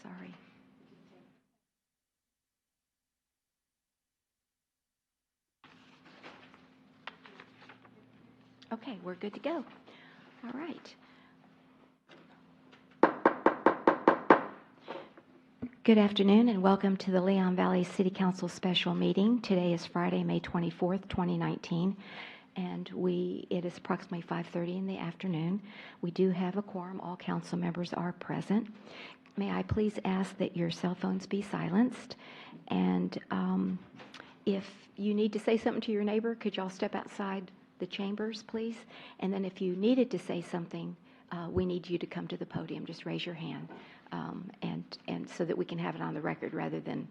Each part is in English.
Sorry. Okay, we're good to go. All right. Good afternoon and welcome to the Leon Valley City Council special meeting. Today is Friday, May 24th, 2019, and it is approximately 5:30 in the afternoon. We do have a quorum. All council members are present. May I please ask that your cell phones be silenced, and if you need to say something to your neighbor, could y'all step outside the chambers, please? And then if you needed to say something, we need you to come to the podium. Just raise your hand, and so that we can have it on the record rather than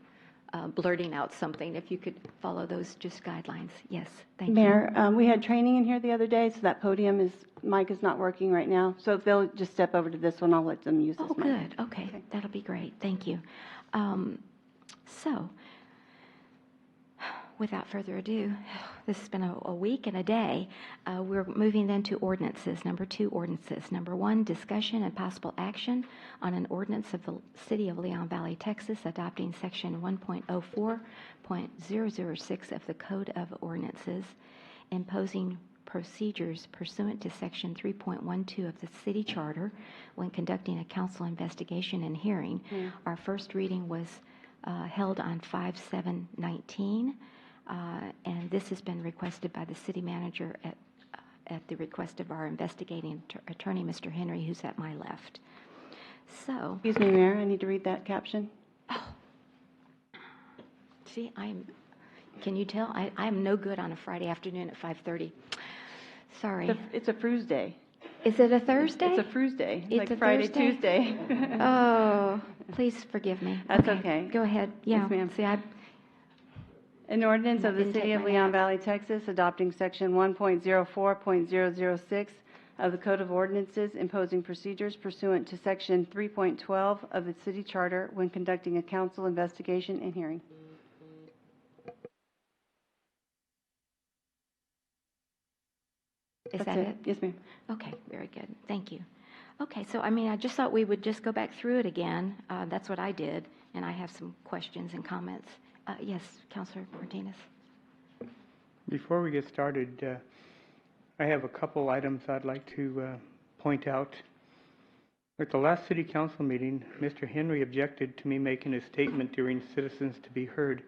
blurting out something. If you could follow those just guidelines. Yes, thank you. Mayor, we had training in here the other day, so that mic is not working right now. So if they'll just step over to this one, I'll let them use this mic. Oh, good. Okay, that'll be great. Thank you. So, without further ado, this has been a week and a day. We're moving then to ordinances. Number 2, ordinances. Number 1, discussion and possible action on an ordinance of the City of Leon Valley, Texas, adopting Section 1.04.006 of the Code of Ordinances, imposing procedures pursuant to Section 3.12 of the City Charter when conducting a council investigation and hearing. Our first reading was held on 5/7/19. And this has been requested by the city manager at the request of our investigating attorney, Mr. Henry, who's at my left. So, excuse me, Mayor, I need to read that caption. Oh, see, can you tell? I am no good on a Friday afternoon at 5:30. Sorry. It's a Fru's Day. Is it a Thursday? It's a Fru's Day. It's like a Friday, Thursday? Tuesday. Oh, please forgive me. That's okay. Go ahead. Yeah. Yes, ma'am. See, An ordinance of the Didn't City take of my Leon nap. Valley, Texas, adopting Section 1.04.006 of the Code of Ordinances, imposing procedures pursuant to Section 3.12 of the City Charter when conducting a council investigation and hearing. Is That's that it? Yes, ma'am. Okay, very good. Thank you. Okay, so I just thought we would just go back through it again. That's what I did, and I have some questions and comments. Yes, Councilor Martinez. Before we get started, I have a couple items I'd like to point out. At the last City Council meeting, Mr. Henry objected to me making a statement during citizens to be heard.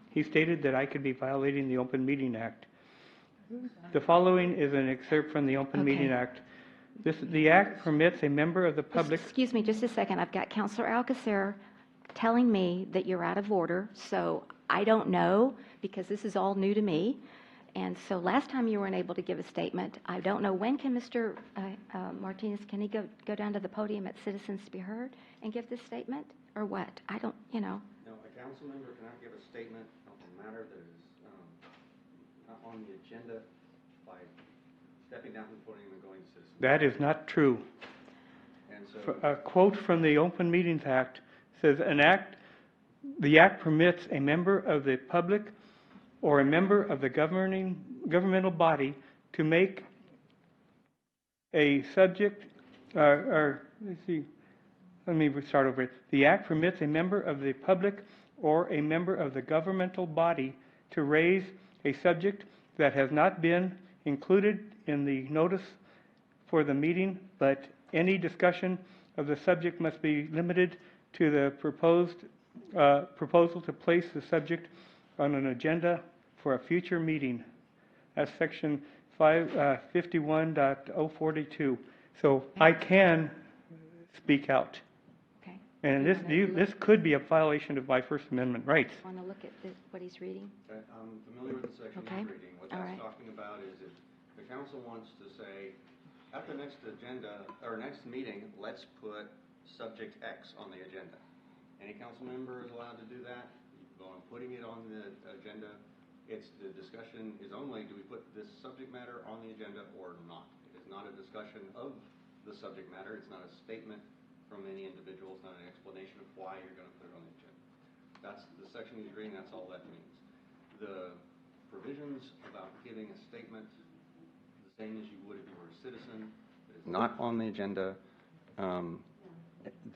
He stated that I could be violating the Open Meeting Act. The following is an excerpt from the Open Meeting Act. The Act permits a member of the public... Excuse me just a second. I've got Councilor Alcacer telling me that you're out of order, so I don't know because this is all new to me. And so last time you weren't able to give a statement. I don't know when can Mr. Martinez, can he go down to the podium at Citizens to be Heard and give this statement or what? I don't, No, a council member cannot give a statement on a matter that is not on the agenda by stepping down from the podium and going to citizens. That is not true. And so, A quote from the Open Meetings Act says, the act permits a member of the public or a member of the governmental body to make a subject, let's see, let me start over. The act permits a member of the public or a member of the governmental body to raise a subject that has not been included in the notice for the meeting, but any discussion of the subject must be limited to the proposal to place the subject on an agenda for a future meeting. That's Section 51.042. So I can speak out. Okay. And this could be a violation of my First Amendment rights. Want to look at what he's reading? I'm familiar with the section Okay. he's reading. What All that's right. talking about is if the council wants to say, at the next agenda, or next meeting, let's put subject X on the agenda. Any council member is allowed to do that. You can go on putting it on the agenda. The discussion is only, do we put this subject matter on the agenda or not? It is not a discussion of the subject matter. It's not a statement from any individual. It's not an explanation of why you're going to put it on the agenda. That's the section he's reading. That's all that means. The provisions about giving a statement, the same as you would if you were a citizen, that is not on the agenda.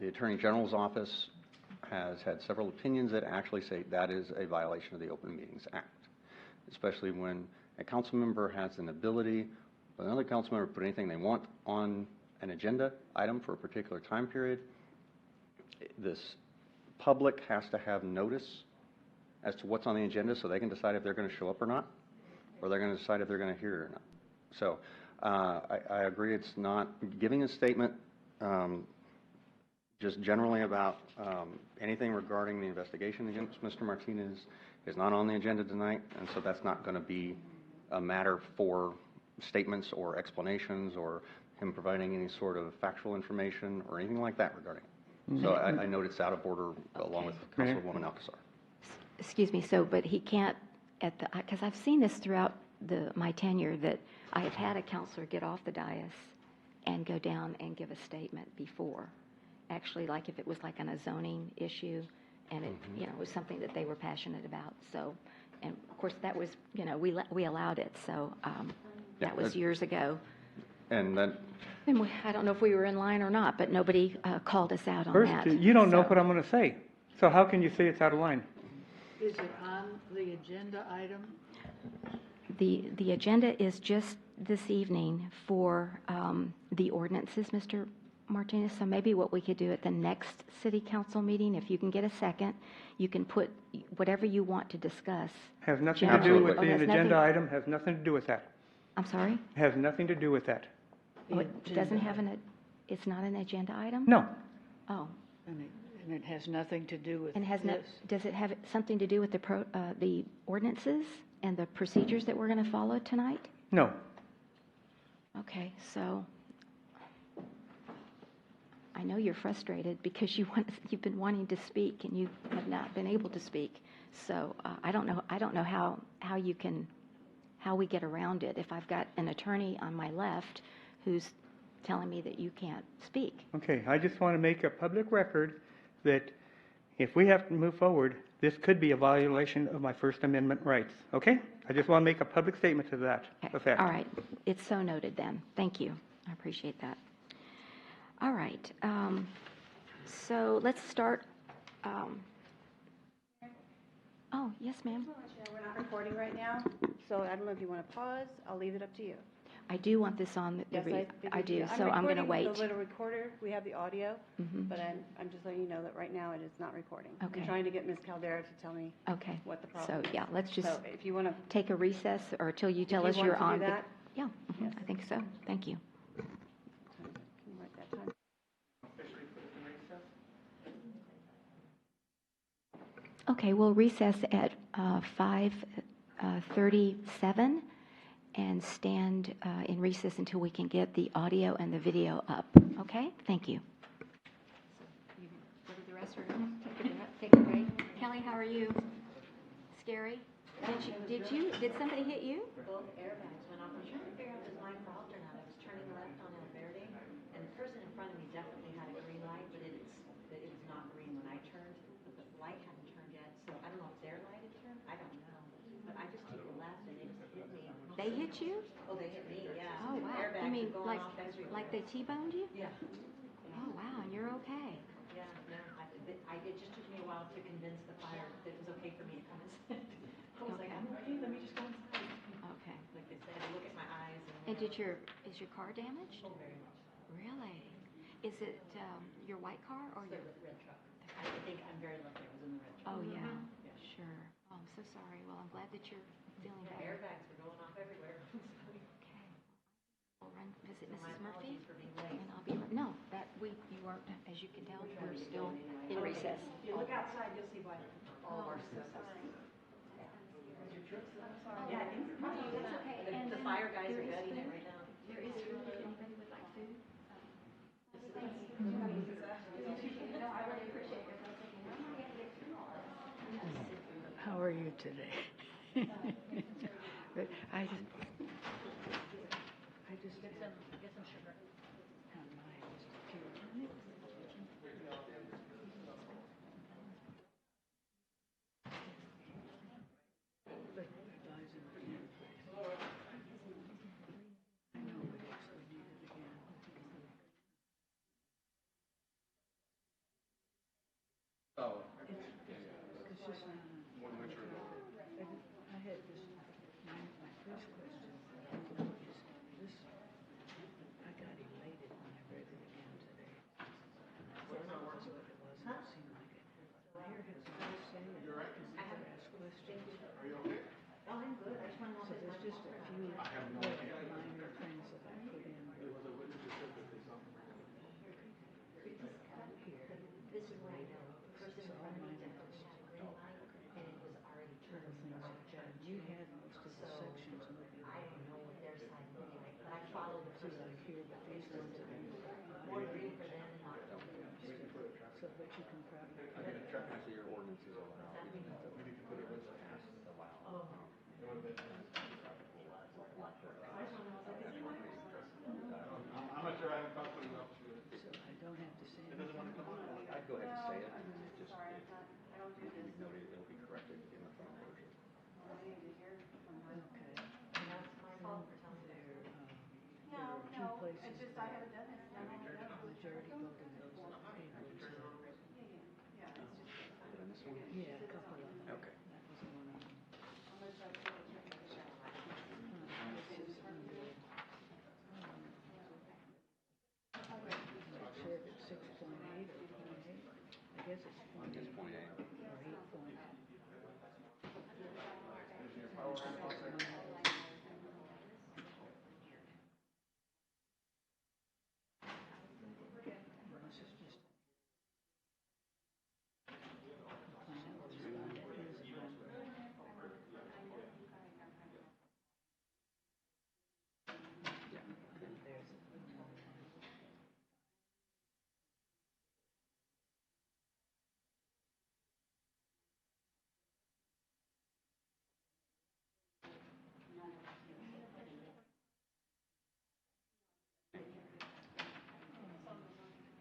The Attorney General's office has had several opinions that actually say that is a violation of the Open Meetings Act, especially when a council member has an ability, another council member put anything they want on an agenda item for a particular time period. This public has to have notice as to what's on the agenda so they can decide if they're going to show up or not, or they're going to decide if they're going to hear it or not. So I agree, it's not giving a statement just generally about anything regarding the investigation against Mr. Martinez is not on the agenda tonight, and so that's not going to be a matter for statements or explanations or him providing any sort of factual information or anything like that regarding it. So I note it's out of order along with Councilwoman Alcazar. Excuse me, so, but he can't, because I've seen this throughout my tenure, that I have had a counselor get off the dais and go down and give a statement before. Actually, like if it was like on a zoning issue and it, was something that they were passionate about. So, and of course that was, we allowed it. So that was years ago. And then, And I don't know if we were in line or not, but nobody called us out on First, that. you don't know So- what I'm going to say. So how can you say it's out of line? Is it on the agenda item? The agenda is just this evening for the ordinances, Mr. Martinez. So maybe what we could do at the next city council meeting, if you can get a second, you can put whatever you want to discuss. Has nothing to do Generally. with Oh, the has agenda nothing- item, has nothing to do with that. I'm sorry? Has nothing to do with that. Oh, it doesn't have it's not an agenda item? No. Oh, And it has nothing to do with and this? does it have something to do with the ordinances and the procedures that we're going to follow tonight? No. Okay, so I know you're frustrated because you've been wanting to speak and you have not been able to speak. So I don't know how we get around it if I've got an attorney on my left who's telling me that you can't speak. Okay, I just want to make a public record that if we have to move forward, this could be a violation of my First Amendment rights, okay? I just want to make a public statement to that Okay, effect. all right. It's so noted then. Thank you. I appreciate that. All right. So let's start. Oh, yes, ma'am. We're not recording right now, so I don't know if you want to pause. I'll leave it up to you. I do want this on the Yes, I do, yeah, so I'm going to recording wait. the little recorder. We have the audio, Mhm. but I'm just letting you know that right now it is not recording. Okay. I'm trying to get Ms. Caldera to tell me Okay. what the problem So, is. yeah, let's just So if you want to, take a recess or till you tell you us want you're to do on. that? Yeah, mhm, Yes. I think so. Thank you. can you write that time? Okay, we'll recess at 5:37 and stand in recess until we can get the audio and the video up. Okay? Thank you. You go to the restroom, take a break. Kelly, how are you? Scary? Did somebody hit you? Both airbags went off. I'm trying to figure out if it was my fault or not. I was turning left on El Verde, and the person in front of me definitely had a green light, but it was not green when I turned. But the light hadn't turned yet, so I don't know if their light had turned. I don't know. But I just took a left, and they just hit me. They hit you? Oh, they hit me, yeah. Oh, wow. Airbags You mean are going off everywhere. like they T-boned you? Yeah. Oh, wow, and you're okay. Yeah, no. It just took me a while to convince the fire that it was okay for me to come inside. I was like, Okay. I'm okay, let me just go inside. Okay. Like they said, look at my eyes And is your car damaged? Oh, very much. Really? Is it your white car or your? Red truck. I think I'm very lucky I was in the red truck. Oh, yeah. Yeah. Sure. Oh, I'm so sorry. Well, I'm glad that you're feeling The better. airbags were going off everywhere. Okay. We'll run visit My Mrs. Murphy. apologies for being late. And I'll be, no, you weren't, as you can tell, we're still in recess. If you look outside, you'll see why all of our stuff is. Yeah, I think No, that's okay. And the then fire guys there are is gutting it food. right now. There is food if anybody would like food. No, I really appreciate it. How are you today? I just Get some sugar. So usually like here, but these ones are in the so that you can probably. I can check and see your ordinances allow. We need to put it with pass allow. I'm not sure I haven't talked to you. So I don't have to say anything. I'd go ahead and say it, just, if you note it, it'll be corrected in the final version. Okay. There are a few places where majority voted those papers. Yeah, a couple of them. Okay. That was one of them. This is under, not sure if it's 6.8 or 0.8. I guess it's 0.8. It's 0.8. Or 8.8. This is just find out what his bond is a member. There's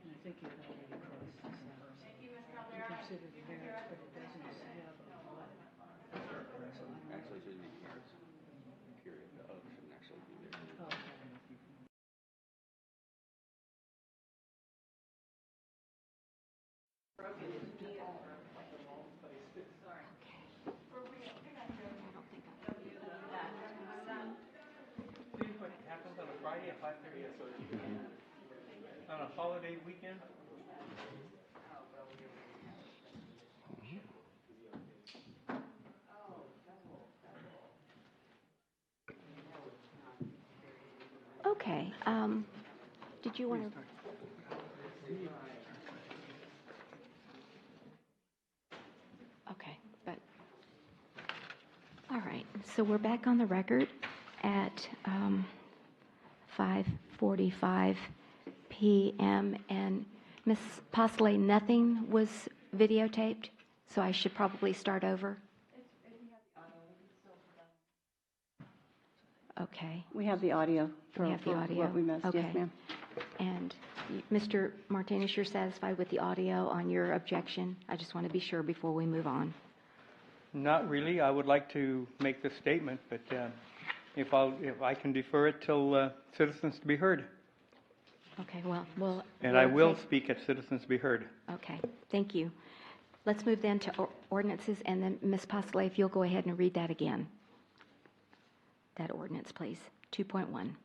and I think you've already crossed this out. You consider the merits, but it doesn't have a what. So I don't Actually, it should be carrots. Period. The of shouldn't actually be there. know. See what happens on a Friday at 5:30 on a holiday weekend? Okay, did you want to? Okay, but, all right, so we're back on the record at 5:45 p.m. And Ms. Posley, nothing was videotaped, so I should probably start over? Okay. We have the audio for We have the audio? what we missed. Yes, Okay. ma'am. And Mr. Martinez, you're satisfied with the audio on your objection? I just want to be sure before we move on. Not really. I would like to make this statement, but if I can defer it till citizens to be heard. Okay, well, And I will take- speak at citizens to be heard. Okay, thank you. Let's move then to ordinances, and then Ms. Posley, if you'll go ahead and read that again. That ordinance, please. 2.1.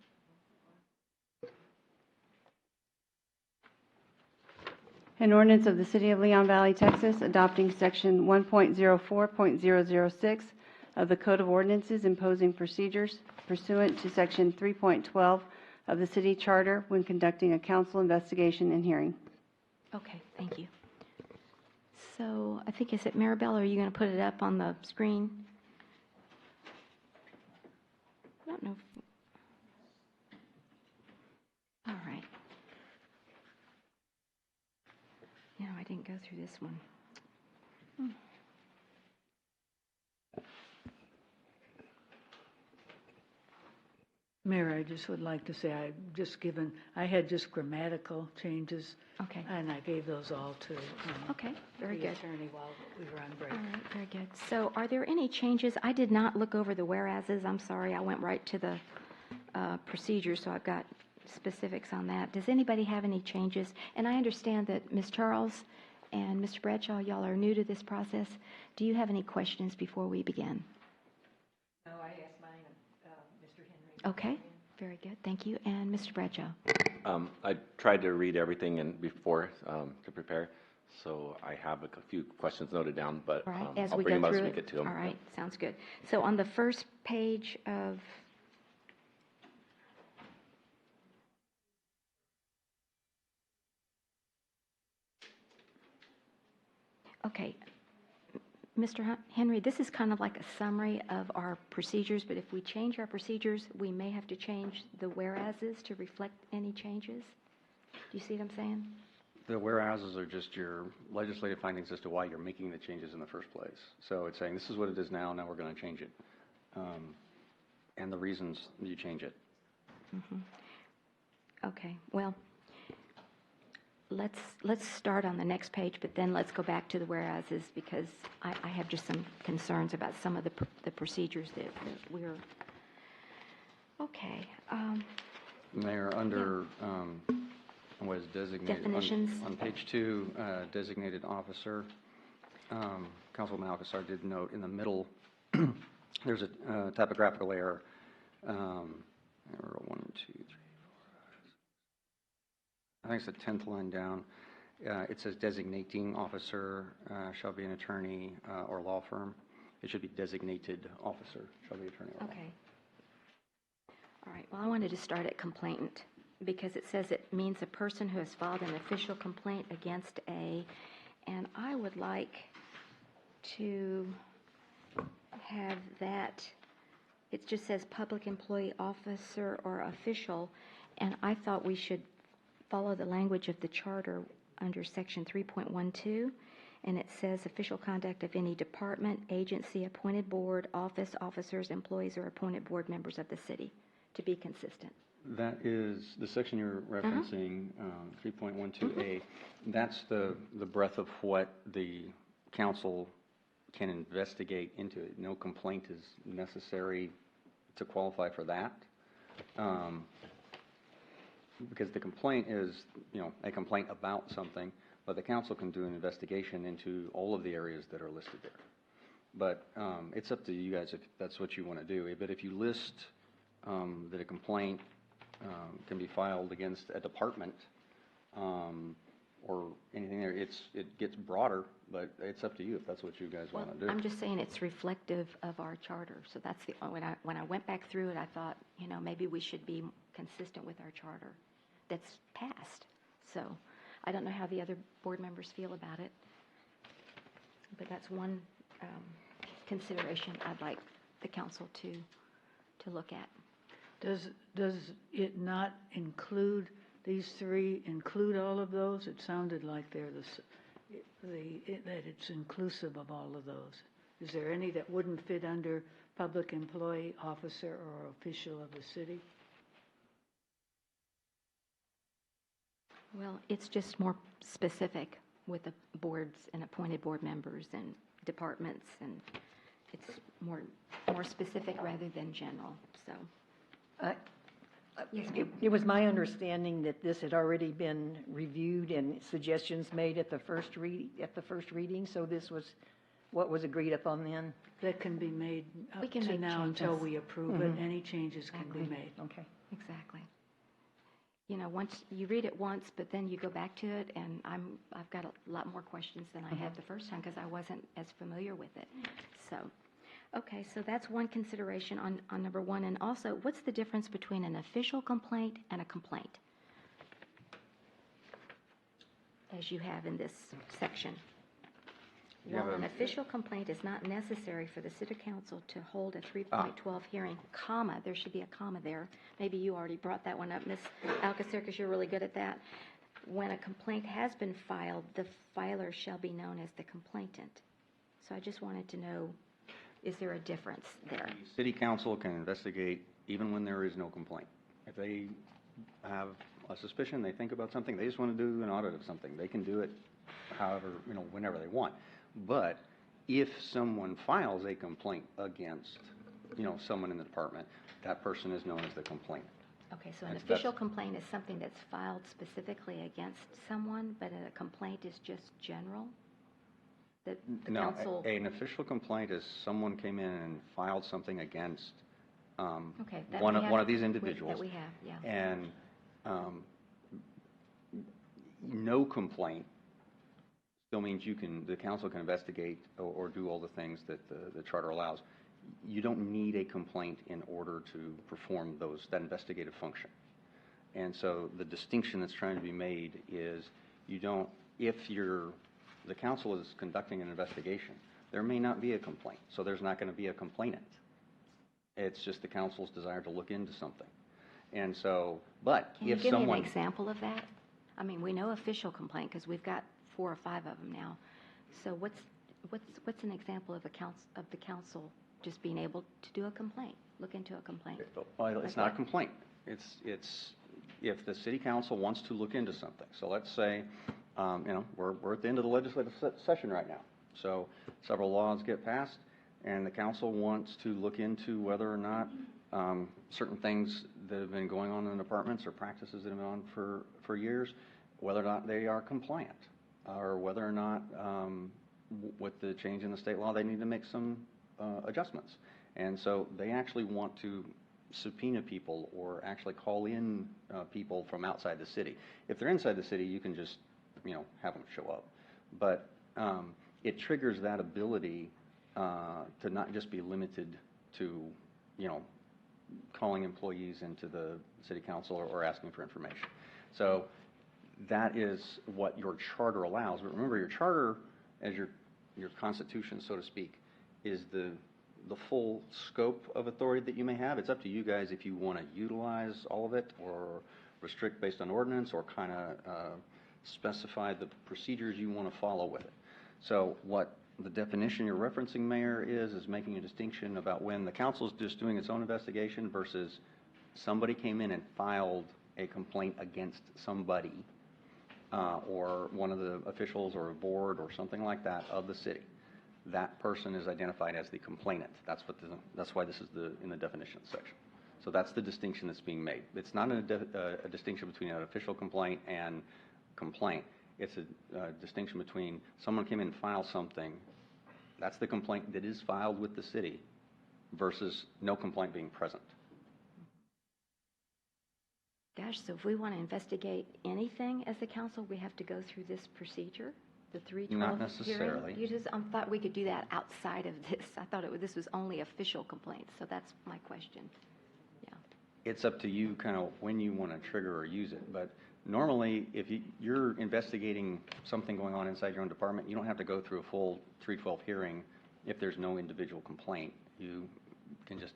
An ordinance of the City of Leon Valley, Texas, adopting Section 1.04.006 of the Code of Ordinances imposing procedures pursuant to Section 3.12 of the City Charter when conducting a council investigation and hearing. Okay, thank you. So I think, is it Maribel, are you going to put it up on the screen? I don't know. All right. No, I didn't go through this one. Mayor, I just would like to say I had just grammatical changes. Okay. And I gave those all to Okay, very the good. attorney while we were on break. All right, very good. So are there any changes? I did not look over the whereases. I'm sorry, I went right to the procedures, so I've got specifics on that. Does anybody have any changes? And I understand that Ms. Charles and Mr. Bradshaw, y'all are new to this process. Do you have any questions before we begin? No, I asked mine of Mr. Henry. Okay, very good. Thank you. And Mr. Bradshaw? I tried to read everything before to prepare, so I have a few questions noted down, but All right, as I'll we bring go them up as through we get to them. All right, sounds good. So on the first page of okay, Mr. Henry, this is kind of like a summary of our procedures, but if we change our procedures, we may have to change the whereases to reflect any changes. Do you see what I'm saying? The whereases are just your legislative findings as to why you're making the changes in the first place. So it's saying, this is what it is now we're going to change it. And the reasons you change it. Okay, well, let's start on the next page, but then let's go back to the whereases, because I have just some concerns about some of the procedures that we're, okay. Mayor, under what is designated. Definitions. On page 2, designated officer, Councilwoman Alcazar did note in the middle, there's a typographical error. I wrote 1, 2, 3, 4. I think it's the 10th line down. It says designating officer shall be an attorney or law firm. It should be designated officer shall be attorney or law firm. Okay. All right, well, I wanted to start at complainant, because it says it means a person who has filed an official complaint against a, and I would like to have that, it just says public employee, officer, or official, and I thought we should follow the language of the charter under section 3.12, and it says official conduct of any department, agency, appointed board, office, officers, employees, or appointed board members of the city, to be consistent. That is the section you're referencing, 3.12A. That's the breadth of what the council can investigate into it. No complaint is necessary to qualify for that. Because the complaint is, a complaint about something, but the council can do an investigation into all of the areas that are listed there. But it's up to you guys if that's what you want to do. But if you list that a complaint can be filed against a department or anything there, it gets broader, but it's up to you if that's what you guys want to do. I'm just saying it's reflective of our charter. So that's the, when I went back through it, I thought, maybe we should be consistent with our charter that's passed. So I don't know how the other board members feel about it, but that's one consideration I'd like the council to look at. Does it not include, these three include all of those? It sounded like they're that it's inclusive of all of those. Is there any that wouldn't fit under public employee, officer, or official of the city? Well, it's just more specific with the boards and appointed board members and departments, and it's more specific rather than general, so. Yes, ma'am. It was my understanding that this had already been reviewed and suggestions made at the first reading, so this was what was agreed upon then? That can be made We up can to make now until changes. we approve it. Any changes can be made. Okay. Exactly. Once you read it once, but then you go back to it, and I've got a lot more questions than I had the first time because I wasn't as familiar with it. So, okay, so that's one consideration on number 1. And also, what's the difference between an official complaint and a complaint, as you have in this section? While an official complaint is not necessary for the city council to hold a 3.12 hearing, comma, there should be a comma there. Maybe you already brought that one up, Ms. Alcacer, because you're really good at that. When a complaint has been filed, the filer shall be known as the complainant. So I just wanted to know, is there a difference there? The city council can investigate even when there is no complaint. If they have a suspicion, they think about something, they just want to do an audit of something, they can do it however, whenever they want. But if someone files a complaint against, someone in the department, that person is known as the complainant. Okay, so an official complaint is something that's filed specifically against someone, but a complaint is just general? The No, council... an official complaint is someone came in and filed something against Okay, that one we have- of these individuals. That we have, yeah. And no complaint still means the council can investigate or do all the things that the charter allows. You don't need a complaint in order to perform that investigative function. And so the distinction that's trying to be made is if the council is conducting an investigation, there may not be a complaint, so there's not going to be a complainant. It's just the council's desire to look into something. And so, but Can you if give me someone. an example of that? I mean, we know official complaint because we've got 4 or 5 of them now. So what's an example of the council just being able to do a complaint, look into a complaint? Well, it's not a complaint. It's if the city council wants to look into something. So let's say, we're at the end of the legislative session right now. So several laws get passed, and the council wants to look into whether or not certain things that have been going on in departments or practices that have been on for years, whether or not they are compliant, or whether or not with the change in the state law, they need to make some adjustments. And so they actually want to subpoena people or actually call in people from outside the city. If they're inside the city, you can just, have them show up. But it triggers that ability to not just be limited to, calling employees into the city council or asking for information. So that is what your charter allows. But remember, your charter, as your constitution, so to speak, is the full scope of authority that you may have. It's up to you guys if you want to utilize all of it or restrict based on ordinance or kind of specify the procedures you want to follow with it. So what the definition you're referencing, Mayor, is making a distinction about when the council's just doing its own investigation versus somebody came in and filed a complaint against somebody or one of the officials or a board or something like that of the city. That person is identified as the complainant. That's why this is in the definition section. So that's the distinction that's being made. It's not a distinction between an official complaint and complaint. It's a distinction between someone came in and filed something, that's the complaint that is filed with the city, versus no complaint being present. Gosh, so if we want to investigate anything as the council, we have to go through this procedure, the 312 Not necessarily. hearing? I thought we could do that outside of this. I thought this was only official complaints, so that's my question. Yeah. It's up to you kind of when you want to trigger or use it, but normally, if you're investigating something going on inside your own department, you don't have to go through a full 312 hearing if there's no individual complaint. You can just,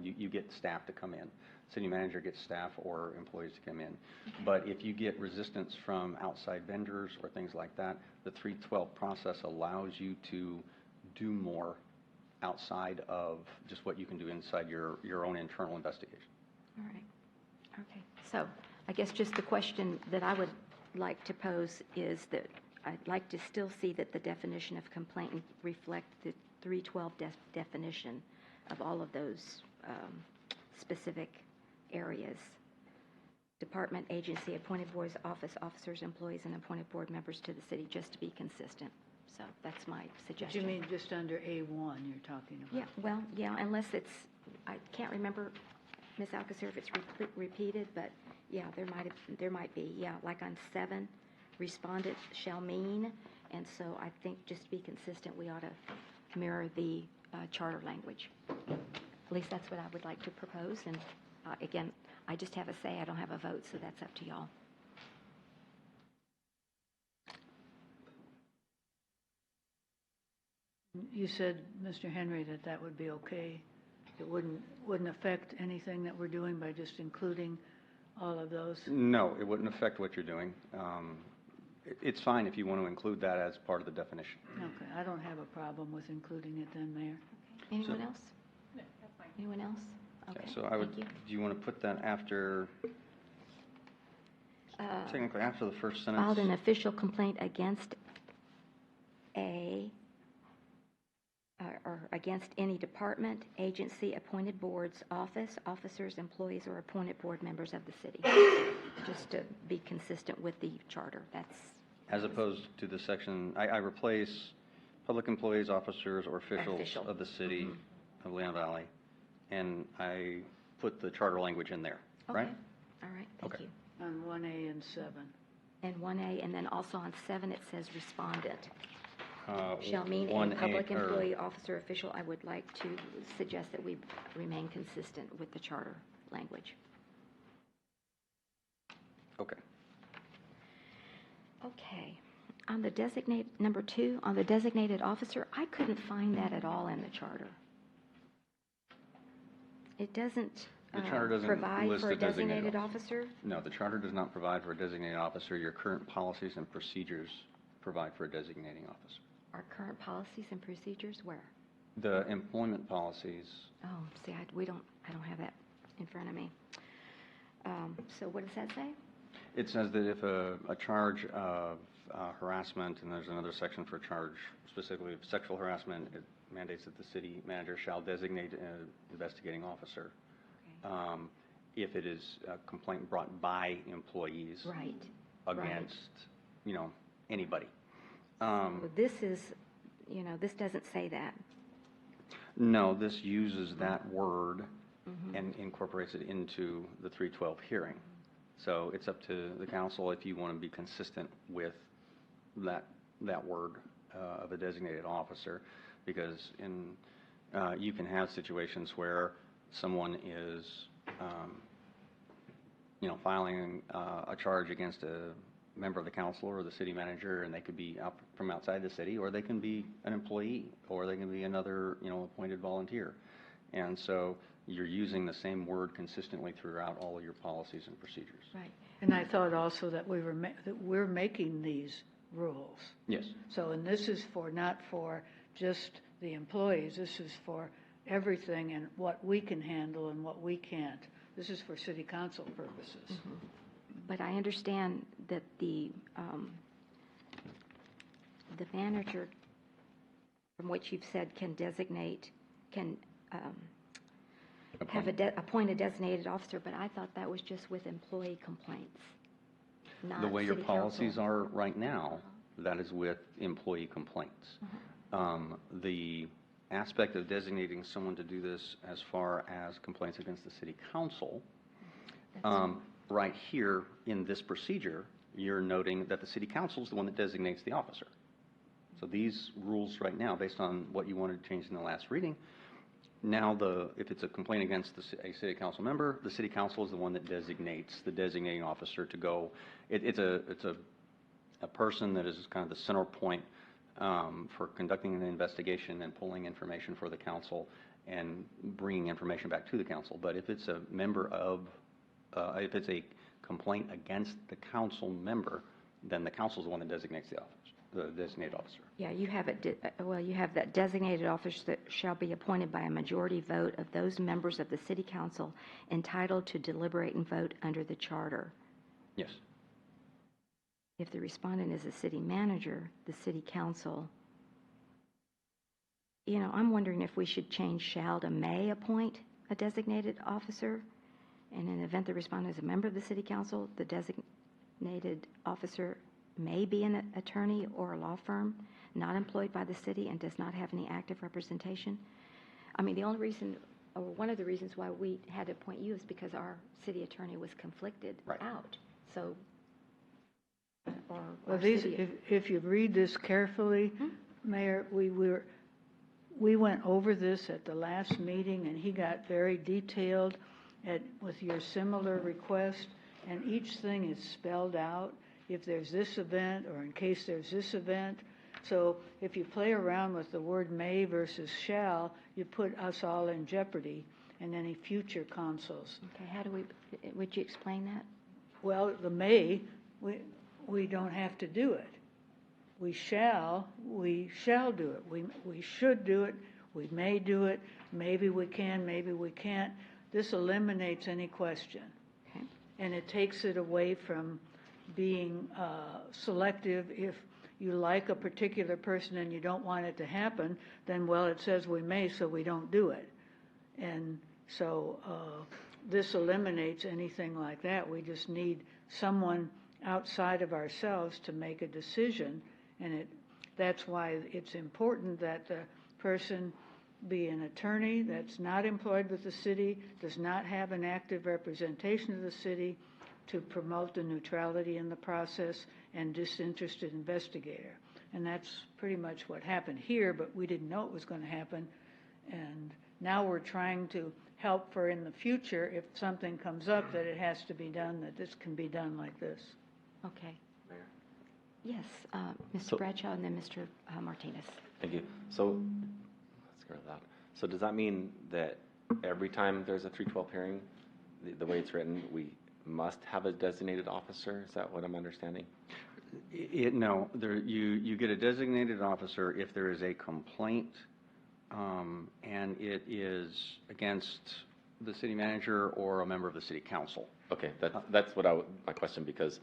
you get staff to come in. City manager gets staff or employees to come in. But if you get resistance from outside vendors or things like that, the 312 process allows you to do more outside of just what you can do inside your own internal investigation. All right. Okay. So I guess just the question that I would like to pose is that I'd like to still see that the definition of complaint reflect the 312 definition of all of those specific areas. Department, agency, appointed boards, office, officers, employees, and appointed board members to the city, just to be consistent. So that's my suggestion. You mean just under A1 you're talking about? Yeah, well, yeah, unless it's, I can't remember, Ms. Alcacer, if it's repeated, but yeah, there might be, yeah, like on 7, respondent shall mean, and so I think just to be consistent, we ought to mirror the charter language. At least that's what I would like to propose, and again, I just have a say, I don't have a vote, so that's up to y'all. You said, Mr. Henry, that would be okay. It wouldn't affect anything that we're doing by just including all of those? No, it wouldn't affect what you're doing. It's fine if you want to include that as part of the definition. Okay, I don't have a problem with including it then, Mayor. Anyone else? No, that's fine. Anyone else? Okay, So I would, thank you. do you want to put that after, technically after the first sentence? Filed an official complaint against or against any department, agency, appointed boards, office, officers, employees, or appointed board members of the city. Just to be consistent with the charter. That's As opposed to the section, I replace public employees, officers, or officials of the city of Leon Valley, and I put the charter language in there, right? Okay. All right, thank Okay. you. On 1A and 7. And 1A, and then also on 7, it says respondent. Shall mean any 1A public or- employee, officer, official. I would like to suggest that we remain consistent with the charter language. Okay. Okay. On the number 2, on the designated officer, I couldn't find that at all in the charter. It doesn't The charter doesn't provide list for a a designated designated officer? No, the charter does not provide for a designated officer. Your current policies and procedures provide for a designating officer. Our current policies and procedures, where? The employment policies, Oh, see, I don't have that in front of me. So what does that say? it says that if a charge of harassment, and there's another section for charge specifically of sexual harassment, it mandates that the city manager shall designate an investigating officer. Okay. If it is a complaint brought by employees Right. against, anybody. Well, this is, this doesn't say that. No, this uses that word and incorporates it into the 312 hearing. So it's up to the council if you want to be consistent with that word of a designated officer, because you can have situations where someone is, filing a charge against a member of the council or the city manager, and they could be from outside the city, or they can be an employee, or they can be another, appointed volunteer. And so you're using the same word consistently throughout all of your policies and procedures. Right. And I thought also that that we're making these rules. Yes. So, and this is not for just the employees, this is for everything and what we can handle and what we can't. This is for city council purposes. But I understand that the manager, from what you've said, can appoint a designated officer, but I thought that was just with employee complaints, not The way your city policies council. are right now, that is with employee complaints. The aspect of designating someone to do this as far as complaints against the city council, right here in this procedure, you're noting that the city council is the one that designates the officer. So these rules right now, based on what you wanted to change in the last reading, now if it's a complaint against a city council member, the city council is the one that designates the designating officer to go. It's a person that is kind of the center point for conducting an investigation and pulling information for the council and bringing information back to the council. But if it's a member of, if it's a complaint against the council member, then the council is the one that designates the designated officer. Yeah, you have you have that designated officer that shall be appointed by a majority vote of those members of the city council entitled to deliberate and vote under the charter. Yes. If the respondent is a city manager, the city council, I'm wondering if we should change shall to may appoint a designated officer. And in the event the respondent is a member of the city council, the designated officer may be an attorney or a law firm not employed by the city and does not have any active representation. I mean, the only reason, or one of the reasons why we had to appoint you is because our city attorney was conflicted out. So, Well, if you read this carefully, Mayor, we went over this at the last meeting, and he got very detailed with your similar request, and each thing is spelled out. If there's this event, or in case there's this event. So if you play around with the word may versus shall, you put us all in jeopardy and any future councils. Okay, would you explain that? Well, the may, we don't have to do it. We shall do it. We should do it. We may do it. Maybe we can, maybe we can't. This eliminates any question. Okay. And it takes it away from being selective. If you like a particular person and you don't want it to happen, then, well, it says we may, so we don't do it. And so this eliminates anything like that. We just need someone outside of ourselves to make a decision, and that's why it's important that the person be an attorney that's not employed with the city, does not have an active representation of the city, to promote the neutrality in the process, and disinterested investigator. And that's pretty much what happened here, but we didn't know it was going to happen. And now we're trying to help for in the future, if something comes up that it has to be done, that this can be done like this. Okay. Yes, Mr. So- Bradshaw and then Mr. Martinez. Thank you. So, let's go with that. So does that mean that every time there's a 312 hearing, the way it's written, we must have a designated officer? Is that what I'm understanding? No, you get a designated officer if there is a complaint, and it is against the city manager or a member of the city council. Okay, that's what my question, because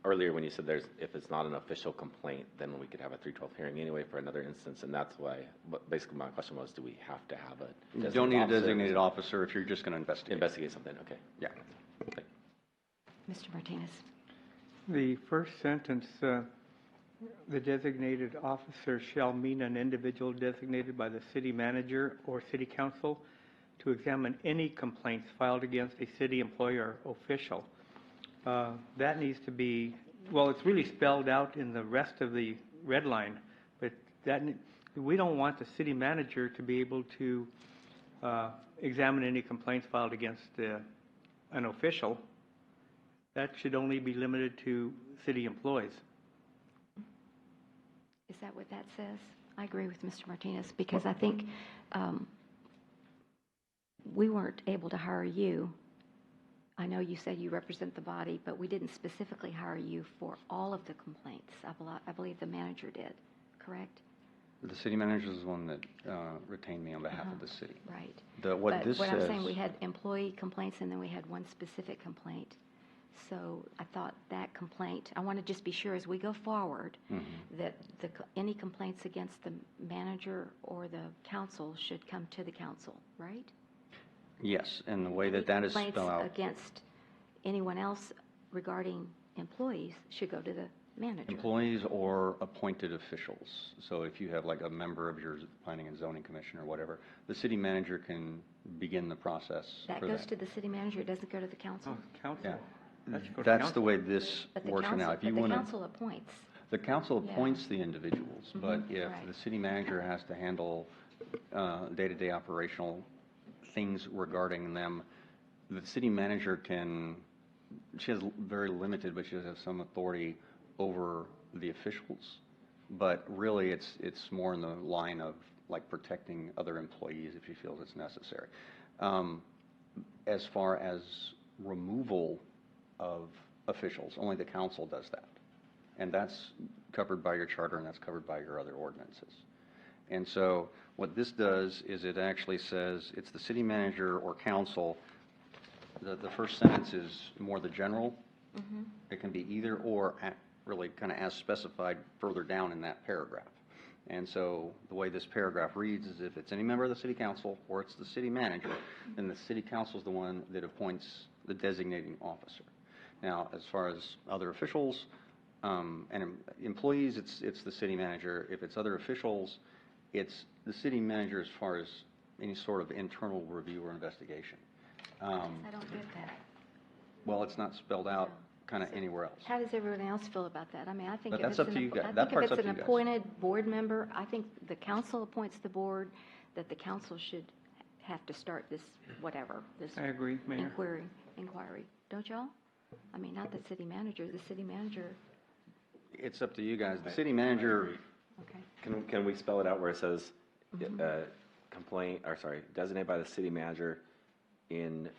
earlier when you said if it's not an official complaint, then we could have a 312 hearing anyway for another instance, and that's why, but basically my question was, do we have to have a You don't need a designated officer if you're just going to investigate. Investigate something, okay. Yeah. Okay. Mr. Martinez. The first sentence, the designated officer shall mean an individual designated by the city manager or city council to examine any complaints filed against a city employee or official. That needs to be, well, it's really spelled out in the rest of the red line, but we don't want the city manager to be able to examine any complaints filed against an official. That should only be limited to city employees. Is that what that says? I agree with Mr. Martinez, because I think we weren't able to hire you. I know you said you represent the body, but we didn't specifically hire you for all of the complaints. I believe the manager did, correct? The city manager is the one that retained me on behalf of the city. Right. What But this what says, I'm saying, we had employee complaints and then we had one specific complaint. So I thought that complaint, I want to just be sure as we go forward that any complaints against the manager or the council should come to the council, right? yes, and the way that is spelled Complaints out. against anyone else regarding employees should go to the manager. Employees or appointed officials. So if you have like a member of your planning and zoning commission or whatever, the city manager can begin the process That for goes that. to the city manager, it doesn't go to the council? Council. Yeah. That should go to That's council. the way this But the works council, now. If you but want the to, council appoints. the council Yeah. appoints the individuals, but if right. the city manager has to handle day-to-day operational things regarding them, the city manager she has very limited, but she does have some authority over the officials. But really, it's more in the line of like protecting other employees if she feels it's necessary. As far as removal of officials, only the council does that. And that's covered by your charter and that's covered by your other ordinances. And so what this does is it actually says it's the city manager or council. The first sentence is more the general. It can be either or, really kind of as specified further down in that paragraph. And so the way this paragraph reads is if it's any member of the city council or it's the city manager, then the city council is the one that appoints the designating officer. Now, as far as other officials and employees, it's the city manager. If it's other officials, it's the city manager as far as any sort of internal review or investigation. I don't get that. Well, it's not spelled out kind of anywhere else. How does everyone else feel about that? I mean, I think But if that's it's up to you guys. I That think if part's up it's to an you guys. appointed board member, I think the council appoints the board, that the council should have to start this, whatever, this I agree, Mayor. inquiry. Don't y'all? I mean, not the city manager, It's up to you guys. The city manager, okay. Can we spell it out where it says, designated by the city manager in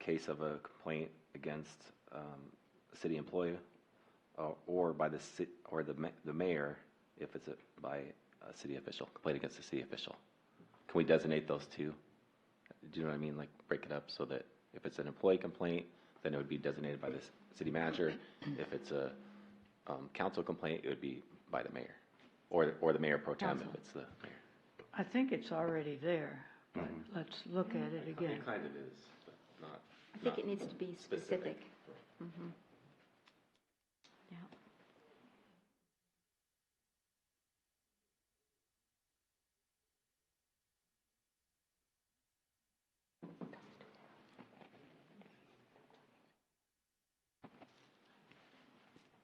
case of a complaint against a city employee, or by the the mayor if it's by a city official, complaint against a city official? Can we designate those two? Do you know what I mean? Like break it up so that if it's an employee complaint, then it would be designated by the city manager. If it's a council complaint, it would be by the mayor, or the mayor pro tem Council. if it's the mayor. I think it's already there, but let's look at it again. It kind of is, but not. I think it needs to be specific. Mhm. Yeah.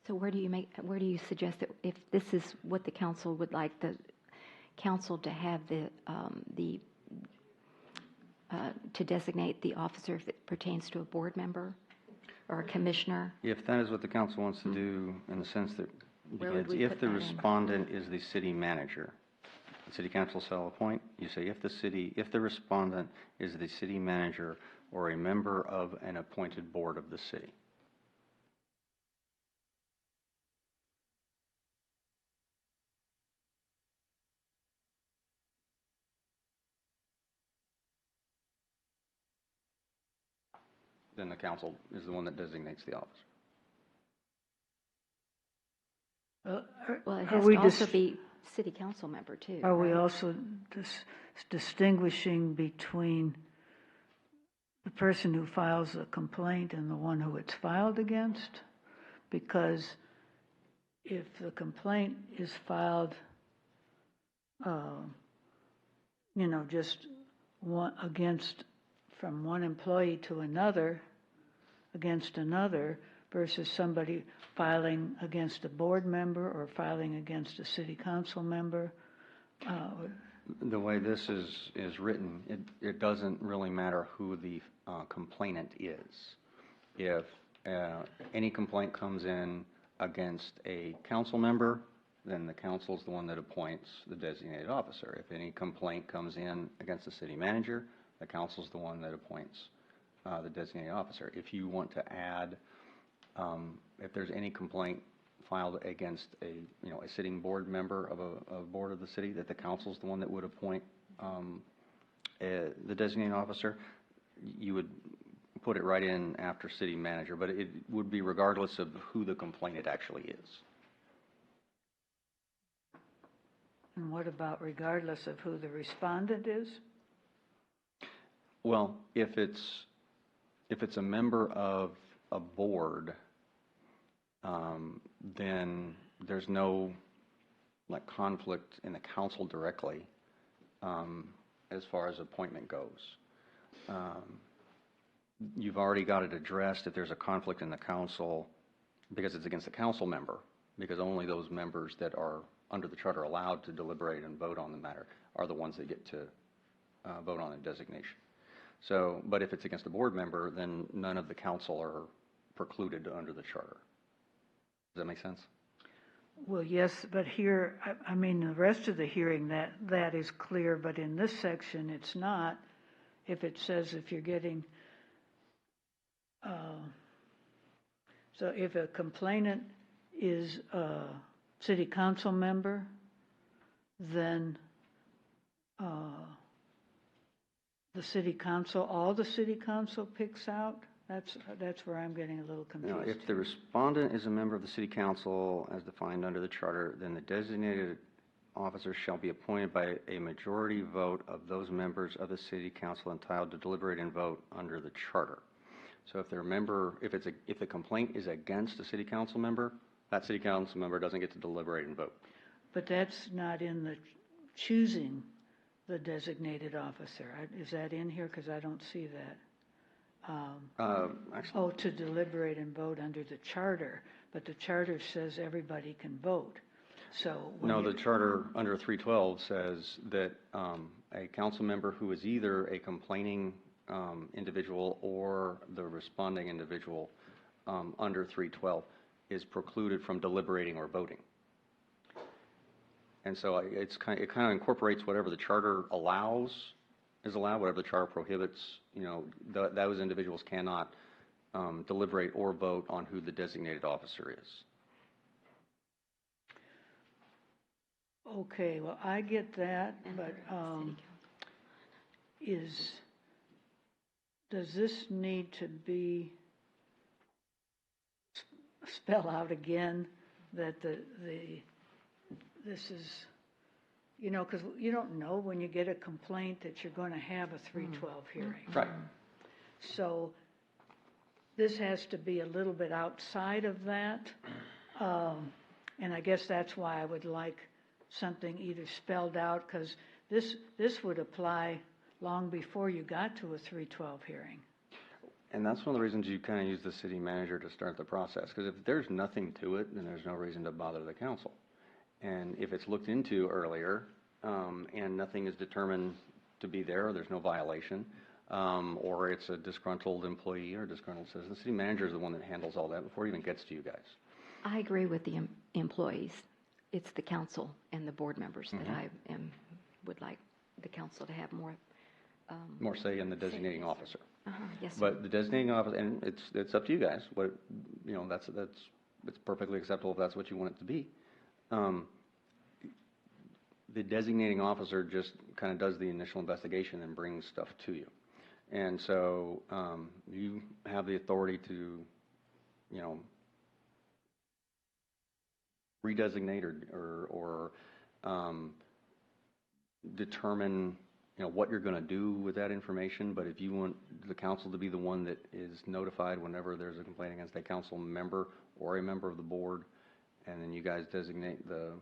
So where do you suggest that if this is what the council would like, the council to have to designate the officer if it pertains to a board member or a commissioner? if that is what the council wants to do, in the sense that Where would Because we if put the that in? respondent is the city manager, the city council shall appoint, you say if the respondent is the city manager or a member of an appointed board of the city. Then the council is the one that designates the officer. Well, it Are has we to also dis- be city council member too, Are we right? also distinguishing between the person who files a complaint and the one who it's filed against? Because if the complaint is filed, just from one employee to another, against another, versus somebody filing against a board member or filing against a city council member, The way this is written, it doesn't really matter who the complainant is. If any complaint comes in against a council member, then the council's the one that appoints the designated officer. If any complaint comes in against the city manager, the council's the one that appoints the designated officer. If you want to add, if there's any complaint filed against a sitting board member of a board of the city, that the council's the one that would appoint the designated officer, you would put it right in after city manager, but it would be regardless of who the complainant actually is. and what about regardless of who the respondent is? Well, if it's a member of a board, then there's no conflict in the council directly as far as appointment goes. You've already got it addressed if there's a conflict in the council because it's against a council member, because only those members that are under the charter allowed to deliberate and vote on the matter are the ones that get to vote on a designation. So, but if it's against a board member, then none of the council are precluded under the charter. Does that make sense? Well, yes, but here, I mean, the rest of the hearing, that is clear, but in this section, it's not. If it says if you're getting, so if a complainant is a city council member, then the city council, all the city council picks out? That's where I'm getting a little confused. Now, if the respondent is a member of the city council as defined under the charter, then the designated officer shall be appointed by a majority vote of those members of the city council entitled to deliberate and vote under the charter. So if they're a member, if the complaint is against a city council member, that city council member doesn't get to deliberate and vote. But that's not in the choosing the designated officer. Is that in here? Because I don't see that. Actually, To deliberate and vote under the charter, but the charter says everybody can vote. So no, the charter under 312 says that a council member who is either a complaining individual or the responding individual under 312 is precluded from deliberating or voting. And so it kind of incorporates whatever the charter is allowed, whatever the charter prohibits. Those individuals cannot deliberate or vote on who the designated officer is. Okay, well, I get that, And but city council. does this need to be spell out again that this is, because you don't know when you get a complaint that you're going to have a 312 hearing. Right. So this has to be a little bit outside of that. And I guess that's why I would like something either spelled out, because this would apply long before you got to a 312 hearing. And that's one of the reasons you kind of use the city manager to start the process, because if there's nothing to it, then there's no reason to bother the council. And if it's looked into earlier and nothing is determined to be there, or there's no violation, or it's a disgruntled employee or disgruntled citizen, the city manager is the one that handles all that before it even gets to you guys. I agree with the employees. It's the council and the board members that I would like the council to have more. More say in the designating yes, officer. Yes, sir. But the designating officer, and it's up to you guys, what, it's perfectly acceptable if that's what you want it to be. The designating officer just kind of does the initial investigation and brings stuff to you. And so, you have the authority to, redesignate or determine, what you're going to do with that information. But if you want the council to be the one that is notified whenever there's a complaint against a council member or a member of the board, and then you guys designate the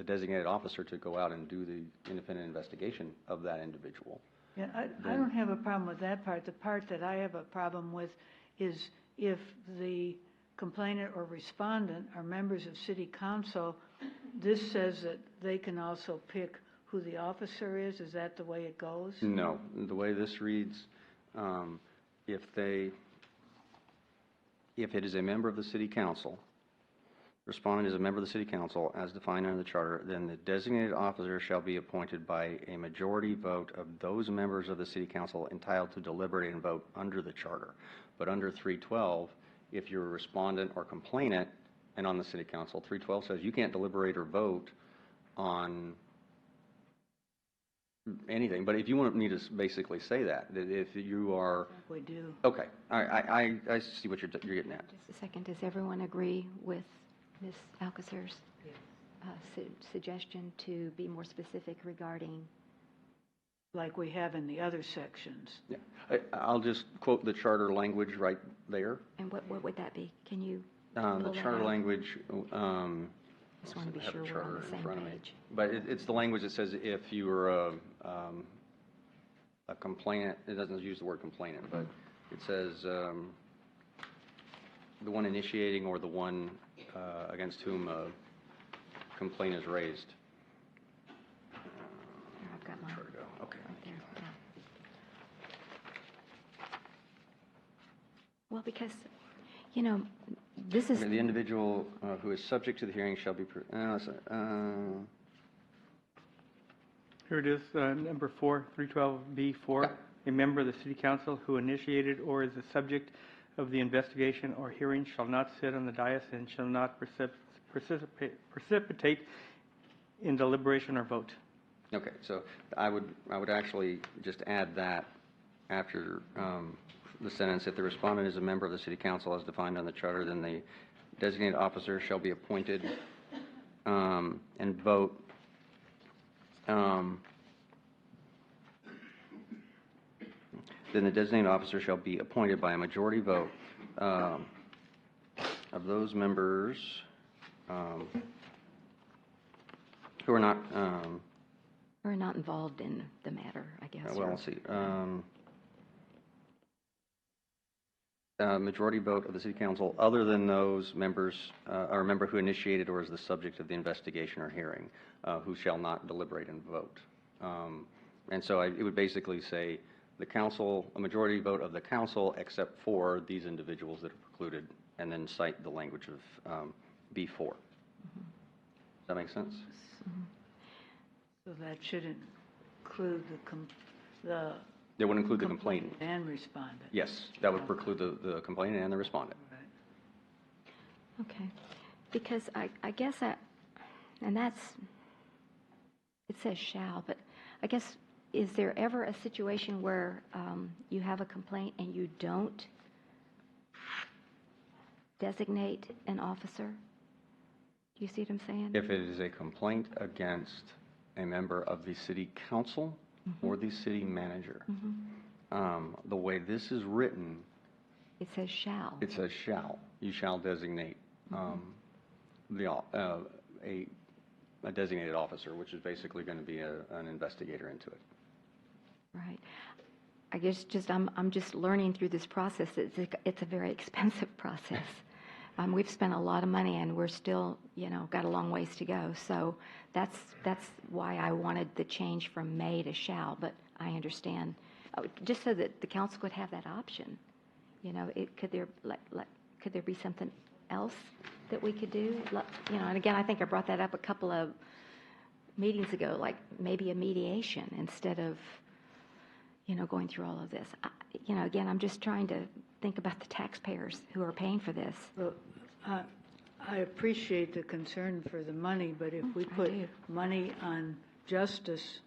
designated officer to go out and do the independent investigation of that individual. Yeah, I don't have a problem with that part. The part that I have a problem with is if the complainant or respondent are members of city council, this says that they can also pick who the officer is. Is that the way it goes? No, the way this reads, if it is a member of the city council, respondent is a member of the city council as defined under the charter, then the designated officer shall be appointed by a majority vote of those members of the city council entitled to deliberate and vote under the charter. But under 312, if you're a respondent or complainant and on the city council, 312 says you can't deliberate or vote on anything. But if you want me to basically say that if you are... We do. Okay, I see what you're getting at. Just a second. Does everyone agree with Ms. Alcacer's suggestion to be more specific regarding? Like we have in the other sections. Yeah, I'll just quote the charter language right there. And what would that be? Can you The pull that charter out? language, Just want to be I have sure the we're on charter the in same front of me. page. But it's the language that says if you were a complainant, it doesn't use the word complainant, but it says the one initiating or the one against whom a complaint is raised. Here, I've got mine. Where'd it go? Okay. Right there, yeah. Well, because, this is, Okay, the individual who is subject to the hearing shall be, Here it is, number 4, 312B4. Yeah. A member of the city council who initiated or is the subject of the investigation or hearing shall not sit on the dais and shall not precipitate in deliberation or vote. okay, so I would actually just add that after the sentence, if the respondent is a member of the city council as defined on the charter, then the designated officer shall be appointed and vote then the designated officer shall be appointed by a majority vote of those members who are not we're not involved in the matter, I guess. well, let's see. Majority vote of the city council other than those members, or a member who initiated or is the subject of the investigation or hearing, who shall not deliberate and vote. And so it would basically say the council, a majority vote of the council except for these individuals that are precluded, and then cite the language of B4. Does that make sense? So that should include the It would include the complainant. and respondent. Yes, that would preclude the complainant and the respondent. Right. Okay, because I guess and that's, it says shall, but I guess, is there ever a situation where you have a complaint and you don't designate an officer? Do you see what I'm saying? If it is a complaint against a member of the city council or the city manager, the way this is written, It says shall. it says shall. You shall designate a designated officer, which is basically going to be an investigator into it. Right. I guess I'm just learning through this process. It's a very expensive process. We've spent a lot of money and we're still, got a long ways to go. So that's why I wanted the change from may to shall, but I understand. Just so that the council could have that option. Could Could there be something else that we could do? And again, I think I brought that up a couple of meetings ago, like maybe a mediation instead of, going through all of this. Again, I'm just trying to think about the taxpayers who are paying for this. Well, I appreciate the concern for the money, but if we put do. money on justice,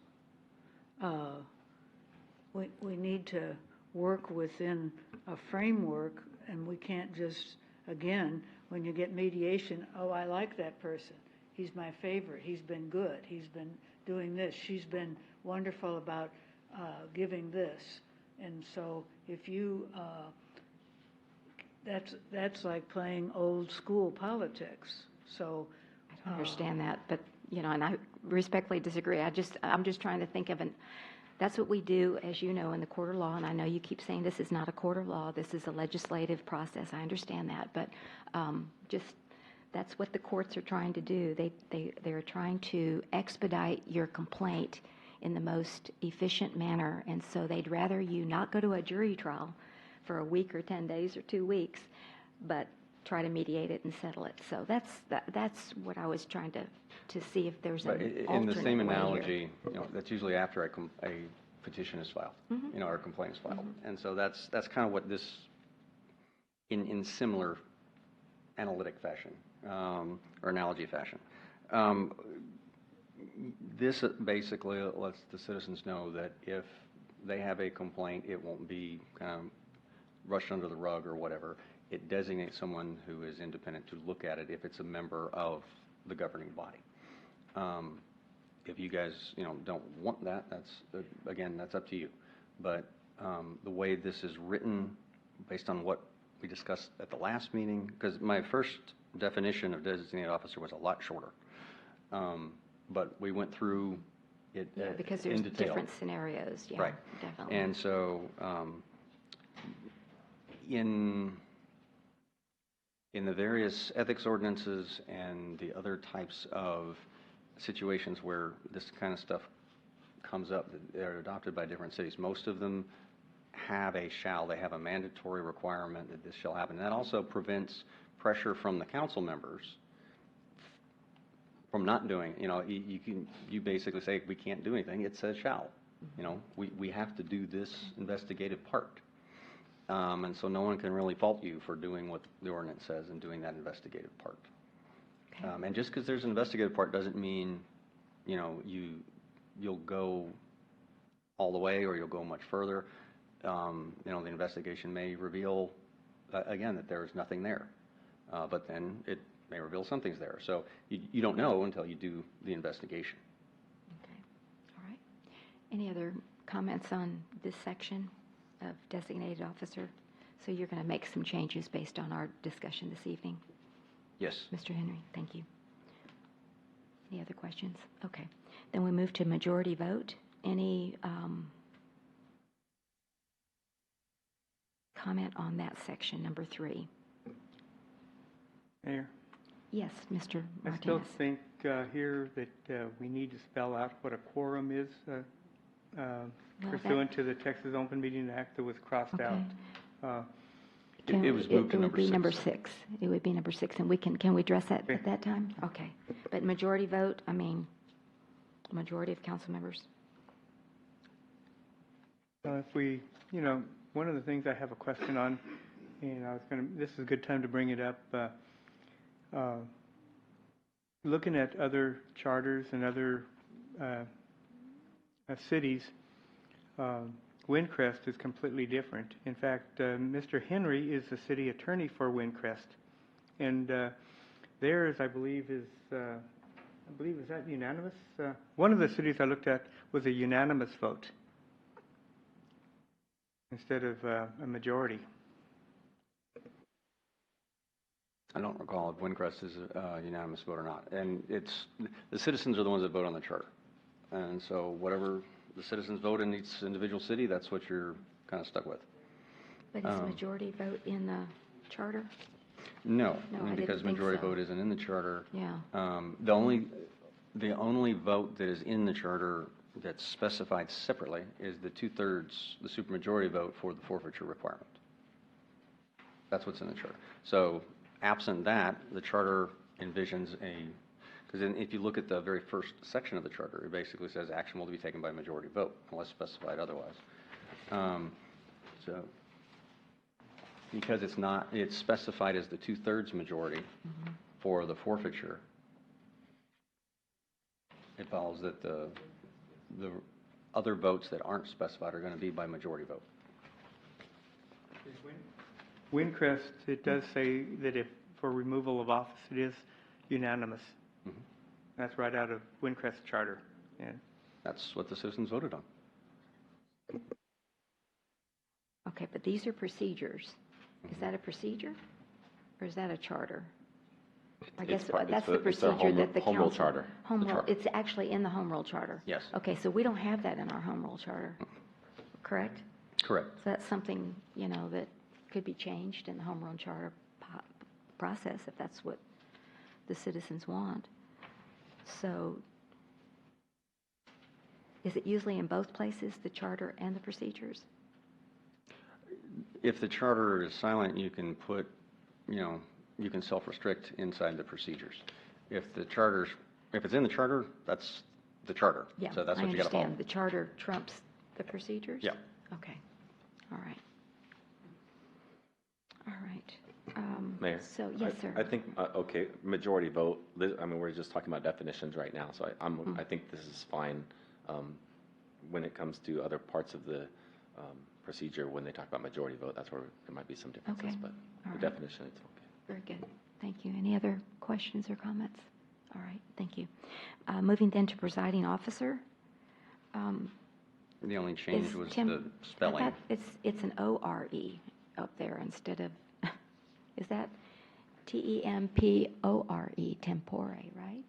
we need to work within a framework, and we can't just, again, when you get mediation, oh, I like that person. He's my favorite. He's been good. He's been doing this. She's been wonderful about giving this. And so if you, that's like playing old school politics. So I understand that, but, and I respectfully disagree. I'm just trying to think of that's what we do, as you know, in the court of law, and I know you keep saying this is not a court of law, this is a legislative process. I understand that, but that's what the courts are trying to do. They're trying to expedite your complaint in the most efficient manner, and so they'd rather you not go to a jury trial for a week or 10 days or 2 weeks, but try to mediate it and settle it. So that's what I was trying to see if there's an alternate way in the same here. analogy, that's usually after a petition is filed, or a complaint is filed. And so that's kind of what this, in similar analytic fashion, or analogy fashion. This basically lets the citizens know that if they have a complaint, it won't be kind of rushed under the rug or whatever. It designates someone who is independent to look at it if it's a member of the governing body. If you guys, don't want that, that's up to you. But the way this is written, based on what we discussed at the last meeting, because my first definition of designated officer was a lot shorter. But we went through it because in there's detail. different scenarios. Yeah, Right. Definitely. And so in the various ethics ordinances and the other types of situations where this kind of stuff comes up that are adopted by different cities, most of them have a shall. They have a mandatory requirement that this shall happen. And that also prevents pressure from the council members from not doing. You basically say we can't do anything. It says shall. We have to do this investigative part. And so no one can really fault you for doing what the ordinance says and doing that investigative part. Okay. And just because there's an investigative part doesn't mean, you'll go all the way or you'll go much further. The investigation may reveal, again, that there is nothing there. But then it may reveal something's there. So you don't know until you do the investigation. Okay. All right. Any other comments on this section of designated officer? So you're going to make some changes based on our discussion this evening? Yes. Mr. Henry, thank you. Any other questions? Okay. Then we move to majority vote. Any comment on that section, number 3? Mayor, Yes, Mr. I still Martinez. think here that we need to spell out what a quorum is pursuant to the Texas Open Meeting Act that was crossed out. It was moved to It would be number number 6. It would be number 6, and can we address that Okay. at that time? Okay. But majority vote, majority of council members? If we, one of the things I have a question on, and this is a good time to bring it up, looking at other charters and other cities, Windcrest is completely different. In fact, Mr. Henry is the city attorney for Windcrest, and theirs, I believe, is that unanimous? One of the cities I looked at was a unanimous vote instead of a majority. I don't recall if Windcrest is a unanimous vote or not. And the citizens are the ones that vote on the charter. And so whatever the citizens vote in each individual city, that's what you're kind of stuck with. But is majority vote in the charter? No, No, I didn't because think majority so. vote isn't in the charter. Yeah. The only vote that is in the charter that's specified separately is the 2/3, the supermajority vote for the forfeiture requirement. That's what's in the charter. So absent that, the charter envisions because if you look at the very first section of the charter, it basically says action will be taken by majority vote unless specified otherwise. So because it's specified as the 2/3 majority for the forfeiture, it follows that the other votes that aren't specified are going to be by majority vote. Windcrest, it does say that if for removal of office, it is unanimous. That's right out of Windcrest charter. And That's what the citizens voted on. Okay, but these are procedures. Is that a procedure or is that a charter? I guess that's the procedure that the council. Home rule charter. Home rule, it's actually in the home rule charter. Yes. Okay, so we don't have that in our home rule charter, correct? Correct. So that's something, that could be changed in the home rule charter process if that's what the citizens want. So is it usually in both places, the charter and the procedures? If the charter is silent, you can put, you can self-restrict inside the procedures. If it's in the charter, that's the charter. Yeah, So that's I what you got to follow. understand. The charter trumps the procedures? Yeah. Okay, all right. All right. Mayor? So, yes, sir. I think, okay, majority vote, we're just talking about definitions right now, so I think this is fine when it comes to other parts of the procedure. When they talk about majority vote, that's where there might be some differences, Okay. but All the right. definition, it's okay. Very good. Thank you. Any other questions or comments? All right, thank you. Moving then to presiding officer. The only change Is was Tim- the spelling. I thought it's an O-R-E up there instead of, is that T-E-M-P-O-R-E, tempore, right?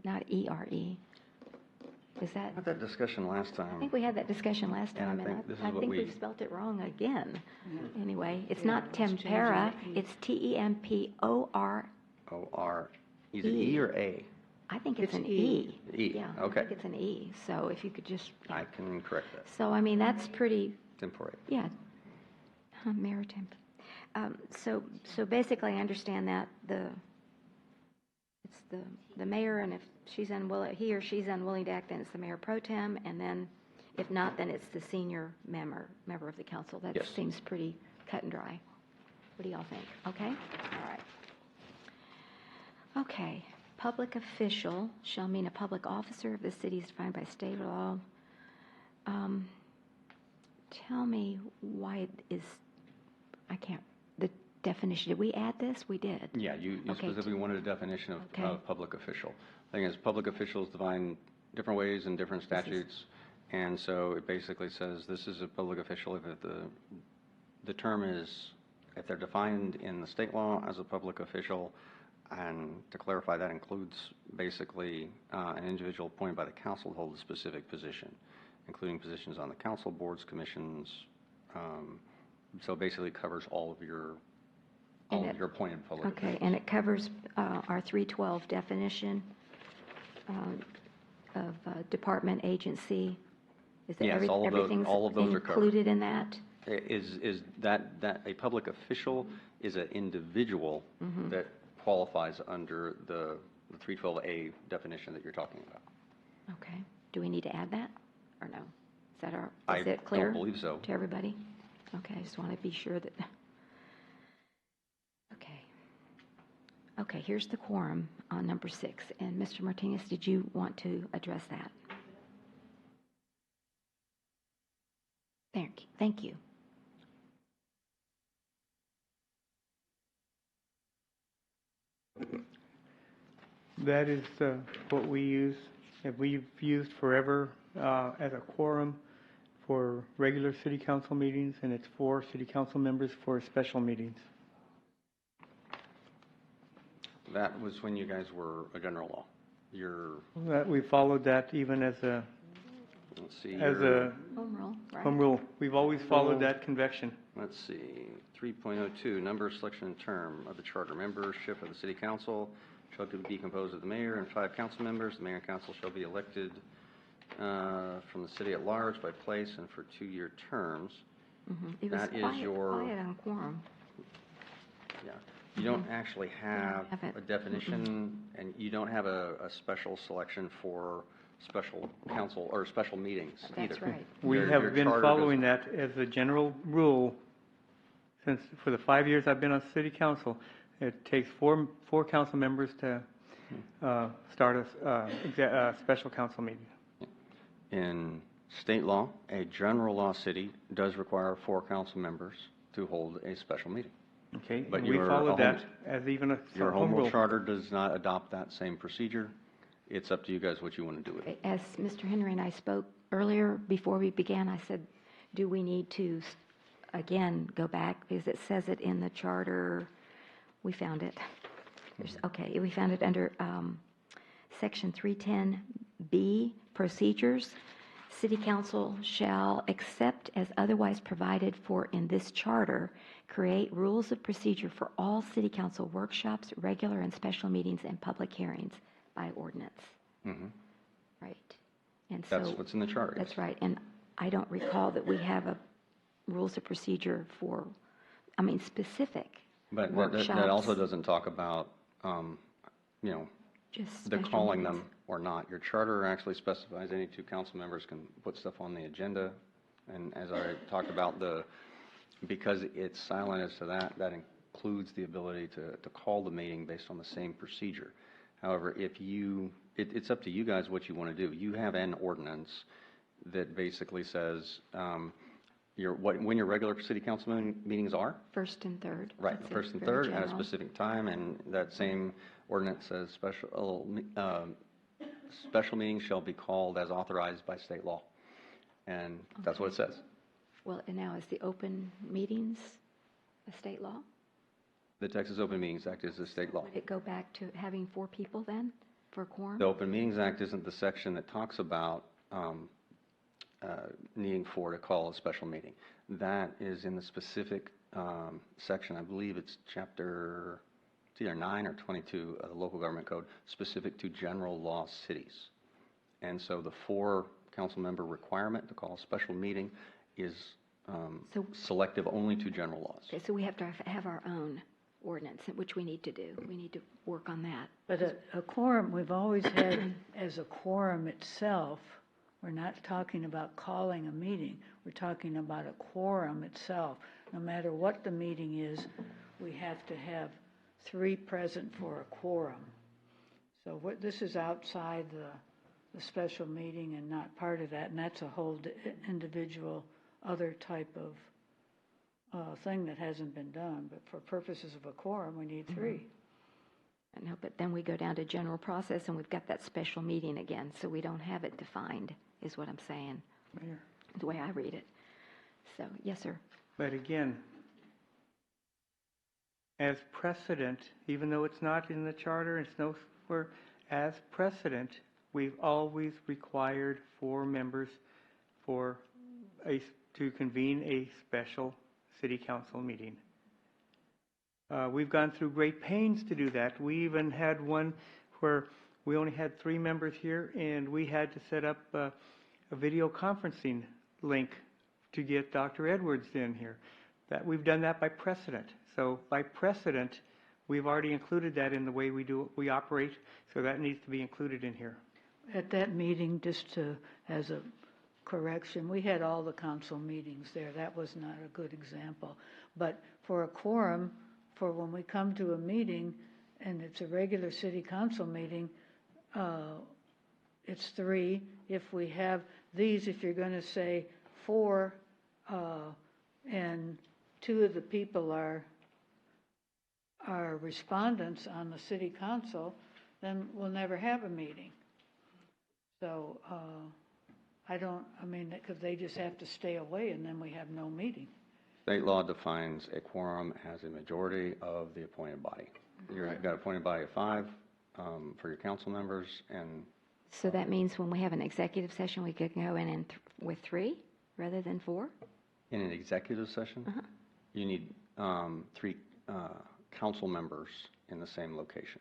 Not E-R-E. Is that? We had that discussion last I time. think we had that discussion last Yeah, I time, and think this is I what think we- we've spelt it wrong again. Anyway, it's Yeah, not let's change it to tempera, E. it's T-E-M-P-O-R, O-R, is it E or A? I think it's It's an E. E. E, Yeah, okay. I think it's an E, so if you could just, I can correct that. so that's pretty, Tempore. yeah, maritime. So basically, I understand that it's the mayor, and if she's unwilling, he or she's unwilling to act, then it's the mayor pro tem, and then if not, then it's the senior member of the council. That Yes. seems pretty cut and dry. What do y'all think? Okay? All right. Okay. Public official shall mean a public officer of the city as defined by state law. Tell me why it is, the definition, did we add this? We did. Yeah, you Okay. specifically wanted a definition Okay. of public official. Thing is, public officials defined different ways in different statutes, and so it basically says this is a public official if the term is, if they're defined in the state law as a public official, and to clarify, that includes basically an individual appointed by the council to hold a specific position, including positions on the council, boards, commissions. So basically covers all of your appointed public Okay, officials. and it covers our 312 definition of department, agency. Is that Yes, all of those- everything's all of those are covered. included in that? Is that a public official is an individual that qualifies under the 312A definition that you're talking about? Okay. Do we need to add that, or no? Is I it clear? don't believe so. To everybody? Okay, I just want to be sure that, okay. Okay, here's the quorum on number 6. And Mr. Martinez, did you want to address that? Thank you. that is what we use, and we've used forever as a quorum for regular city council meetings, and it's 4 city council members for special meetings. That was when you guys were a general law. We followed that even as a Let's see. Home rule, right? home rule. We've always followed that convection. Let's see, 3.02, number, selection, and term of the charter. Membership of the city council shall be composed of the mayor and 5 council members. The mayor and council shall be elected from the city at large by place and for 2-year terms. It was That is quiet your- on quorum. You don't actually have have it. a definition, and you don't have a special selection for special council or special meetings either. That's right. We Your have been charter following does- that as a general rule since, for the 5 years I've been on city council. It takes four council members to start a special council meeting. In state law, a general law city does require 4 council members to hold a special meeting. Okay, But and we your followed home- that as even a Your home home rule rule. charter does not adopt that same procedure. It's up to you guys what you want to do with it. As Mr. Henry and I spoke earlier, before we began, I said, do we need to, again, go back? Because it says it in the charter. We found it. Okay, we found it under Section 310B, Procedures. City Council shall, except as otherwise provided for in this charter, create rules of procedure for all City Council workshops, regular and special meetings, and public hearings by ordinance. Right. And so. That's what's in the charter. yes. That's right. And I don't recall that we have a rules of procedure for, specific But workshops. that also doesn't talk about, Just the special calling meetings. them or not. Your charter actually specifies any 2 council members can put stuff on the agenda. And as I talked about, because it's silent as to that includes the ability to call the meeting based on the same procedure. However, it's up to you guys what you want to do. You have an ordinance that basically says when your regular city council meetings are. First and third. Right, That's the it, first and very third at a general. specific time, and that same ordinance says special meetings shall be called as authorized by state law. And that's what it says. Well, and now is the open meetings a state law? The Texas Open Meetings Act is a state law. Would it go back to having 4 people then for a quorum? The Open Meetings Act isn't the section that talks about needing 4 to call a special meeting. That is in the specific section, I believe it's chapter, it's either 9 or 22 of the local government code, specific to general law cities. And so the 4 council member requirement to call a special meeting is So- selective only to general laws. Okay, so we have to have our own ordinance, which we need to do. We need to work on that. But a quorum, we've always had as a quorum itself, we're not talking about calling a meeting, we're talking about a quorum itself. No matter what the meeting is, we have to have 3 present for a quorum. So this is outside the special meeting and not part of that, and that's a whole individual other type of thing that hasn't been done. But for purposes of a quorum, we need 3. I know, but then we go down to general process and we've got that special meeting again, so we don't have it defined, is what I'm saying, Mayor. the way I read it. So, yes, sir. But again, as precedent, even though it's not in the charter, it's nowhere, as precedent, we've always required 4 members to convene a special city council meeting. We've gone through great pains to do that. We even had one where we only had 3 members here, and we had to set up a video conferencing link to get Dr. Edwards in here. We've done that by precedent. So by precedent, we've already included that in the way we operate, so that needs to be included in here. At that meeting, as a correction, we had all the council meetings there. That was not a good example. But for a quorum, for when we come to a meeting and it's a regular city council meeting, it's 3. If we have these, if you're going to say 4, and 2 of the people are respondents on the city council, then we'll never have a meeting. So, because they just have to stay away and then we have no meeting. State law defines a quorum as a majority of the appointed body. You've got an appointed body of 5 for your council members, and So that means when we have an executive session, we could go in and with 3 rather than 4? in an executive session, you need 3 council members in the same location.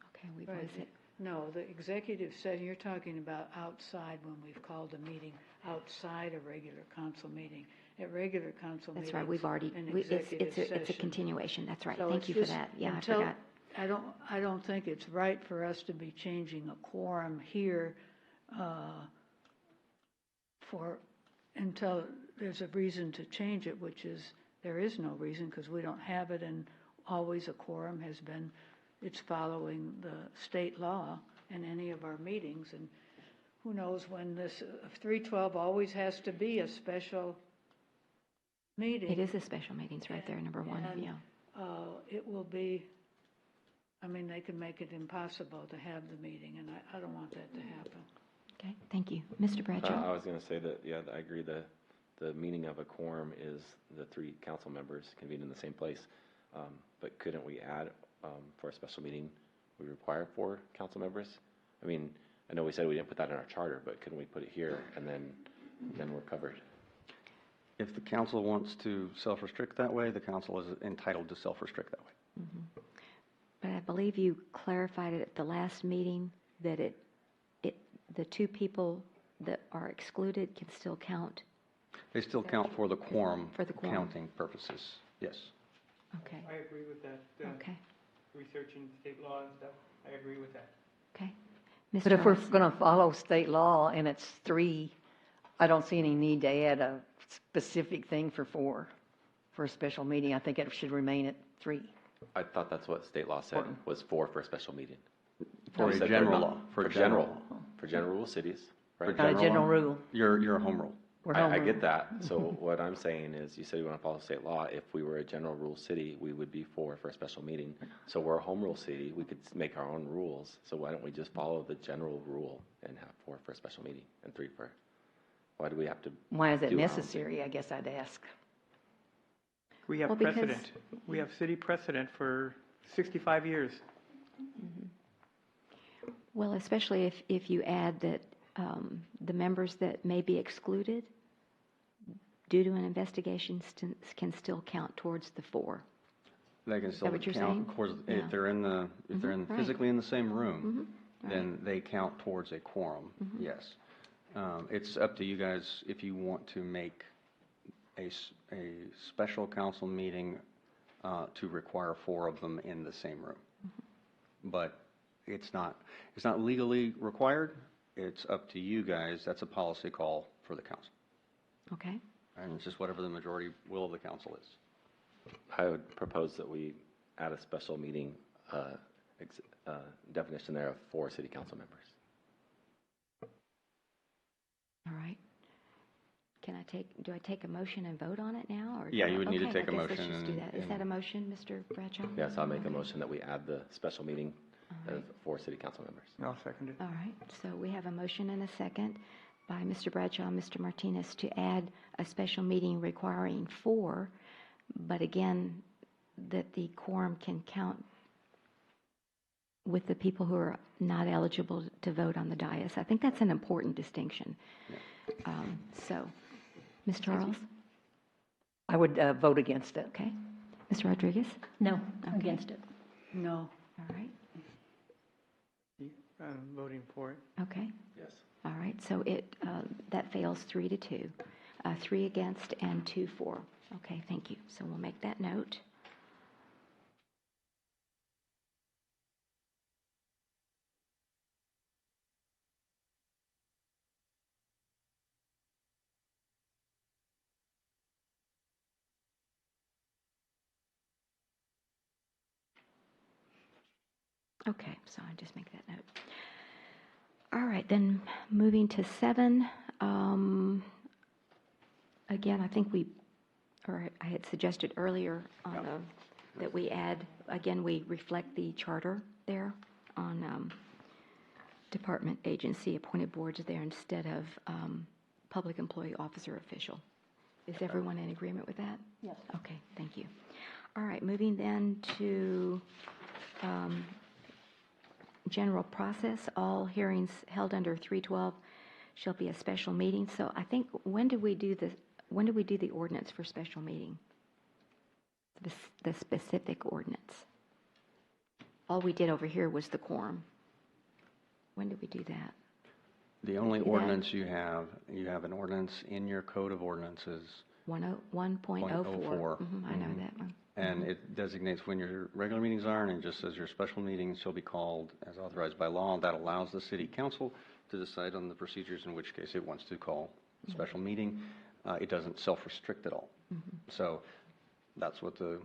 Okay, we've Right. always said, No, the executive session, you're talking about outside when we've called a meeting outside a regular council meeting. at regular council meetings. That's right, we've already, in it's executive a session. continuation, that's right. So Thank it's you for just that. Yeah, I until- forgot. I don't think it's right for us to be changing a quorum here until there's a reason to change it, which is, there is no reason, because we don't have it, and always a quorum has been, it's following the state law in any of our meetings, and who knows when this, 312 always has to be a special meeting. It is a special meetings right there, number one, And, yeah. It will be, I mean, they can make it impossible to have the meeting, and I don't want that to happen. Okay, thank you. Mr. I Bradshaw? was going to say that, yeah, I agree. The meaning of a quorum is the 3 council members convened in the same place. But couldn't we add, for a special meeting, we require 4 council members? I mean, I know we said we didn't put that in our charter, but couldn't we put it here and then we're covered? If the council wants to self-restrict that way, the council is entitled to self-restrict that way. But I believe you clarified it at the last meeting that the 2 people that are excluded can still count. They still count for the quorum For the quorum. counting purposes, yes. Okay, I agree with that, okay, researching state law and stuff, I agree with that. okay. But Mr. if we're Ross? going to follow state law and it's 3, I don't see any need to add a specific thing for a special meeting. I think it should remain at 3. I thought that's what state law said, was 4 for a special meeting. For It a said general not- law. For general rule cities, right? Not a general law, rule. You're a home rule. We're I home get rule. that. So what I'm saying is, you said you want to follow state law. If we were a general rule city, we would be 4 for a special meeting. So we're a home rule city. We could make our own rules. So why don't we just follow the general rule and have 4 for a special meeting and 3 for? Why do we have to? Why is it do our own thing? necessary, I guess I'd ask. We have Well, because- precedent. We have city precedent for 65 years. Well, especially if you add that the members that may be excluded due to an investigation can still count towards the 4. They can still what you're count, saying? of course, Yeah. if they're in the, right. physically in the same room, right. then they count towards a quorum, yes. It's up to you guys if you want to make a special council meeting to require 4 of them in the same room. But it's not legally required. It's up to you guys. That's a policy call for the council. Okay, And it's just whatever the majority will of the council is. I would propose that we add a special meeting definition there of 4 city council members. all right. Do I take a motion and vote on it now? Or Yeah, you would need to okay, take a I guess motion let's just do and- that. Is and- that a motion, Mr. Bradshaw? Yes, I'll make a Okay. motion that we add the special meeting All of 4 city council members. I'll second it. All right, so we have a motion and a second by Mr. Bradshaw and Mr. Martinez to add a special meeting requiring 4, but again, that the quorum can count with the people who are not eligible to vote on the dais. I think that's an important distinction. So, Ms. Charles? I would vote against it. Okay. Mr. Rodriguez? No, Okay. against it. No. All right, I'm voting for it. okay. Yes. All right, so that fails 3 to 2. 3 against and 2 for. Okay, thank you. So we'll make that note. Okay, so I just make that note. All right, then moving to 7. Again, I think I had suggested earlier that we add, again, we reflect the charter there on department, agency, appointed boards there instead of public employee, officer, official. Is everyone in agreement with that? Yes. Okay, thank you. All right, moving then to general process. All hearings held under 312 shall be a special meeting. So I think, when do we do the ordinance for special meeting? The specific ordinance. All we did over here was the quorum. When did we do that? The only Do that? ordinance you have an ordinance in your code of ordinances 101.04. 0.04. I know that one. And it designates when your regular meetings are, and it just says your special meetings shall be called as authorized by law. That allows the city council to decide on the procedures, in which case it wants to call a special meeting. It doesn't self-restrict at all. So that's what the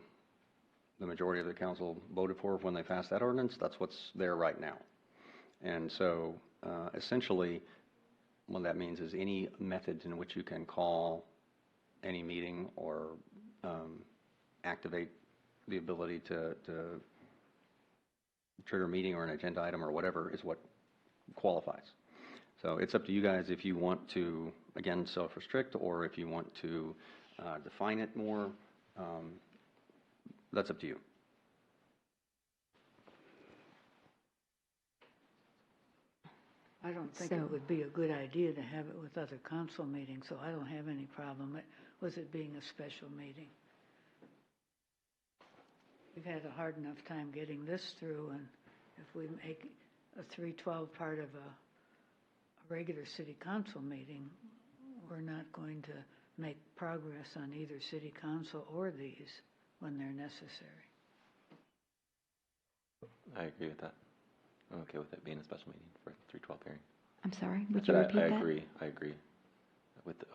majority of the council voted for when they passed that ordinance. That's what's there right now. And so essentially, what that means is any methods in which you can call any meeting or activate the ability to trigger a meeting or an agenda item or whatever is what qualifies. So it's up to you guys if you want to, again, self-restrict, or if you want to define it more. That's up to you. I don't think So- it would be a good idea to have it with other council meetings, so I don't have any problem with it being a special meeting. We've had a hard enough time getting this through, and if we make a 312 part of a regular city council meeting, we're not going to make progress on either city council or these when they're necessary. I agree with that. I'm okay with it being a special meeting for 312 hearing. I'm sorry, I would said you repeat that? I agree with the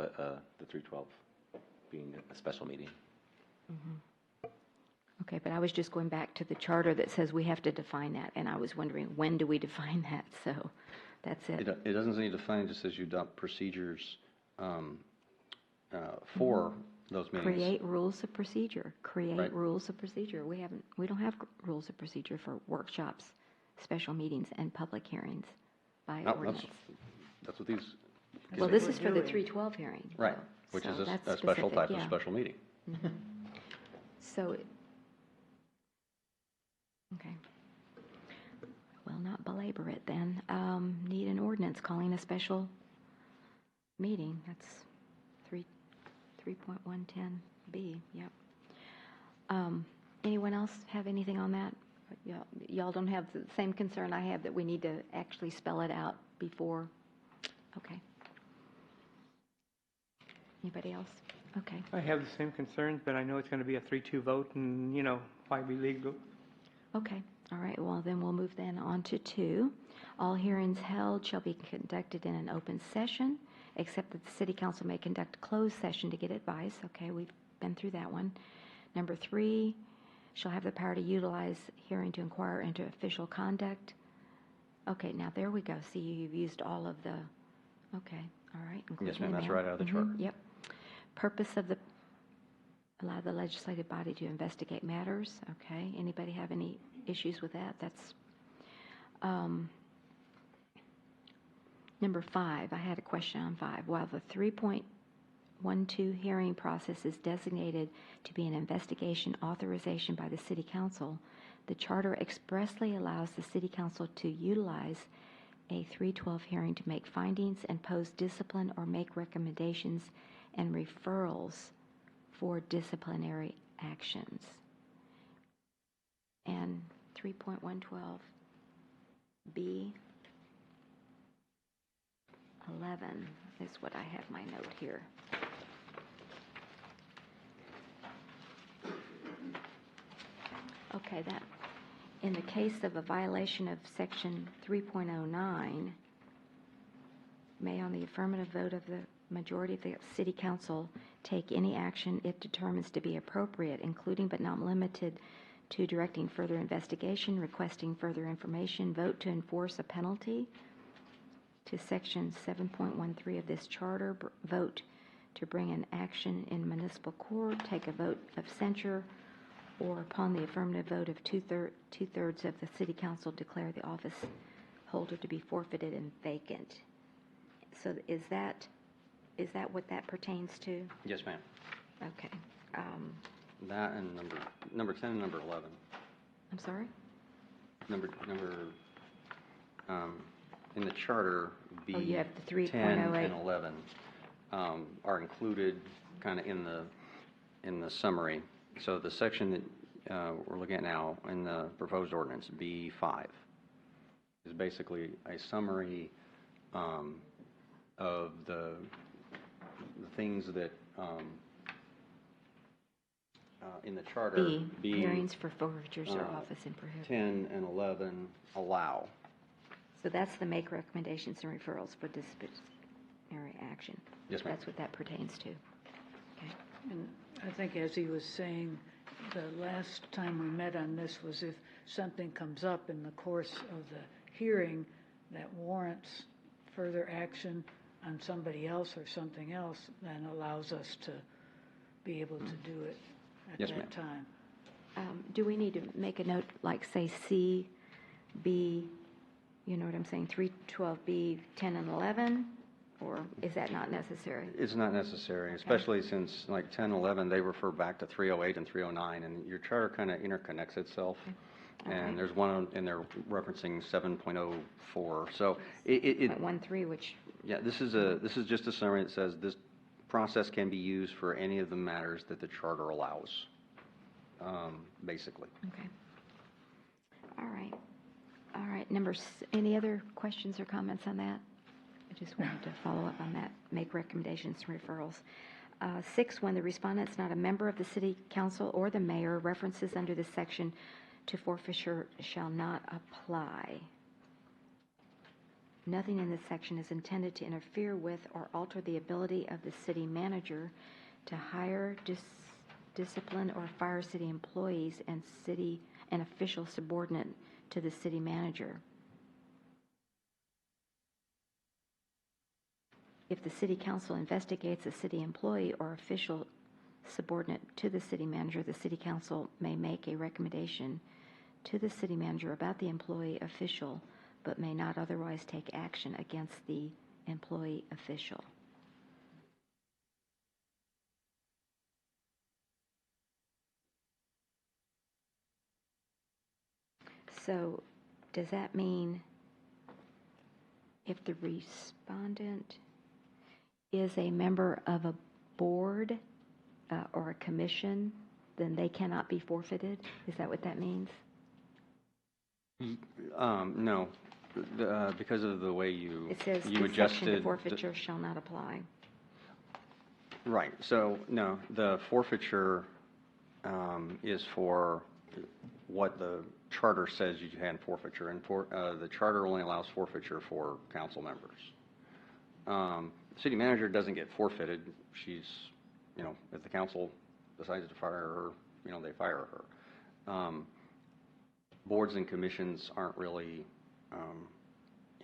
312 being a special meeting. Okay, but I was just going back to the charter that says we have to define that, and I was wondering, when do we define that? So that's it. It doesn't need to define, it just says you adopt procedures for those meetings. Create rules of procedure. Create Right. rules of procedure. We don't have rules of procedure for workshops, special meetings, and public hearings by No, ordinance. that's what these, Well, what this we're is for the doing. 312 hearing. right, though. which So is a that's special specific, type of yeah. special meeting. So, okay. We'll not belabor it then. Need an ordinance calling a special meeting. That's 3.110B, yep. Anyone else have anything on that? Y'all don't have the same concern I have that we need to actually spell it out before? Okay. Anybody else? Okay. I have the same concerns, but I know it's going to be a 3-2 vote, and, why be legal? Okay, all right, well, then we'll move then on to 2. All hearings held shall be conducted in an open session, except that the city council may conduct a closed session to get advice. Okay, we've been through that one. Number 3, shall have the power to utilize hearing to inquire into official conduct. Okay, now there we go. See, you've used all of the, okay, all right. Yes, including ma'am, the that's mayor. right out of the charter. Yep. Purpose of allow the legislative body to investigate matters. Okay, anybody have any issues with that? That's, number 5, I had a question on 5. While the 3.12 hearing process is designated to be an investigation authorization by the city council, the charter expressly allows the city council to utilize a 312 hearing to make findings and pose discipline or make recommendations and referrals for disciplinary actions. And 3.112B 11 is what I have my note here. Okay, that, in the case of a violation of section 3.09, may on the affirmative vote of the majority of the city council take any action it determines to be appropriate, including but not limited to directing further investigation, requesting further information, vote to enforce a penalty to section 7.13 of this charter, vote to bring an action in municipal court, take a vote of censure, or upon the affirmative vote of two-thirds of the city council, declare the office holder to be forfeited and vacant. So is that what that pertains to? Yes, ma'am. Okay. That and number 10 and number 11. I'm sorry? In the charter, B Oh, you have the 10 3.08. and 11 are included kind of in the summary. So the section that we're looking at now in the proposed ordinance, B5, is basically a summary of the things that in the charter. B, hearings for forfeitures or office and prohibited. 10 and 11 allow. So that's the make recommendations and referrals for disciplinary action. Yes, ma'am. That's what that pertains to. Okay. And I think as he was saying, the last time we met on this was if something comes up in the course of the hearing that warrants further action on somebody else or something else, then allows us to be able to do it at Yes, that ma'am. time. Do we need to make a note, like say C, B, you know what I'm saying, 312B, 10 and 11? Or is that not necessary? It's not necessary, especially since like 10, 11, they refer back to 308 and 309, and your charter kind of interconnects itself. Okay. And there's one in there referencing 7.04. So it 0.13, which, yeah, this is just a summary that says this process can be used for any of the matters that the charter allows, basically. okay. All right. All right, any other questions or comments on that? I just wanted to follow up on that, make recommendations and referrals. 6, when the respondent's not a member of the city council or the mayor, references under this section to forfeiture shall not apply. Nothing in this section is intended to interfere with or alter the ability of the city manager to hire, discipline, or fire city employees and official subordinate to the city manager. If the city council investigates a city employee or official subordinate to the city manager, the city council may make a recommendation to the city manager about the employee official, but may not otherwise take action against the employee official. So, does that mean if the respondent is a member of a board or a commission, then they cannot be forfeited? Is that what that means? No, because of the way you It says you this section to adjusted. forfeiture shall not apply. Right, so, no, the forfeiture is for what the charter says you can forfeiture, and the charter only allows forfeiture for council members. City manager doesn't get forfeited. She's, if the council decides to fire her, they fire her. Boards and commissions aren't really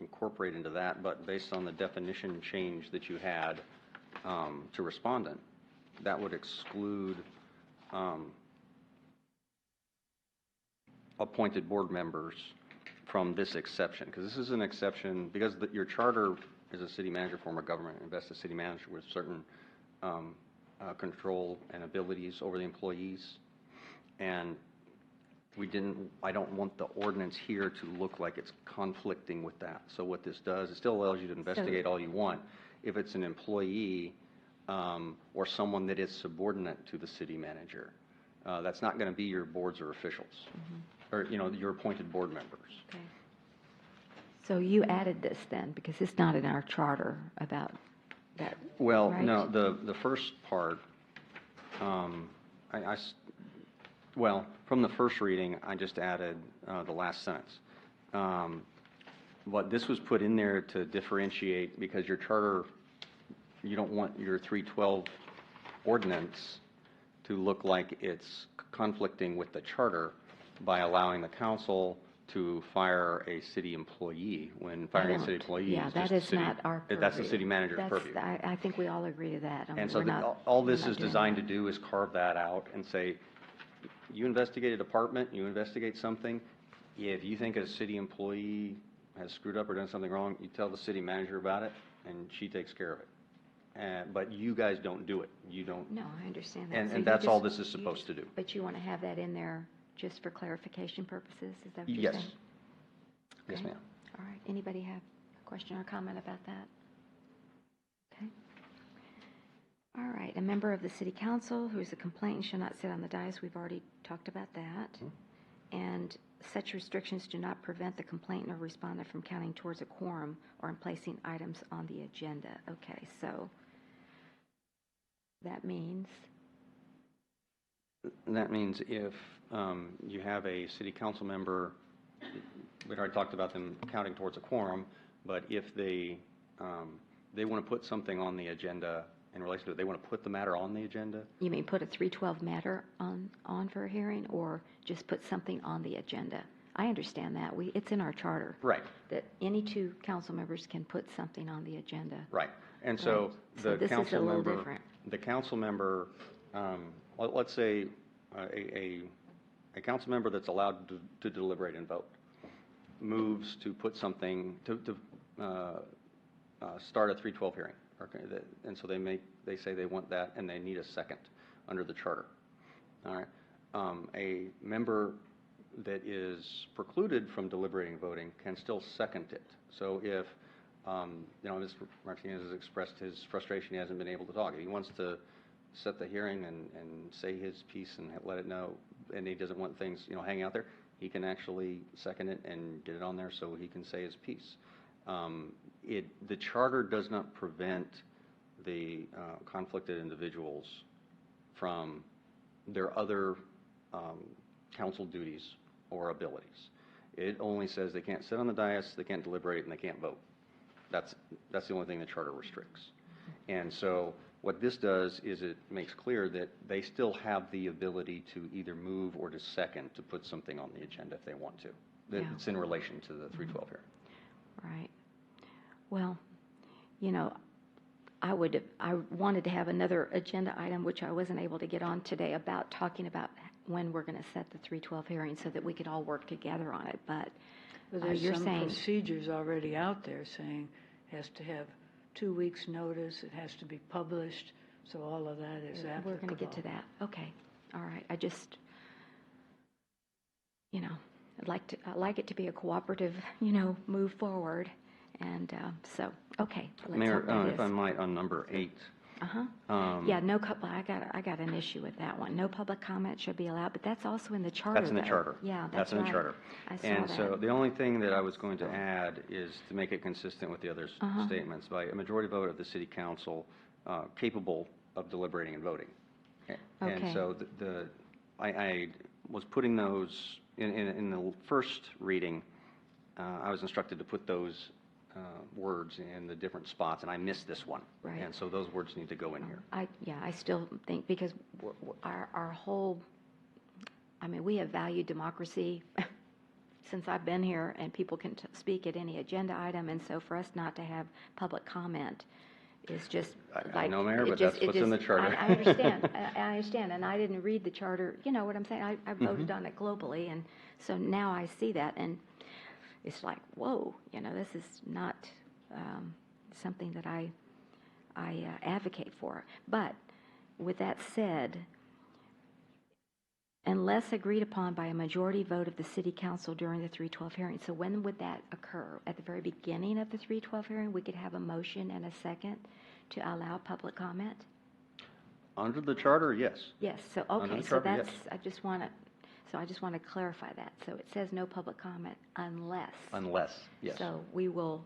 incorporated into that, but based on the definition change that you had to respondent, that would exclude appointed board members from this exception, because this is an exception, because your charter is a city manager form of government, invests a city manager with certain control and abilities over the employees, and I don't want the ordinance here to look like it's conflicting with that. So what this does, it still allows you to investigate all you want. If it's an employee or someone that is subordinate to the city manager, that's not going to be your boards or officials, or your appointed board members. Okay. So you added this then, because it's not in our charter about that. Well, right? no, the first part, well, from the first reading, I just added the last sentence. But this was put in there to differentiate, because your charter, you don't want your 312 ordinance to look like it's conflicting with the charter by allowing the council to fire a city employee, when firing a city employee Yeah, is that just is city. not our purview. That's the city manager's purview. I think we all agree to that. And so all this is designed to do is carve that out and say, you investigate a department, you investigate something, if you think a city employee has screwed up or done something wrong, you tell the city manager about it, and she takes care of it. But you guys don't do it. You don't. No, I understand that. And So you that's all just- this is supposed to do. But you want to have that in there just for clarification purposes? Is that what you're Yes. saying? Yes, Okay. ma'am. All right. Anybody have a question or comment about that? Okay. All right. A member of the city council who is a complainant shall not sit on the dais. We've already talked about that. And such restrictions do not prevent the complainant or respondent from counting towards a quorum or in placing items on the agenda. Okay, so that means That means if you have a city council member, we'd already talked about them counting towards a quorum, but if they want to put something on the agenda in relation to it, they want to put the matter on the agenda? You mean put a 312 matter on for a hearing, or just put something on the agenda? I understand that. It's in our charter. Right. That any two council members can put something on the agenda. Right. And so Right. So the this is a council little member, different. the council member, let's say a council member that's allowed to deliberate and vote moves to put something, to start a 312 hearing. Okay, and so they say they want that and they need a second under the charter. All right. A member that is precluded from deliberating and voting can still second it. So if, Mr. Martinez has expressed his frustration, he hasn't been able to talk. If he wants to set the hearing and say his piece and let it know, and he doesn't want things, hanging out there, he can actually second it and get it on there so he can say his piece. The charter does not prevent the conflicted individuals from their other council duties or abilities. It only says they can't sit on the dais, they can't deliberate, and they can't vote. That's the only thing the charter restricts. And so what this does is it makes clear that they still have the ability to either move or to second to put something on the agenda if they want to. Yeah. It's in relation to the 312 hearing. Right. Well, I wanted to have another agenda item, which I wasn't able to get on today, about talking about when we're going to set the 312 hearing so that we could all work together on it. But there's you're some saying, procedures already out there saying it has to have 2 weeks' notice, it has to be published, so all of that is applicable. we're going to get to that. Okay. All right. I just, I'd like it to be a cooperative, move forward. And so, okay. Let's Mayor, hope that if I is. might, on number 8. Yeah, I got an issue with that one. No public comment should be allowed, but that's also in the charter. That's in the though. charter. Yeah, that's in the right. charter. I saw And that. so the only thing that I was going to add is to make it consistent with the other statements, by a majority vote of the city council capable of deliberating and voting. And Okay. so I was putting those, in the first reading, I was instructed to put those words in the different spots, and I missed this one. Right. And so those words need to go in here. I still think, because our whole, we have valued democracy since I've been here, and people can speak at any agenda item, and so for us not to have public comment is just I know, Mayor, but that's what's in the charter. I understand. I understand, and I didn't read the charter. You know what I'm saying? I voted on it globally, and so now I see that, and it's like, whoa, this is not something that I advocate for. But with that said, unless agreed upon by a majority vote of the city council during the 312 hearing. So when would that occur? At the very beginning of the 312 hearing, we could have a motion and a second to allow public comment? Under the charter, yes. Yes, so, Under okay, the so charter, that's, yes. I just want to clarify that. So it says no public comment unless. Unless, yes. So we will,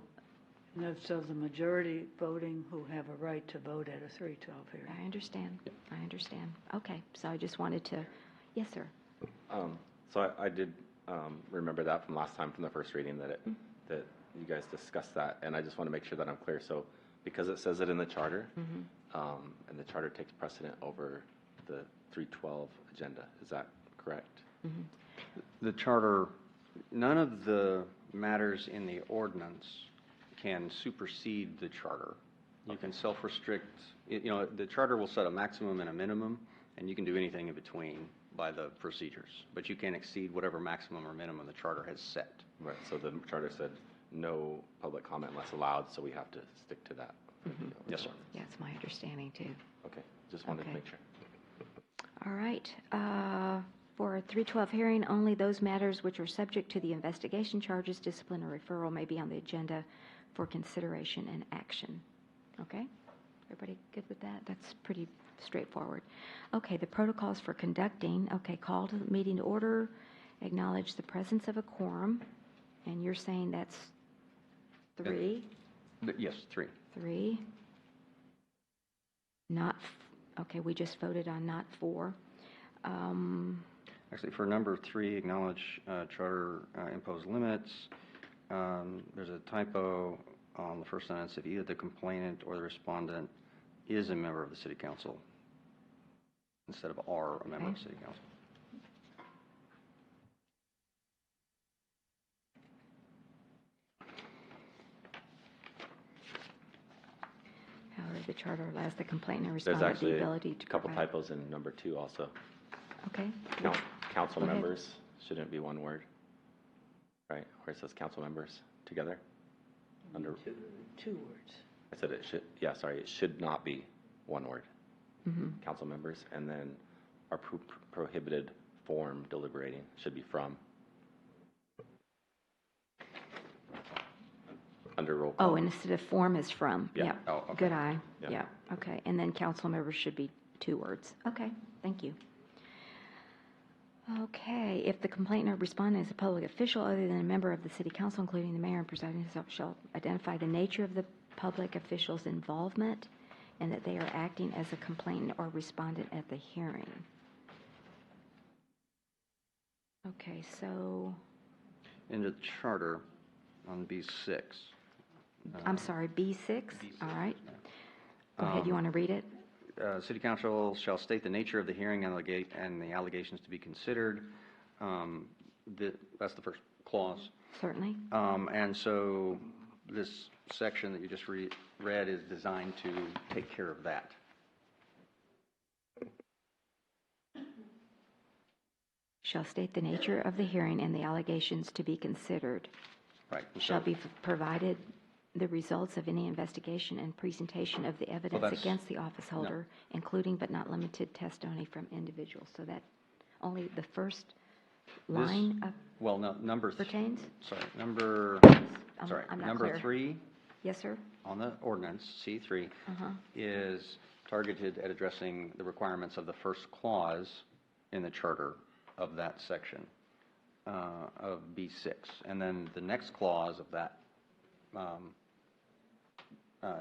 So the majority voting who have a right to vote at a 312 hearing. I understand. I understand. Okay, so I just wanted to, yes, sir. So I did remember that from last time, from the first reading, that that you guys discussed that, and I just want to make sure that I'm clear. So because it says it in the charter, and the charter takes precedent over the 312 agenda, is that correct? The charter, none of the matters in the ordinance can supersede the charter. You can self-restrict, the charter will set a maximum and a minimum, and you can do anything in between by the procedures. But you can't exceed whatever maximum or minimum the charter has set. Right, so the charter said no public comment unless allowed, so we have to stick to that. Yes, sir. Yeah, it's my understanding too. Okay, just wanted to Okay. make sure. All right. For a 312 hearing, only those matters which are subject to the investigation charges, discipline, or referral may be on the agenda for consideration and action. Okay? Everybody good with that? That's pretty straightforward. Okay, the protocols for conducting. Okay, call to the meeting to order, acknowledge the presence of a quorum, and you're saying that's 3? Yes, 3. 3. Not, okay, we just voted on not 4. Actually, for number 3, acknowledge charter imposed limits. There's a typo on the first sentence. If either the complainant or the respondent is a member of the city council, instead of are a member of the city council. However, the charter allows the complainant or There's respondent the actually ability to a couple provide. typos in number 2 also. Okay. Council Go ahead. members shouldn't be one word, right? Where it says council members together. Under, Two words. I said it should, yeah, sorry, it should not be one word. Mm-hmm. Council members, and then our prohibited form deliberating should be from. Under roll call. Oh, and instead of form is from. Yeah. Yep. Oh, okay. Good eye. Yeah. Yeah. Okay. And then council members should be 2 words. Okay. Thank you. Okay. If the complainant or respondent is a public official other than a member of the city council, including the mayor and presiding official, shall identify the nature of the public official's involvement and that they are acting as a complainant or respondent at the hearing. Okay. So, In the charter on B6. I'm sorry, B6? B6, All right. yes, ma'am. Go ahead. You want to read it? City council shall state the nature of the hearing and the allegations to be considered. That's the first clause. Certainly. And so this section that you just read is designed to take care of that. Shall state the nature of the hearing and the allegations to be considered. Right. And Shall so- be provided the results of any investigation and presentation of the evidence that's- against the office holder, including but not limited testimony from individuals. So that only the first line of Well, no, number pertains? number I'm not number clear. 3 Yes, sir? on the ordinance, C3, Uh-huh. is targeted at addressing the requirements of the first clause in the charter of that section of B6. And then the next clause of that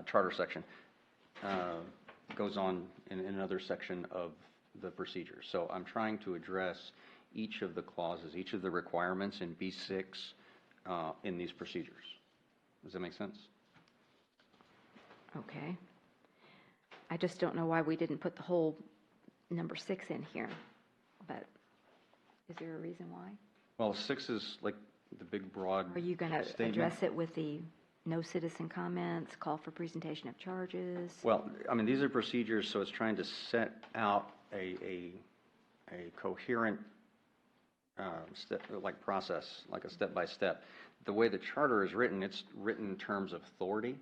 charter section goes on in another section of the procedure. So I'm trying to address each of the clauses, each of the requirements in B6 in these procedures. Does that make sense? Okay. I just don't know why we didn't put the whole number 6 in here, but is there a reason why? Well, 6 is like the big broad Are you going to statement. address it with the no citizen comments, call for presentation of charges? Well, I mean, these are procedures, so it's trying to set out a coherent process, like a step-by-step. The way the charter is written, it's written in terms of authority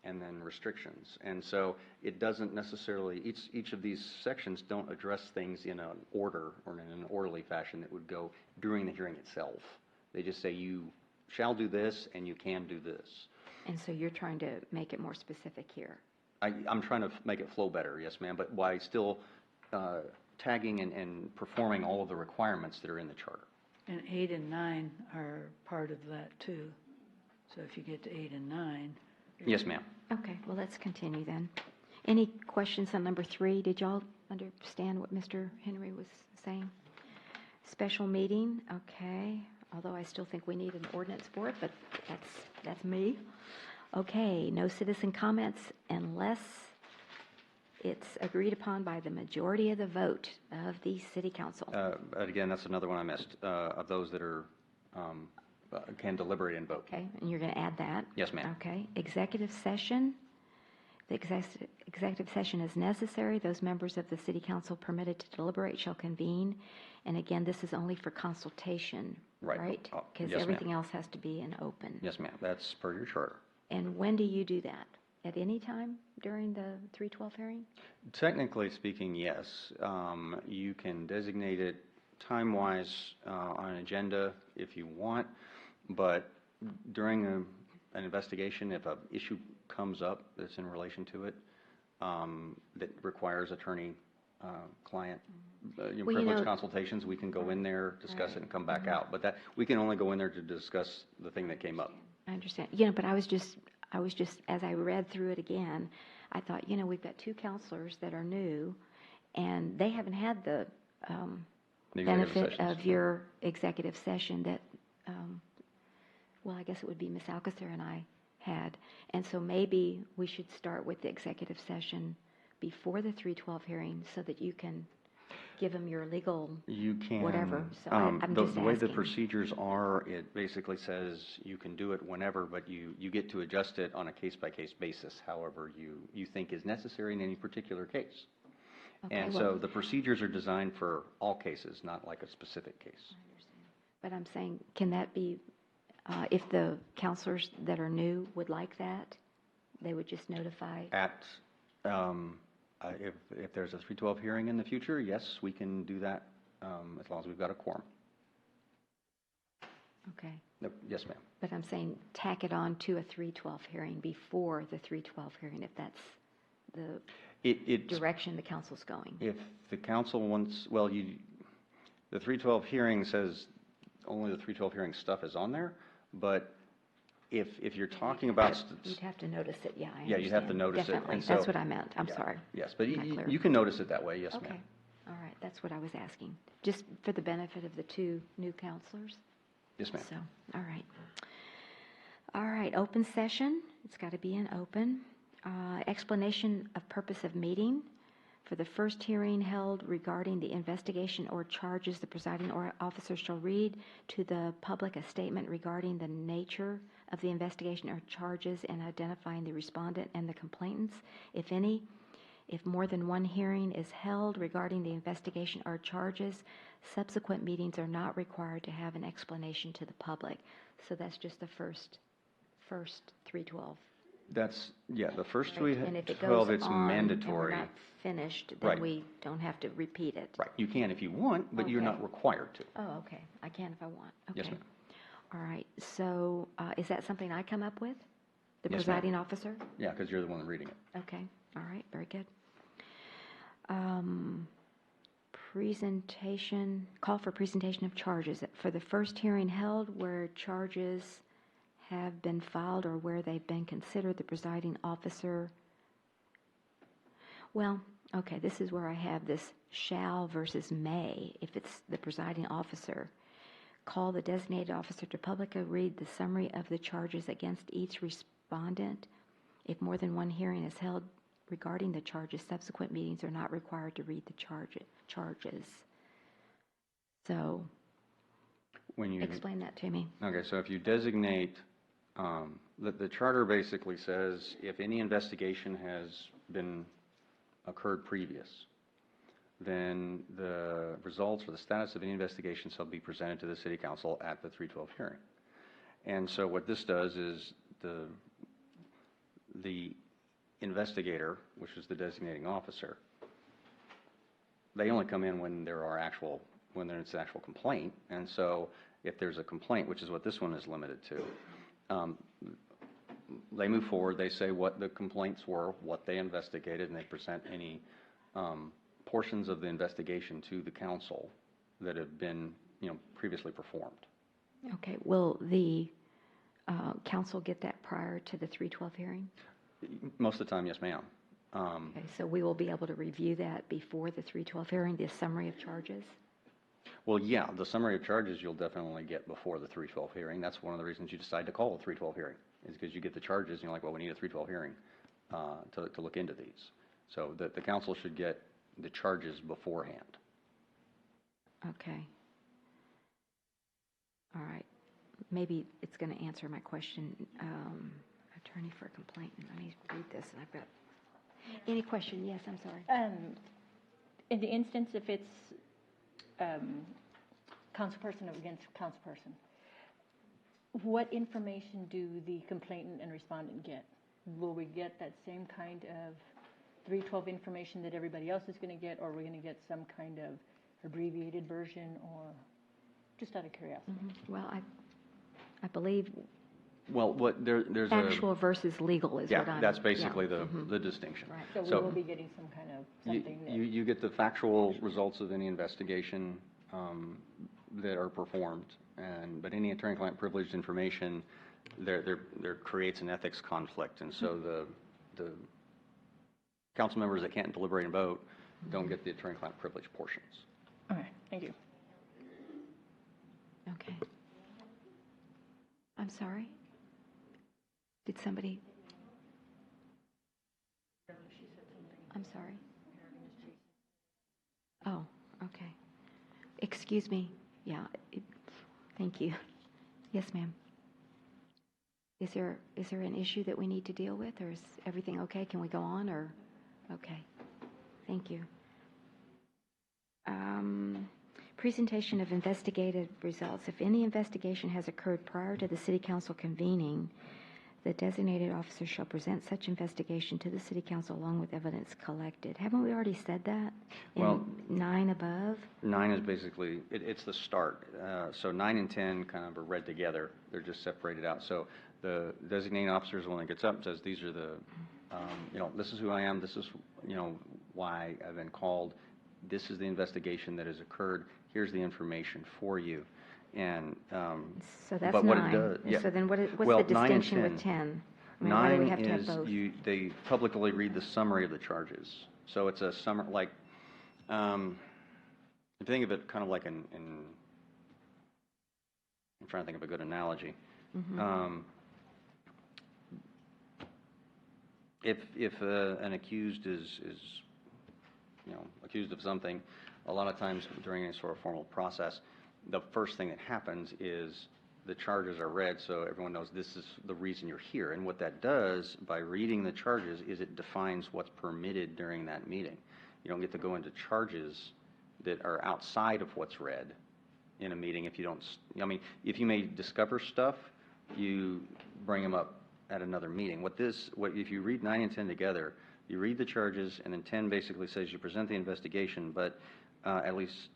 and then restrictions. And so it doesn't necessarily, each of these sections don't address things in an order or in an orderly fashion that would go during the hearing itself. They just say you shall do this and you can do this. And so you're trying to make it more specific here. I'm trying to make it flow better, yes, ma'am, but while still tagging and performing all of the requirements that are in the charter. And 8 and 9 are part of that too. So if you get to 8 and 9. Yes, ma'am. Okay, well, let's continue then. Any questions on number 3? Did y'all understand what Mr. Henry was saying? Special meeting, okay, although I still think we need an ordinance for it, but that's me. Okay, no citizen comments unless it's agreed upon by the majority of the vote of the city council. But again, that's another one I missed, of those that are, can deliberate and vote. Okay, and you're going to add that? Yes, ma'am. Okay, executive session. The executive session is necessary. Those members of the city council permitted to deliberate shall convene. And again, this is only for consultation, Right. right? Oh, Because yes, ma'am. everything else has to be in open. Yes, ma'am, that's per your charter. And when do you do that? At any time during the 312 hearing? Technically speaking, yes. You can designate it time-wise on an agenda if you want, but during an investigation, if an issue comes up that's in relation to it, that requires attorney-client privilege consultations, we can go in there, discuss it, and come back out. But that, we can only go in there to discuss the thing that came up. I understand. But I was just, as I read through it again, I thought, we've got 2 counselors that are new, and they haven't had the The executive benefit sessions. of your executive session that, well, I guess it would be Ms. Alcaster and I had. And so maybe we should start with the executive session before the 312 hearing so that you can give them your legal You can. whatever. So I'm the just way the asking. procedures are, it basically says you can do it whenever, but you get to adjust it on a case-by-case basis, however you think is necessary in any particular case. Okay, And well- so the procedures are designed for all cases, not like a specific case. But I'm saying, can that be, if the counselors that are new would like that, they would just notify? If there's a 312 hearing in the future, yes, we can do that, as long as we've got a quorum. Okay. Yes, ma'am. But I'm saying tack it on to a 312 hearing before the 312 hearing, if that's the It's direction the council's going. If the council wants, well, the 312 hearing says only the 312 hearing stuff is on there, but if you're talking about. You'd have to notice it, yeah, I Yeah, you'd have to understand. notice it, Definitely, and so- that's what I meant, I'm Yeah, sorry. Yes, but Not clear. you can notice it that way, yes, Okay, ma'am. all right, that's what I was asking, just for the benefit of the two new counselors. Yes, ma'am. So, all right. All right, open session, it's got to be in open. Explanation of purpose of meeting. For the first hearing held regarding the investigation or charges, the presiding officer shall read to the public a statement regarding the nature of the investigation or charges and identifying the respondent and the complainants, if any. If more than one hearing is held regarding the investigation or charges, subsequent meetings are not required to have an explanation to the public. So that's just the first 312. The first Right? And if it 312, goes it's on mandatory. and we're not finished, then Right. we don't have to repeat it. Right, you can if you want, but you're Okay. not required to. Oh, okay. I can if I want. Yes, Okay. ma'am. All right. So is that something I come up with? The Yes, ma'am. presiding officer? Yeah, because you're the one reading it. Okay. All right. Very good. Presentation, call for presentation of charges. For the first hearing held where charges have been filed or where they've been considered, the presiding officer, well, okay, this is where I have this shall versus may. If it's the presiding officer, call the designated officer to publicly read the summary of the charges against each respondent. If more than one hearing is held regarding the charges, subsequent meetings are not required to read the charges. So, When you. explain that to me. Okay, so if you designate, the charter basically says if any investigation has occurred previous, then the results or the status of any investigation shall be presented to the city council at the 312 hearing. And so what this does is the investigator, which is the designating officer, they only come in when there's an actual complaint. And so if there's a complaint, which is what this one is limited to, they move forward, they say what the complaints were, what they investigated, and they present any portions of the investigation to the council that have been, previously performed. Okay, will the council get that prior to the 312 hearing? Most of the time, yes, ma'am. Okay, so we will be able to review that before the 312 hearing, the summary of charges? Well, yeah, the summary of charges you'll definitely get before the 312 hearing. That's one of the reasons you decide to call a 312 hearing, is because you get the charges, and you're like, well, we need a 312 hearing to look into these. So the council should get the charges beforehand. Okay. All right. Maybe it's going to answer my question. Attorney for a complaint. Let me read this, and I've got. Any question? Yes, I'm sorry. In the instance if it's councilperson against councilperson, what information do the complainant and respondent get? Will we get that same kind of 312 information that everybody else is going to get, or are we going to get some kind of abbreviated version, or just out of curiosity? Well, I believe Well, there's actual versus legal is what I'm. that's basically the distinction. Right. So we will be getting some kind of something that... You get the factual results of any investigation that are performed, but any attorney-client privileged information, there creates an ethics conflict, and so the council members that can't deliberate and vote don't get the attorney-client privilege portions. All right, thank you. Okay. I'm sorry? Did somebody? I'm sorry. Oh, okay. Excuse me. Yeah, thank you. Yes, ma'am. Is there an issue that we need to deal with, or is everything okay? Can we go on, or? Okay. Thank you. Presentation of investigative results. If any investigation has occurred prior to the city council convening, the designated officer shall present such investigation to the city council along with evidence collected. Haven't we already said that? Well, In 9 above? 9 is basically, it's the start. So 9 and 10 kind of are read together. They're just separated out. So the designating officer is the one that gets up and says, these are the, this is who I am, this is, why I've been called, this is the investigation that has occurred, here's the information for you. And, So that's but what it 9. does, yeah. So then what's Well, the 9 and distinction with 10? I mean, 9 why do we have to have is both? they publicly read the summary of the charges. So it's a summary, like, if you think of it kind of like I'm trying to think of a good analogy. Mm-hmm. If an accused is accused of something, a lot of times during any sort of formal process, the first thing that happens is the charges are read, so everyone knows this is the reason you're here. And what that does by reading the charges is it defines what's permitted during that meeting. You don't get to go into charges that are outside of what's read in a meeting if you don't, if you may discover stuff, you bring them up at another meeting. If you read 9 and 10 together, you read the charges, and then 10 basically says you present the investigation, but at least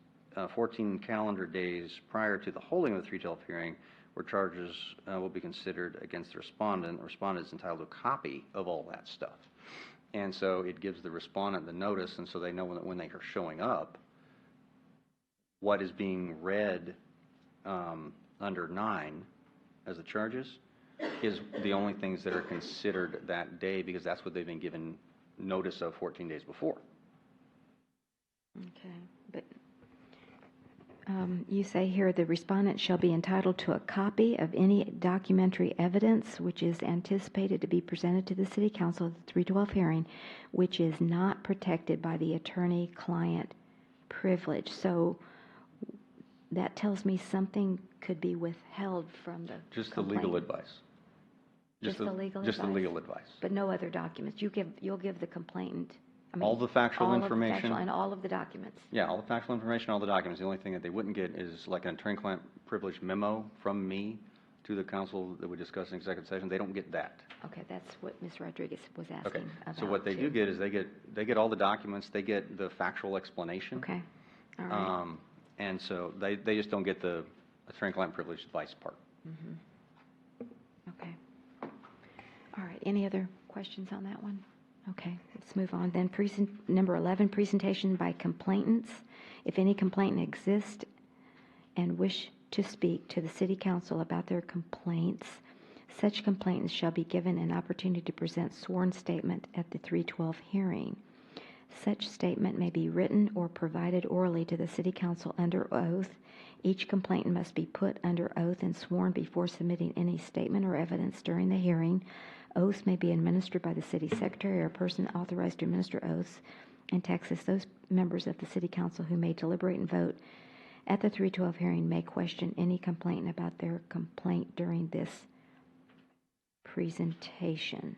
14 calendar days prior to the holding of the 312 hearing, where charges will be considered against the respondent is entitled to a copy of all that stuff. And so it gives the respondent the notice, and so they know when they are showing up, what is being read under 9 as the charges is the only things that are considered that day, because that's what they've been given notice of 14 days before. Okay, but you say here the respondent shall be entitled to a copy of any documentary evidence which is anticipated to be presented to the City Council at the 312 hearing, which is not protected by the attorney-client privilege. So that tells me something could be withheld from the Just complaint. the legal advice. Just the legal Just the advice? legal advice. But no other documents. You'll give the complainant. All the factual information. And all of the documents. Yeah, all the factual information, all the documents. The only thing that they wouldn't get is like an attorney-client privilege memo from me to the council that we discussed in executive session. They don't get that. Okay, that's what Ms. Rodriguez was asking Okay. about. So what they do get is they get all the documents. They get the factual explanation. Okay, all right. And so they just don't get the attorney-client privilege advice part. Okay. All right, any other questions on that one? Okay, let's move on then. Number 11, presentation by complainants. If any complainant exists and wish to speak to the City Council about their complaints, such complainants shall be given an opportunity to present sworn statement at the 312 hearing. Such statement may be written or provided orally to the City Council under oath. Each complainant must be put under oath and sworn before submitting any statement or evidence during the hearing. Oaths may be administered by the City Secretary or a person authorized to administer oaths in Texas. Those members of the City Council who may deliberate and vote at the 312 hearing may question any complainant about their complaint during this presentation.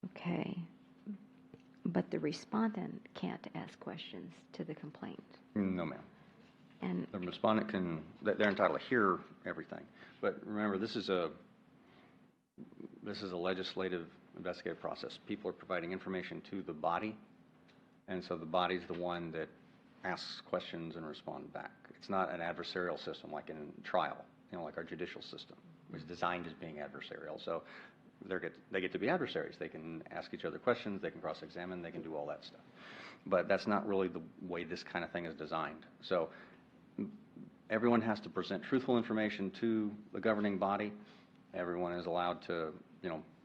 Okay. But the respondent can't ask questions to the complaint. No, ma'am. And The respondent they're entitled to hear everything. But remember, this is a legislative investigative process. People are providing information to the body, and so the body's the one that asks questions and responds back. It's not an adversarial system like in trial, like our judicial system, which is designed as being adversarial. So they get to be adversaries. They can ask each other questions, they can cross-examine, they can do all that stuff. But that's not really the way this kind of thing is designed. So everyone has to present truthful information to the governing body. Everyone is allowed to,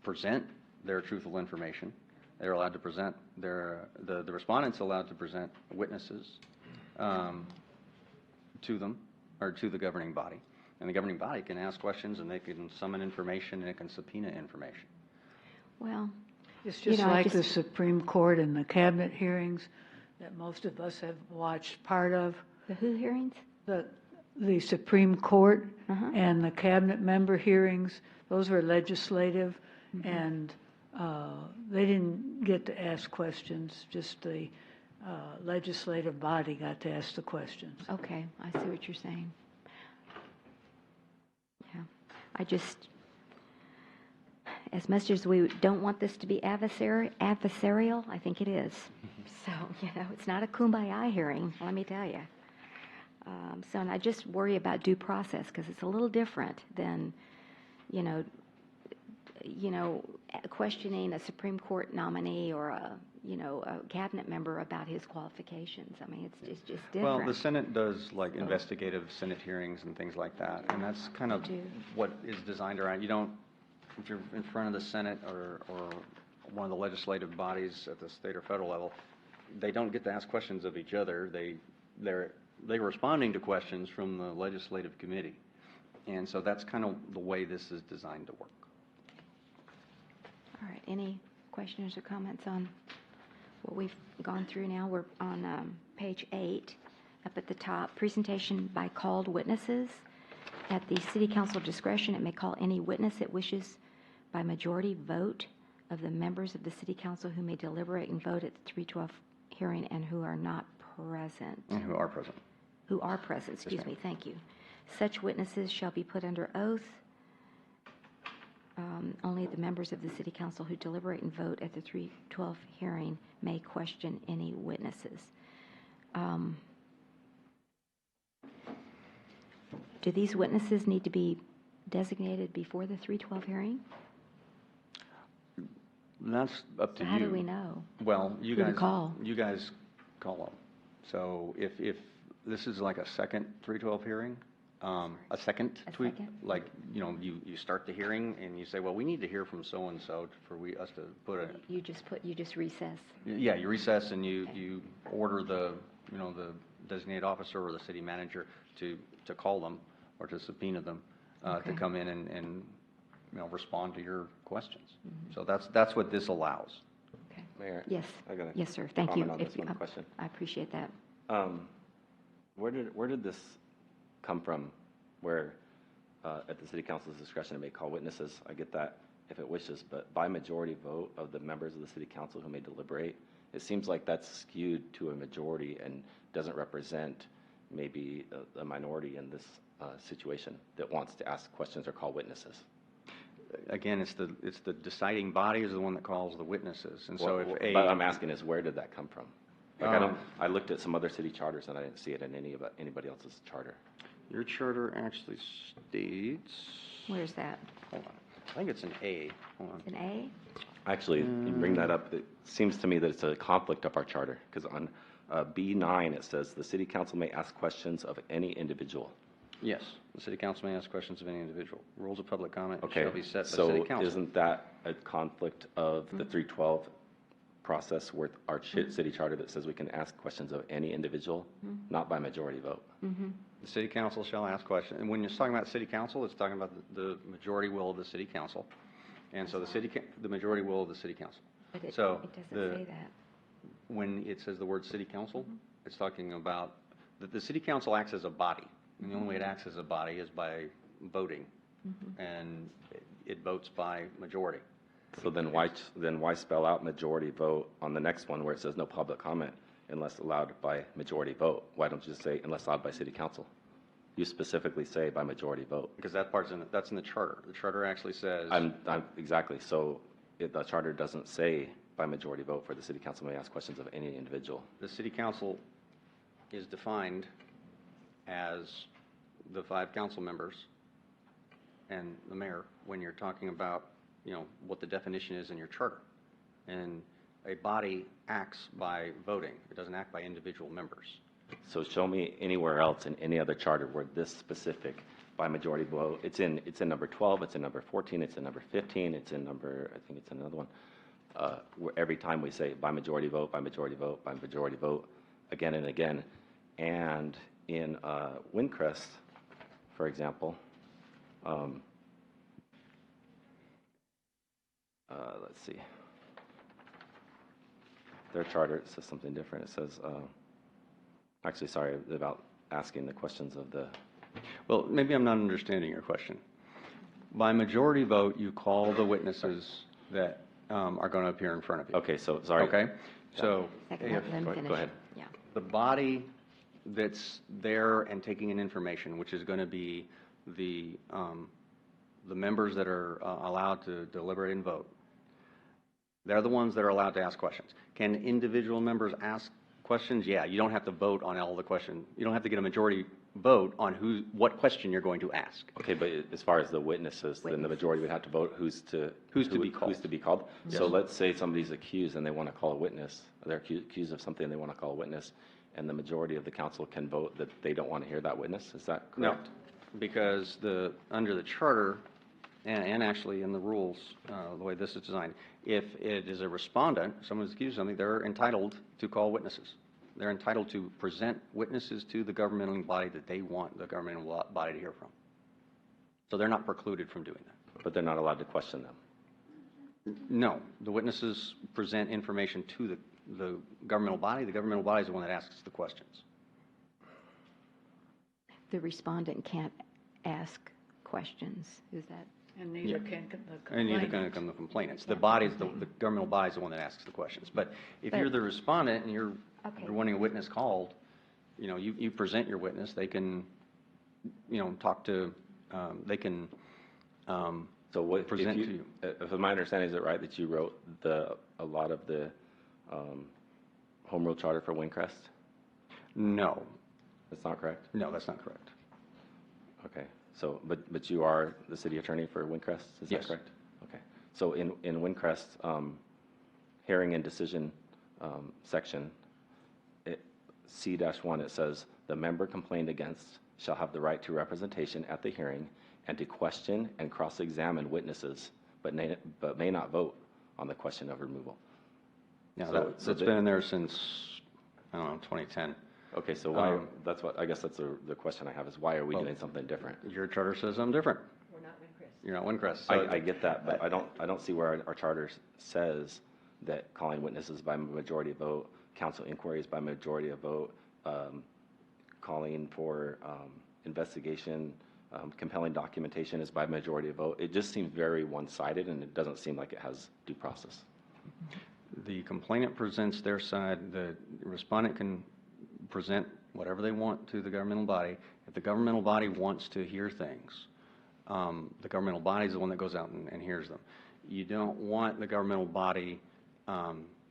present their truthful information. They're allowed to present the respondent's allowed to present witnesses. to them, or to the governing body. And the governing body can ask questions, and they can summon information, and it can subpoena information. Well, It's You just know, I like the just- Supreme Court and the cabinet hearings that most of us have watched part of. the who hearings? The Supreme Court Uh-huh. and the cabinet member hearings, those were legislative, Mm-hmm. and they didn't get to ask questions, just the legislative body got to ask the questions. Okay, I see what you're saying. Yeah, I just, as much as we don't want this to be adversarial, I think it is. So, it's not a kumbaya hearing, let me tell you. So, and I just worry about due process, because it's a little different than, questioning a Supreme Court nominee or a cabinet member about his qualifications. I mean, it's just different. Well, the Senate does like investigative Senate hearings and things like that, and that's kind of do. what is designed around. You don't, if you're in front of the Senate or one of the legislative bodies at the state or federal level, they don't get to ask questions of each other. They're responding to questions from the legislative committee, and so that's kind of the way this is designed to work. All right, any questions or comments on what we've gone through now? We're on page 8, up at the top, presentation by called witnesses. At the city council discretion, it may call any witness it wishes by majority vote of the members of the city council who may deliberate and vote at the 312 hearing and who are not present. And who are present. Who are present, excuse Yes, me, thank you. Such witnesses shall be put under oath. Only the members of the city council who deliberate and vote at the 312 hearing may question any witnesses. Do these witnesses need to be designated before the 312 hearing? That's up to So you. how do we know? Well, you Who to guys call? You guys call them. So if this is like a second 312 hearing, a second A tweet, second? like, you start the hearing and you say, well, we need to hear from so-and-so for us to put a, You just recess. yeah, you recess and you order the designated officer or the city manager to call them or to subpoena them, to Okay. come in and respond to your questions. So that's what this allows. Okay. Mayor? Yes. I got a Yes, sir. Thank you. comment on If this you- one question. I appreciate that. Where did this come from, where at the city council's discretion it may call witnesses? I get that if it wishes, but by majority vote of the members of the city council who may deliberate, it seems like that's skewed to a majority and doesn't represent maybe a minority in this situation that wants to ask questions or call witnesses. Again, it's the deciding body is the one that calls the witnesses, and so Well, if but I'm asking is where did that come from? Like Um, I looked at some other city charters and I didn't see it in anybody else's charter. your charter actually states, Where's that? hold on, I think it's an A, hold on. An A? Actually, you bring that up, it seems to me that it's a conflict of our charter, because on B9, it says, "The city council may ask questions of any individual." Yes, the city council may ask questions of any individual. Rules of public comment Okay, shall be set by so city council. isn't that a conflict of the 312 process with our city charter that says we can ask questions of any individual, not by majority vote? The city council shall ask questions, and when it's talking about city council, it's talking about the majority will of the city council. And so the majority will of the city council. But it So doesn't say that. when it says the word city council, it's talking about, the city council acts as a body. And the only way it acts as a body is by voting. And it votes by majority. So then why spell out majority vote on the next one where it says no public comment unless allowed by majority vote? Why don't you just say unless allowed by city council? You specifically say by majority vote. Because that's in the charter. The charter actually says. Exactly, so the charter doesn't say by majority vote for the city council may ask questions of any individual. The city council is defined as the 5 council members and the mayor when you're talking about, what the definition is in your charter. And a body acts by voting. It doesn't act by individual members. So show me anywhere else in any other charter where this specific by majority vote, it's in number 12, it's in number 14, it's in number 15, it's in number, I think it's in another one, where every time we say by majority vote, by majority vote, by majority vote, again and again, And in Windcrest, for example, let's see. Their charter, it says something different. It says, actually, sorry, about asking the questions of the, Well, maybe I'm not understanding your question. By majority vote, you call the witnesses that are going to appear in front of you. okay, so, sorry. Okay? So Second, if let him go finish. ahead. Yeah. the body that's there and taking in information, which is going to be the members that are allowed to deliberate and vote, they're the ones that are allowed to ask questions. Can individual members ask questions? Yeah, you don't have to vote on all the questions. You don't have to get a majority vote on what question you're going to ask. Okay, but as far as the witnesses, then the majority would have to vote who's to be called. Who's to be called. So let's say somebody's accused and they want to call a witness, they're accused of something and they want to call a witness, and the majority of the council can vote that they don't want to hear that witness. Is that correct? No, because under the charter, and actually in the rules, the way this is designed, if it is a respondent, someone's accused of something, they're entitled to call witnesses. They're entitled to present witnesses to the governmental body that they want the governmental body to hear from. So they're not precluded from doing that. But they're not allowed to question them. No, the witnesses present information to the governmental body. The governmental body is the one that asks the questions. The respondent can't ask questions. Is that? And neither can the complainant. And neither can the complainants. The body's, the governmental body is the one that asks the questions. But if you're the respondent and you're wanting a witness called, you present your witness, they can, talk to, they can So what, present to you. if my understanding is it right that you wrote a lot of the home rule charter for Windcrest? No. That's not correct? No, that's not correct. Okay, so, but you are the city attorney for Windcrest, is Yes. that correct? Okay, so in Windcrest, hearing and decision section, C-1, it says, "The member complained against shall have the right to representation at the hearing and to question and cross-examine witnesses, but may not vote on the question of removal." Yeah, So that's been in there since, I don't know, 2010. Okay, so why, I guess that's the question I have, is why are we doing something different? Your charter says something different. We're not Windcrest. You're not Windcrest. So I get that, but I don't see where our charter says that calling witnesses by majority vote, council inquiries by majority of vote, calling for investigation, compelling documentation is by majority of vote. It just seems very one-sided, and it doesn't seem like it has due process. The complainant presents their side. The respondent can present whatever they want to the governmental body. If the governmental body wants to hear things, the governmental body is the one that goes out and hears them. You don't want the governmental body,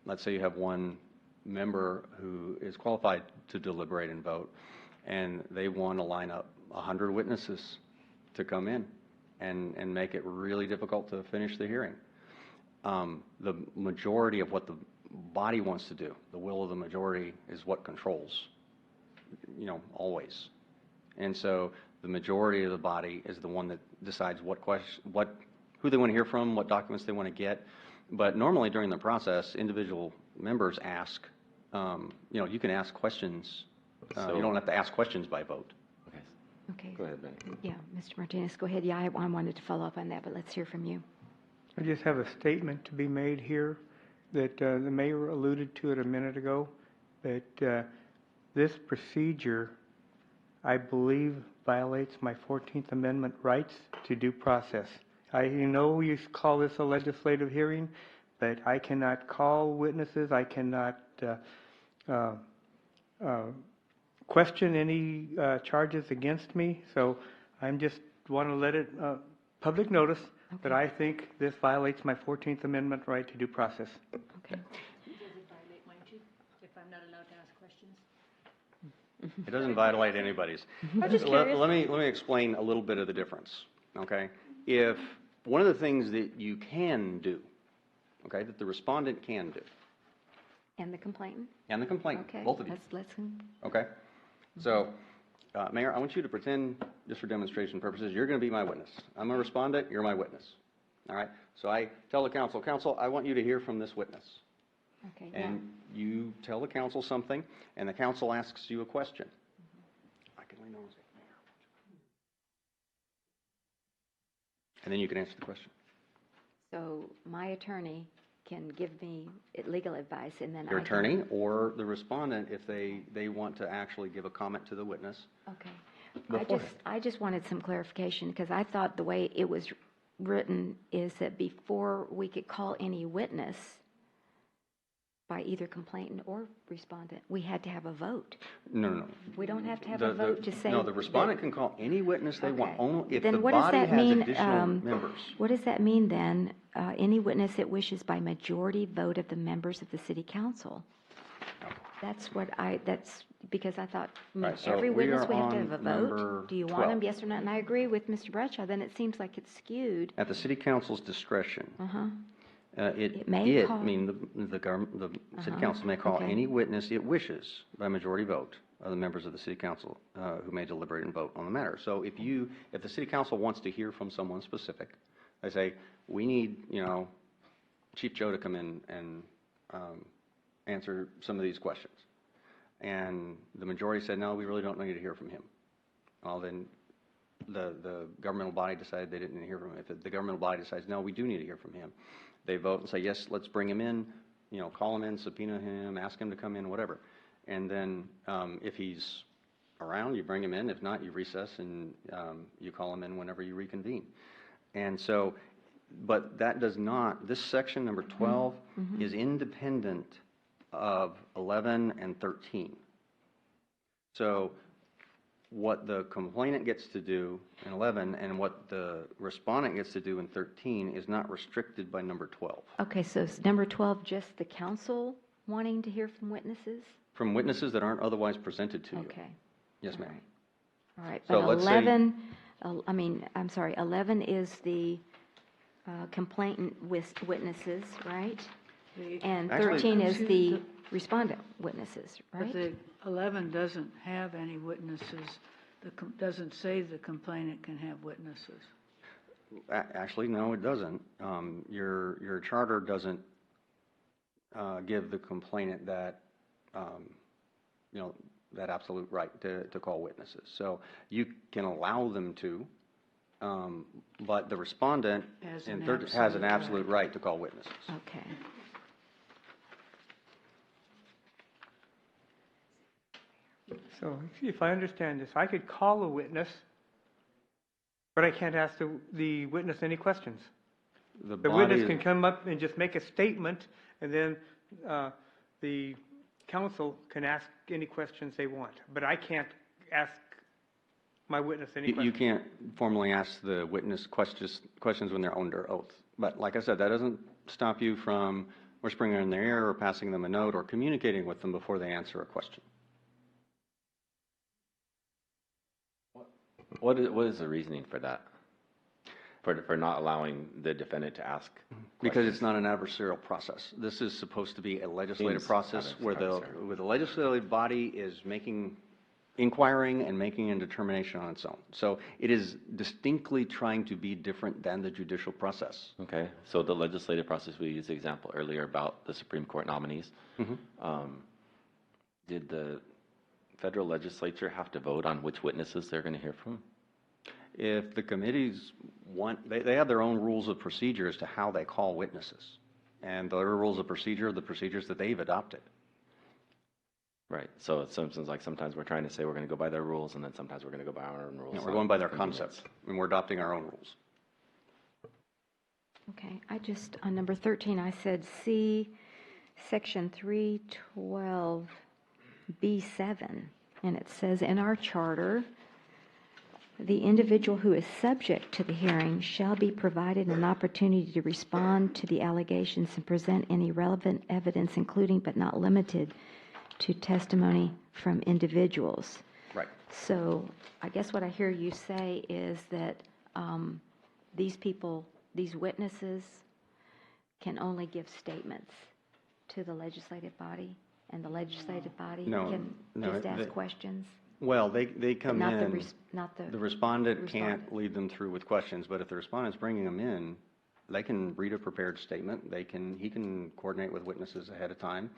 let's say you have one member who is qualified to deliberate and vote, and they want to line up 100 witnesses to come in and make it really difficult to finish the hearing. The majority of what the body wants to do, the will of the majority, is what controls, always. And so the majority of the body is the one that decides who they want to hear from, what documents they want to get. But normally during the process, individual members ask, you can ask questions. You don't have to ask questions by vote. Okay. Go ahead, Benny. Yeah, Mr. Martinez, go ahead. Yeah, I wanted to follow up on that, but let's hear from you. I just have a statement to be made here that the mayor alluded to it a minute ago, that this procedure, I believe, violates my 14th Amendment rights to due process. You call this a legislative hearing, but I cannot call witnesses. I cannot question any charges against me. So I'm just want to let it public notice that I think this violates my 14th Amendment right to due process. Okay. Does it violate mine too, if I'm not allowed to ask questions? It doesn't violate anybody's. I'm just curious. Let me explain a little bit of the difference, okay? If one of the things that you can do, okay, that the respondent can do, And the complainant? and the complainant, Okay. both of you, Let's okay? So, Mayor, I want you to pretend, just for demonstration purposes, you're going to be my witness. I'm a respondent, you're my witness. All right? So I tell the council, I want you to hear from this witness. Okay. And you tell the council something, and the council asks you a question. And then you can answer the question. So my attorney can give me legal advice, and then Your I can... attorney or the respondent, if they want to actually give a comment to the witness. Okay. I just wanted some clarification, because I thought the way it was written is that before we could call any witness by either complainant or respondent, we had to have a vote. No. We don't have to have a vote to say... No, the respondent can call any witness they want, Okay. only if Then the what does body that has mean, additional members. What does that mean then? Any witness that wishes by majority vote of the members of the city council? That's because I thought, Right, so every we witness, are we have to on have a number vote. Do you want 12. them, yes or no? And I agree with Mr. Bradshaw, then it seems like it's skewed. At the city council's discretion, It may call- the city council may call okay. any witness it wishes by majority vote of the members of the city council who may deliberate and vote on the matter. So if the city council wants to hear from someone specific, they say, we need, Chief Joe to come in and answer some of these questions. And the majority said, no, we really don't need to hear from him. Well, then the governmental body decided they didn't need to hear from him. If the governmental body decides, no, we do need to hear from him, they vote and say, yes, let's bring him in, call him in, subpoena him, ask him to come in, whatever. And then if he's around, you bring him in. If not, you recess and you call him in whenever you reconvene. And so, but that does not, this section number 12 is independent of 11 and 13. So what the complainant gets to do in 11 and what the respondent gets to do in 13 is not restricted by number 12. Okay, so is number 12 just the council wanting to hear from witnesses? From witnesses that aren't otherwise presented to you. Okay. Yes, ma'am. All right, So but let's say- 11, 11 is the complainant witnesses, right? And Actually- 13 is the respondent witnesses, But right? the 11 doesn't have any witnesses, doesn't say the complainant can have witnesses. Actually, no, it doesn't. Your charter doesn't give the complainant that, that absolute right to call witnesses. So you can allow them to, but the respondent Has in an 13 has an absolute absolute right to call witnesses. Okay. So if I understand this, I could call a witness, but I can't ask the witness any questions. The The body witness is- can come up and just make a statement, and then the council can ask any questions they want. But I can't ask my witness any You questions. can't formally ask the witness questions when they're under oath. But like I said, that doesn't stop you from whispering in their ear or passing them a note or communicating with them before they answer a question. What is the reasoning for that? For not allowing the defendant to ask Because questions? it's not an adversarial process. This is supposed to be a legislative Seems process where adversarial. the legislative body is inquiring and making a determination on its own. So it is distinctly trying to be different than the judicial process. Okay, so the legislative process, we used the example earlier about the Supreme Court nominees. Did the federal legislature have to vote on which witnesses they're going to hear from? If the committees want, they have their own rules of procedure as to how they call witnesses. And their rules of procedure are the procedures that they've adopted. Right, so it seems like sometimes we're trying to say we're going to go by their rules, and then sometimes we're going to go by our own rules. No, we're going by their Convenience. concepts, and we're adopting our own rules. Okay, on number 13, I said see section 312B7, and it says, in our charter, the individual who is subject to the hearing shall be provided an opportunity to respond to the allegations and present any relevant evidence, including but not limited to testimony from individuals. Right. So I guess what I hear you say is that these witnesses can only give statements to the legislative body, and the legislative body No, can no, just ask they- questions? Well, they come Not the in, res- not the the respondent respondent. can't lead them through with questions, but if the respondent's bringing them in, they can read a prepared statement. He can coordinate with witnesses ahead of time.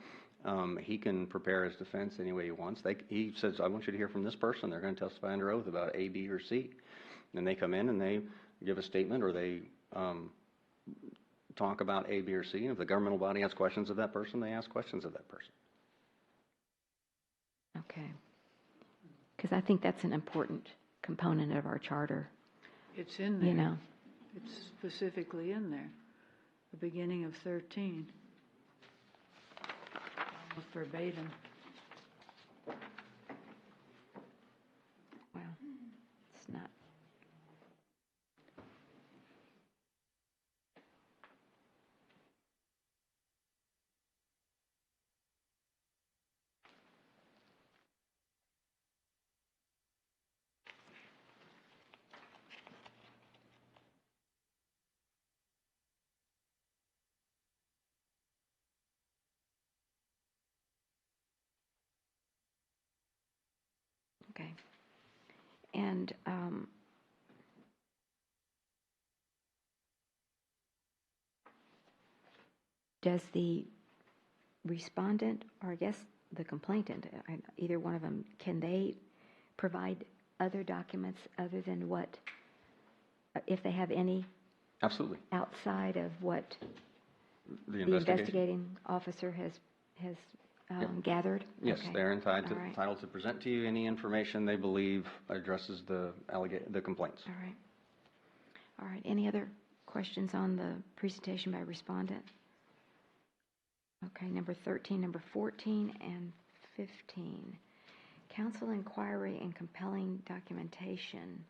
He can prepare his defense any way he wants. He says, I want you to hear from this person. They're going to testify under oath about A, B, or C. And they come in and they give a statement, or they talk about A, B, or C. And if the governmental body has questions of that person, they ask questions of that person. Okay. Because I think that's an important component of our charter, It's in there. you know. It's specifically in there, the beginning of 13. Almost verbatim. Well, it's not. Okay. And does the respondent, or I guess the complainant, either one of them, can they provide other documents other than what, if they have any, Absolutely. outside of what The the investigation. investigating officer has gathered? Yes, Okay. they're entitled All right. to present to you any information they believe addresses the complaints. All right. All right. Any other questions on the presentation by respondent? Okay, number 13, number 14, and 15. Council inquiry and compelling documentation.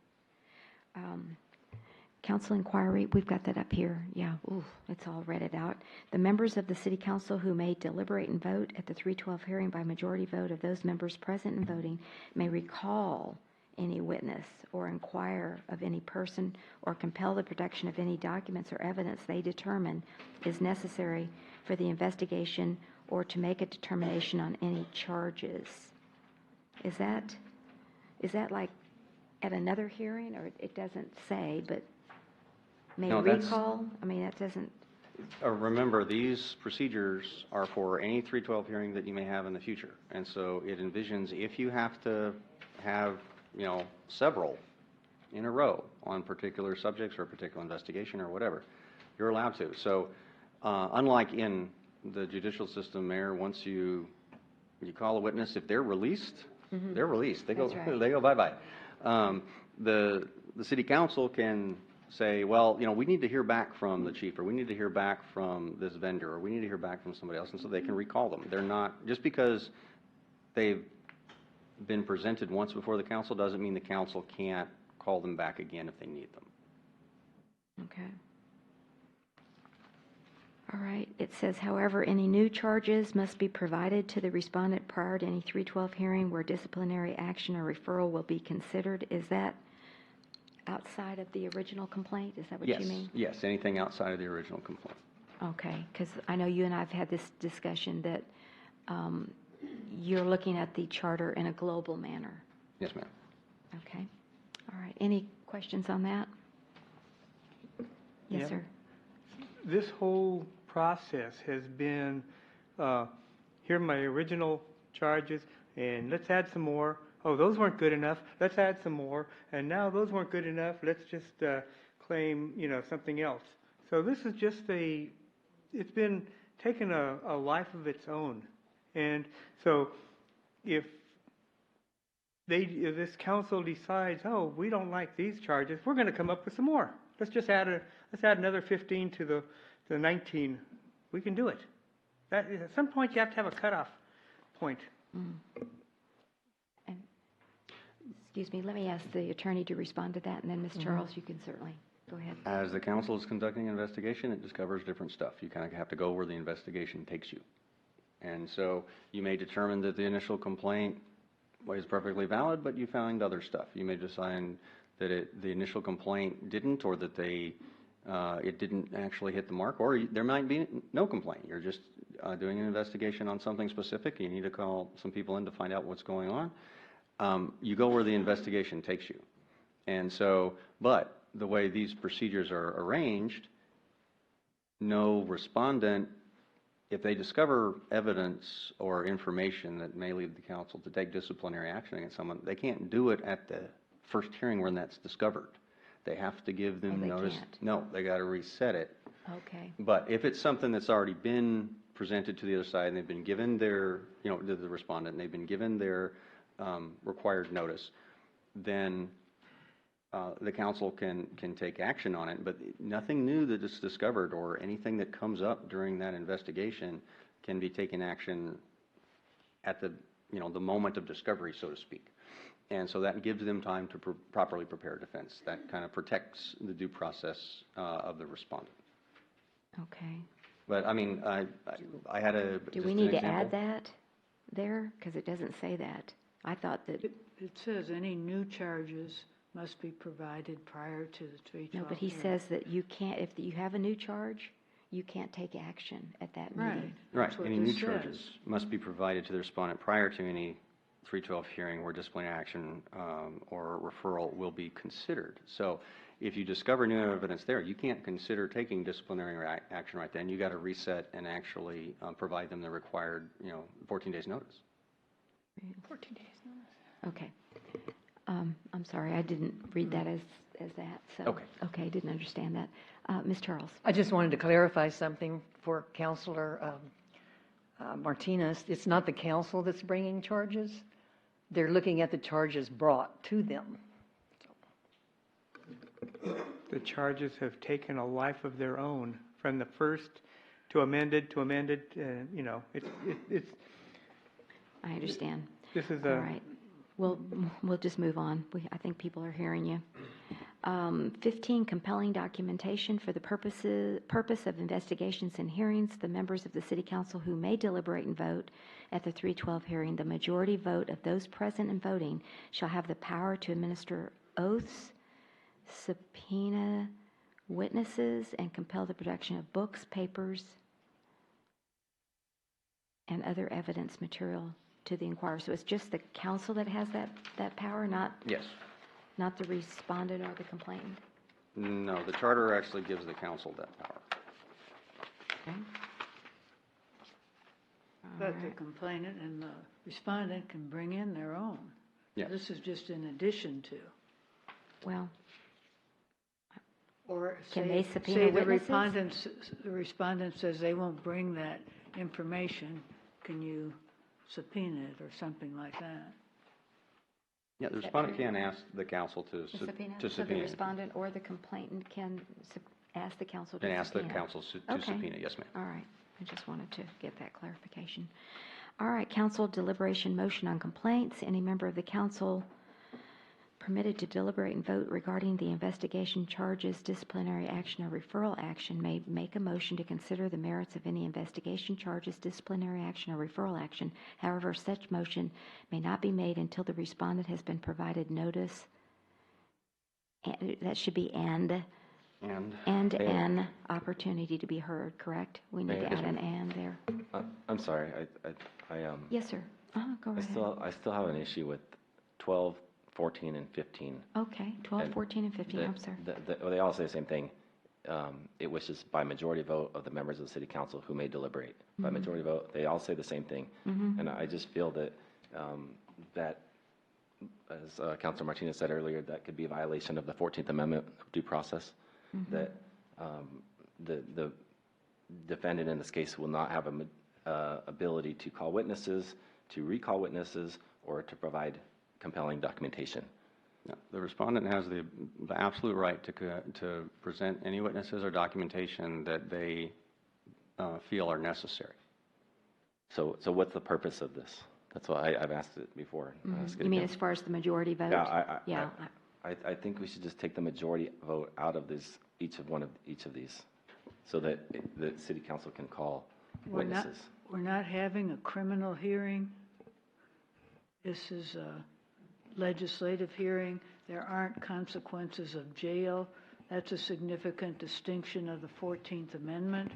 Council inquiry, we've got that up here. Yeah, ooh, it's all read it out. The members of the City Council who may deliberate and vote at the 312 hearing by majority vote of those members present and voting may recall any witness or inquire of any person or compel the production of any documents or evidence they determine is necessary for the investigation or to make a determination on any charges. Is that like at another hearing, or it doesn't say, but may No, that's- recall? I mean, that doesn't, Remember, these procedures are for any 312 hearing that you may have in the future. And so it envisions if you have to have, several in a row on particular subjects or a particular investigation or whatever, you're allowed to. So unlike in the judicial system, Mayor, once you call a witness, if they're released, they're released. They go, That's right. they go bye-bye. The city council can say, well, we need to hear back from the chief, or we need to hear back from this vendor, or we need to hear back from somebody else, and so they can recall them. They're not, just because they've been presented once before the council doesn't mean the council can't call them back again if they need them. okay. All right, it says, however, any new charges must be provided to the respondent prior to any 312 hearing where disciplinary action or referral will be considered. Is that outside of the original complaint? Is that what you mean? Yes, anything outside of the original complaint. Okay, because I know you and I have had this discussion that you're looking at the charter in a global manner. Yes, ma'am. Okay. All right. Any questions on that? Yes, Yeah. sir. This whole process has been, here are my original charges, and let's add some more. Oh, those weren't good enough. Let's add some more. And now those weren't good enough. Let's just claim, something else. So this is just it's been taking a life of its own. And so if this council decides, oh, we don't like these charges, we're going to come up with some more. Let's just add another 15 to the 19. We can do it. At some point, you have to have a cutoff point. And, excuse me, let me ask the attorney to respond to that, and then Ms. Charles, you can certainly go ahead. As the council is conducting an investigation, it discovers different stuff. You kind of have to go where the investigation takes you. And so you may determine that the initial complaint is perfectly valid, but you found other stuff. You may decide that the initial complaint didn't, or that it didn't actually hit the mark, or there might be no complaint. You're just doing an investigation on something specific. You need to call some people in to find out what's going on. You go where the investigation takes you. And so, but the way these procedures are arranged, no respondent, if they discover evidence or information that may lead the council to take disciplinary action against someone, they can't do it at the first hearing when that's discovered. They have to give them they notice. can't. No, they got to reset it. Okay. But if it's something that's already been presented to the other side and they've been given their, to the respondent, and they've been given their required notice, then the council can take action on it. But nothing new that is discovered or anything that comes up during that investigation can be taken action at the, the moment of discovery, so to speak. And so that gives them time to properly prepare defense. That kind of protects the due process of the respondent. Okay. But I mean, I had a. Do we need to add that there? Because it doesn't say that. I thought that. It says any new charges must be provided prior to the 312 No, but he hearing. says that you can't, if you have a new charge, you can't take action at that meeting. Right. That's what Any this new says. charges must be provided to the respondent prior to any 312 hearing where disciplinary action or referral will be considered. So if you discover new evidence there, you can't consider taking disciplinary action right then. You got to reset and actually provide them the required, 14 days notice. 14 days notice. Okay. I'm sorry, I didn't read that as that, so. Okay. Okay, I didn't understand that. Ms. Charles? I just wanted to clarify something for Counselor Martinez. It's not the council that's bringing charges. They're looking at the charges brought to them. The charges have taken a life of their own from the first to amended, it's, I understand. this is All a. right. We'll just move on. I think people are hearing you. 15, compelling documentation for the purpose of investigations and hearings. The members of the City Council who may deliberate and vote at the 312 hearing, the majority vote of those present and voting shall have the power to administer oaths, subpoena witnesses, and compel the production of books, papers, and other evidence material to the inquirer. So it's just the council that has that power, Yes. not the respondent or the complainant? No, the charter actually gives the council that power. Okay. But All the right. complainant and the respondent can bring in their own. Yes. This is just in addition to. Well, Or Can say- they subpoena say the witnesses? respondent says they won't bring that information, can you subpoena it or something like that? Yeah, the Is that respondent true? can ask the council to the subpoena? to So the subpoena. respondent or the complainant can ask the council to And ask the subpoena? council to Okay. subpoena, yes, ma'am. All right. I just wanted to get that clarification. All right, council deliberation motion on complaints. Any member of the council permitted to deliberate and vote regarding the investigation, charges, disciplinary action, or referral action may make a motion to consider the merits of any investigation, charges, disciplinary action, or referral action. However, such motion may not be made until the respondent has been provided notice. That should be and an opportunity to be heard, correct? We need to Yes, add an and there. I'm sorry, I Yes, sir. Go right ahead. I still have an issue with 12, 14, and 15. Okay, 12, And 14, and 15, I'm sorry. Well, they all say the same thing. It wishes by majority vote of the members of the city council who may deliberate. By majority vote, they all say the same thing. And I just feel that, that, as Councilor Martinez said earlier, that could be a violation of the 14th Amendment of due process. That the defendant in this case will not have a ability to call witnesses, to recall witnesses, or to provide compelling documentation. No, the respondent has the absolute right to present any witnesses or documentation that they feel are necessary. So what's the purpose of this? That's why I've asked it before. I'll ask it You mean again. as far as the majority vote? Yeah, I think we should just take the majority vote out of this, each of these, so that the city council can call witnesses. We're not having a criminal hearing. This is a legislative hearing. There aren't consequences of jail. That's a significant distinction of the 14th Amendment.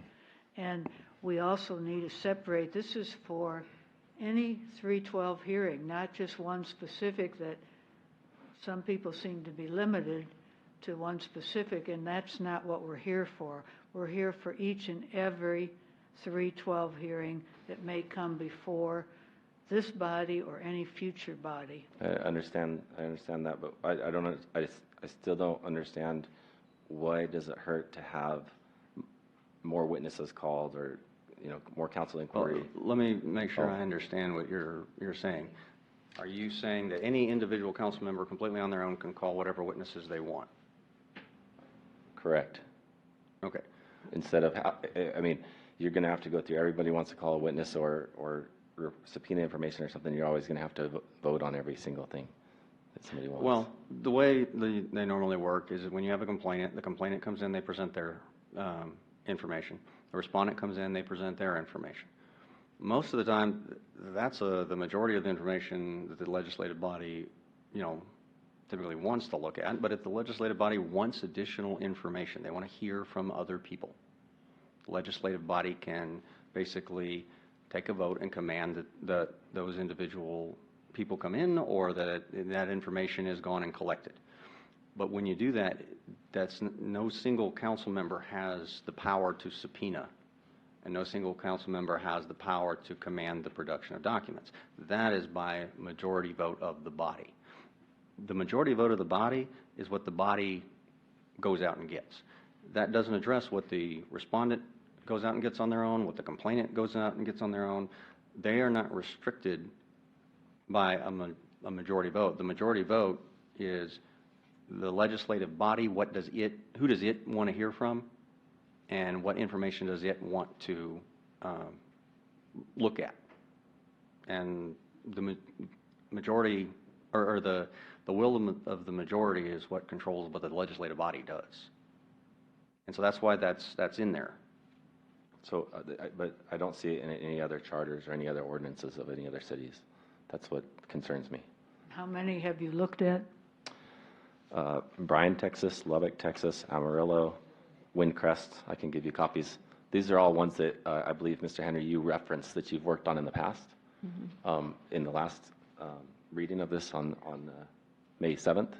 And we also need to separate, this is for any 312 hearing, not just one specific that some people seem to be limited to one specific, and that's not what we're here for. We're here for each and every 312 hearing that may come before this body or any future body. I understand that, but I don't, I still don't understand why does it hurt to have more witnesses called or, more council inquiry? Well, let me make sure I understand what you're saying. Are you saying that any individual council member completely on their own can call whatever witnesses they want? Correct. Okay. Instead of, you're going to have to go through, everybody wants to call a witness or subpoena information or something, you're always going to have to vote on every single thing that somebody wants. Well, the way they normally work is that when you have a complainant, the complainant comes in, they present their information. The respondent comes in, they present their information. Most of the time, that's the majority of the information that the legislative body, typically wants to look at. But if the legislative body wants additional information, they want to hear from other people, the legislative body can basically take a vote and command that those individual people come in, or that information is gone and collected. But when you do that, no single council member has the power to subpoena, and no single council member has the power to command the production of documents. That is by majority vote of the body. The majority vote of the body is what the body goes out and gets. That doesn't address what the respondent goes out and gets on their own, what the complainant goes out and gets on their own. They are not restricted by a majority vote. The majority vote is the legislative body, who does it want to hear from, and what information does it want to look at. And the majority, or the will of the majority is what controls what the legislative body does. And so that's why that's in there. So, but I don't see it in any other charters or any other ordinances of any other cities. That's what concerns me. How many have you looked at? Bryan, Texas, Lubbock, Texas, Amarillo, Windcrest. I can give you copies. These are all ones that I believe, Mr. Henry, you referenced that you've worked on in the past. In the last reading of this on May 7th,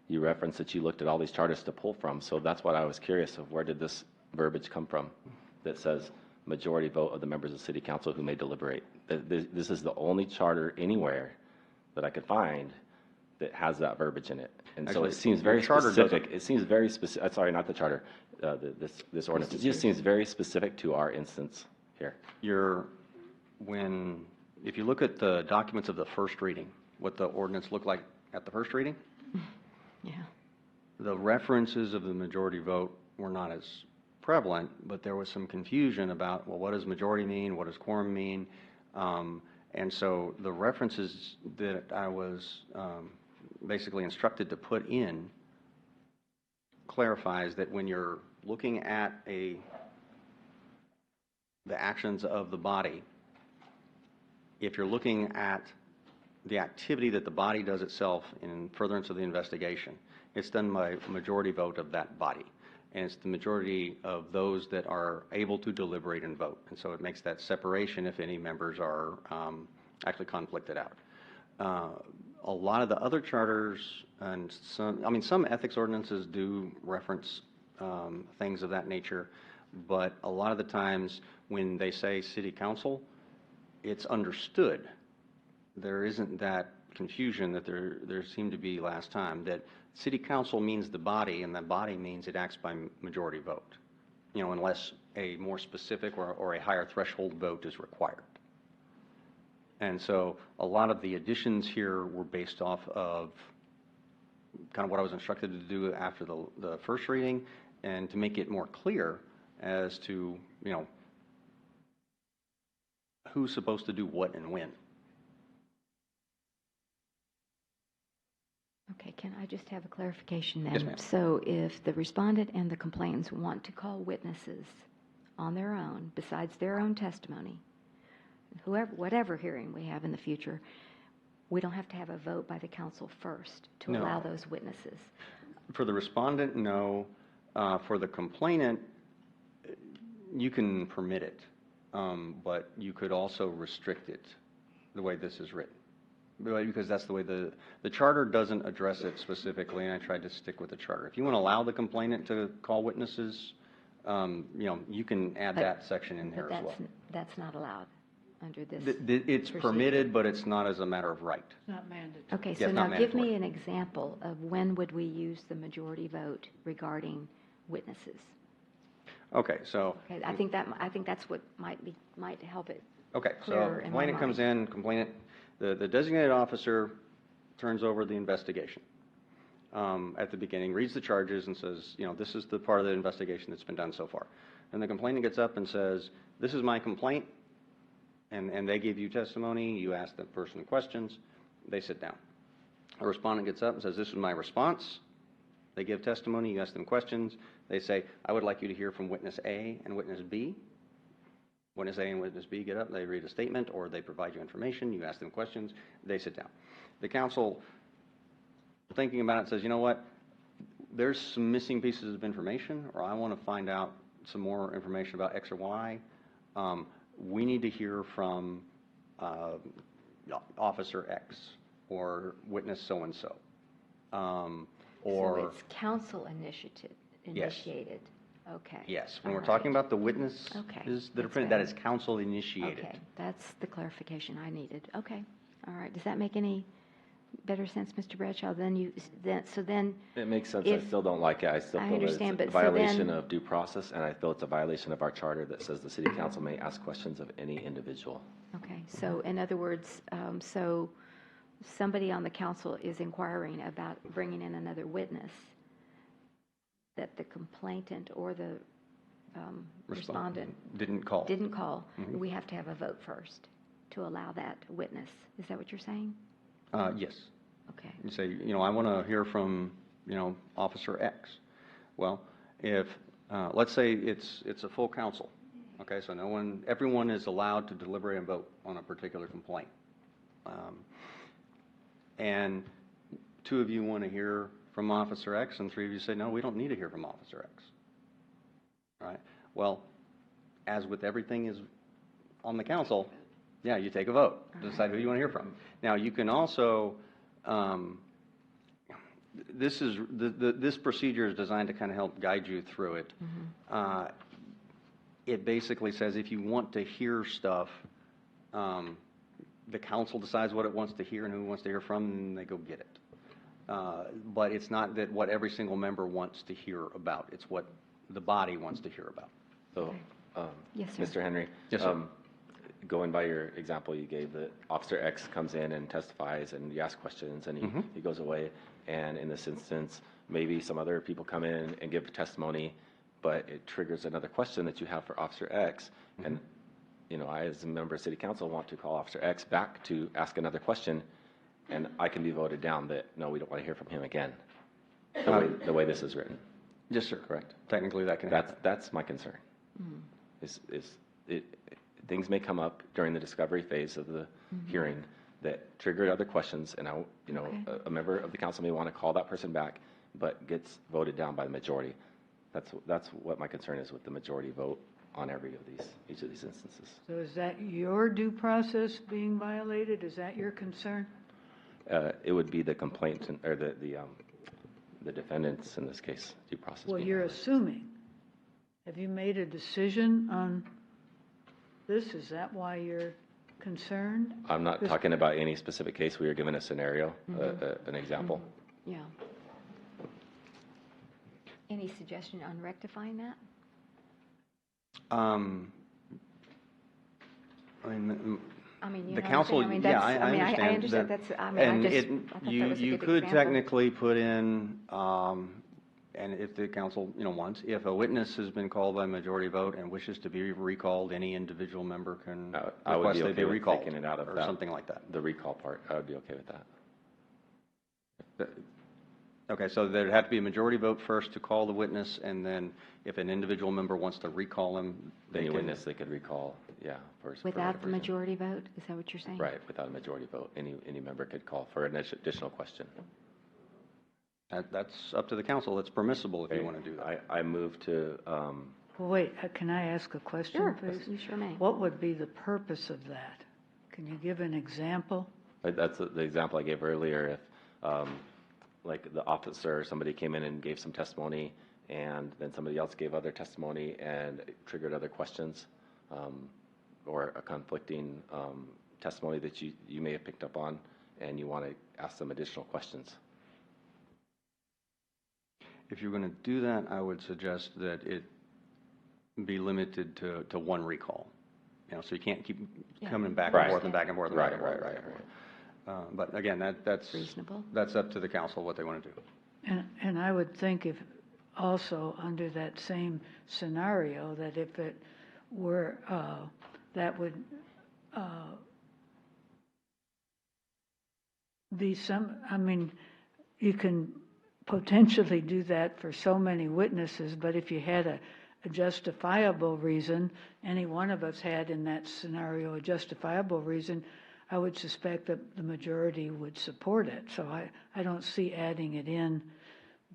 you referenced that you looked at all these charters to pull from. So that's what I was curious of. Where did this verbiage come from that says majority vote of the members of City Council who may deliberate? This is the only charter anywhere that I could find that has that verbiage in it. And Actually, so it seems very charter specific. It seems very specific. Sorry, not the charter. This ordinance. It just seems very specific to our instance here. If you look at the documents of the first reading, what the ordinance looked like at the first reading, Yeah. the references of the majority vote were not as prevalent, but there was some confusion about, well, what does majority mean? What does quorum mean? And so the references that I was basically instructed to put in clarifies that when you're looking at the actions of the body, if you're looking at the activity that the body does itself in furtherance of the investigation, it's done by majority vote of that body. And it's the majority of those that are able to deliberate and vote. And so it makes that separation if any members are actually conflicted out. A lot of the other charters and some ethics ordinances do reference things of that nature, but a lot of the times when they say city council, it's understood. There isn't that confusion that there seemed to be last time, that city council means the body, and that body means it acts by majority vote, unless a more specific or a higher threshold vote is required. And so a lot of the additions here were based off of kind of what I was instructed to do after the first reading, and to make it more clear as to, who's supposed to do what and when. Okay, can I just have a clarification then? Yes, ma'am. So if the respondent and the complainants want to call witnesses on their own, besides their own testimony, whatever hearing we have in the future, we don't have to have a vote by the council first to No. allow those witnesses? For the respondent, no. For the complainant, you can permit it, but you could also restrict it the way this is written. because that's the way the charter doesn't address it specifically, and I tried to stick with the charter. If you want to allow the complainant to call witnesses, you can add But- that section in there But as well. that's not allowed under this. It's procedure. permitted, but it's not as a matter of right. It's not mandatory. Okay, Yeah, so it's now not give me mandatory. an example of when would we use the majority vote regarding witnesses? Okay, so, Okay, I think that's what might help it. okay, so Clearer in my complainant comes in, the designated officer turns over the investigation at the beginning, reads the charges and says, this is the part of the investigation that's been done so far. And the complainant gets up and says, this is my complaint, and they give you testimony, you ask the person questions, they sit down. A respondent gets up and says, this is my response. They give testimony, you ask them questions, they say, I would like you to hear from witness A and witness B. Witness A and witness B get up, they read a statement, or they provide you information, you ask them questions, they sit down. The counsel, thinking about it, says, you know what, there's some missing pieces of information, or I want to find out some more information about X or Y. We need to hear from Officer X or witness so-and-so. So it's council initiated? Okay. Yes, when All we're talking right. about the witnesses Okay, that are that's printed, that better. is council initiated. Okay, that's the clarification I needed. Okay, all right. Does that make any better sense, Mr. Bradshaw? Then, It makes sense. I If- still don't like it. I still I feel that understand, it's a but so violation then- of due process, and I feel it's a violation of our charter that says the city council may ask questions of any individual. okay, so in other words, so somebody on the council is inquiring about bringing in another witness that the complainant or the respondent Didn't call. didn't call, Mhm. we have to have a vote first to allow that witness. Is that what you're saying? Yes. Okay. You say, I want to hear from, Officer X. Well, if, let's say it's a full council, okay, so everyone is allowed to deliberate and vote on a particular complaint. And two of you want to hear from Officer X, and three of you say, no, we don't need to hear from Officer X. All right? Well, as with everything is on the council, yeah, you take a vote, decide who you want to hear from. Now, you can also, this procedure is designed to kind of help guide you through it. It basically says if you want to hear stuff, the council decides what it wants to hear and who it wants to hear from, and they go get it. But it's not that what every single member wants to hear about. It's what the body wants to hear about. So, Yes, sir. Mr. Henry? Yes, sir. Going by your example you gave, that Officer X comes in and testifies, and you ask questions, and he goes away. And in this instance, maybe some other people come in and give testimony, but it triggers another question that you have for Officer X. And, I, as a member of City Council, want to call Officer X back to ask another question, and I can be voted down that, no, we don't want to hear from him again, the way this is written. Yes, sir. Correct? Technically, that can happen. That's my concern. Things may come up during the discovery phase of the hearing that trigger other questions, and Okay. a member of the council may want to call that person back, but gets voted down by the majority. That's what my concern is with the majority vote on each of these instances. So is that your due process being violated? Is that your concern? It would be the complainant, or the defendants in this case, due process. Well, being you're violated. assuming. Have you made a decision on this? Is that why you're concerned? I'm not This- talking about any specific case. We are given a scenario, an example. Yeah. Any suggestion on rectifying that? I mean, I mean, the you know what I'm council, saying? I mean, yeah, that's, I I understand. understand that- that's, I mean, I and thought it- that was a you good could example. technically put in, and if the council, wants, if a witness has been called by majority vote and wishes to be recalled, any individual member can I would request be they okay be with recalled, taking it out of or that. something like that. The recall part, I would be okay with that. Okay, so there'd have to be a majority vote first to call the witness, and then if an individual member wants to recall him, they Any can. witness they could recall, yeah. for Without whatever the reason. majority vote? Is that what you're saying? Right, without a majority vote, any member could call for an additional question. That's up to the council. It's permissible if you want to do that. I move to, Well, wait, can I ask a question, Sure, please? you sure may. What would be the purpose of that? Can you give an example? That's the example I gave earlier. If, like the officer, somebody came in and gave some testimony, and then somebody else gave other testimony, and it triggered other questions, or a conflicting testimony that you may have picked up on, and you want to ask them additional questions. If you're going to do that, I would suggest that it be limited to one recall. You know, so you can't keep coming back and Right. forth and back and forth and back and forth. Right. But again, that's Reasonable. That's up to the council what they want to do. And I would think if, also under that same scenario, that if it were, that would be some, I mean, you can potentially do that for so many witnesses, but if you had a justifiable reason, any one of us had in that scenario a justifiable reason, I would suspect that the majority would support it. So I don't see adding it in,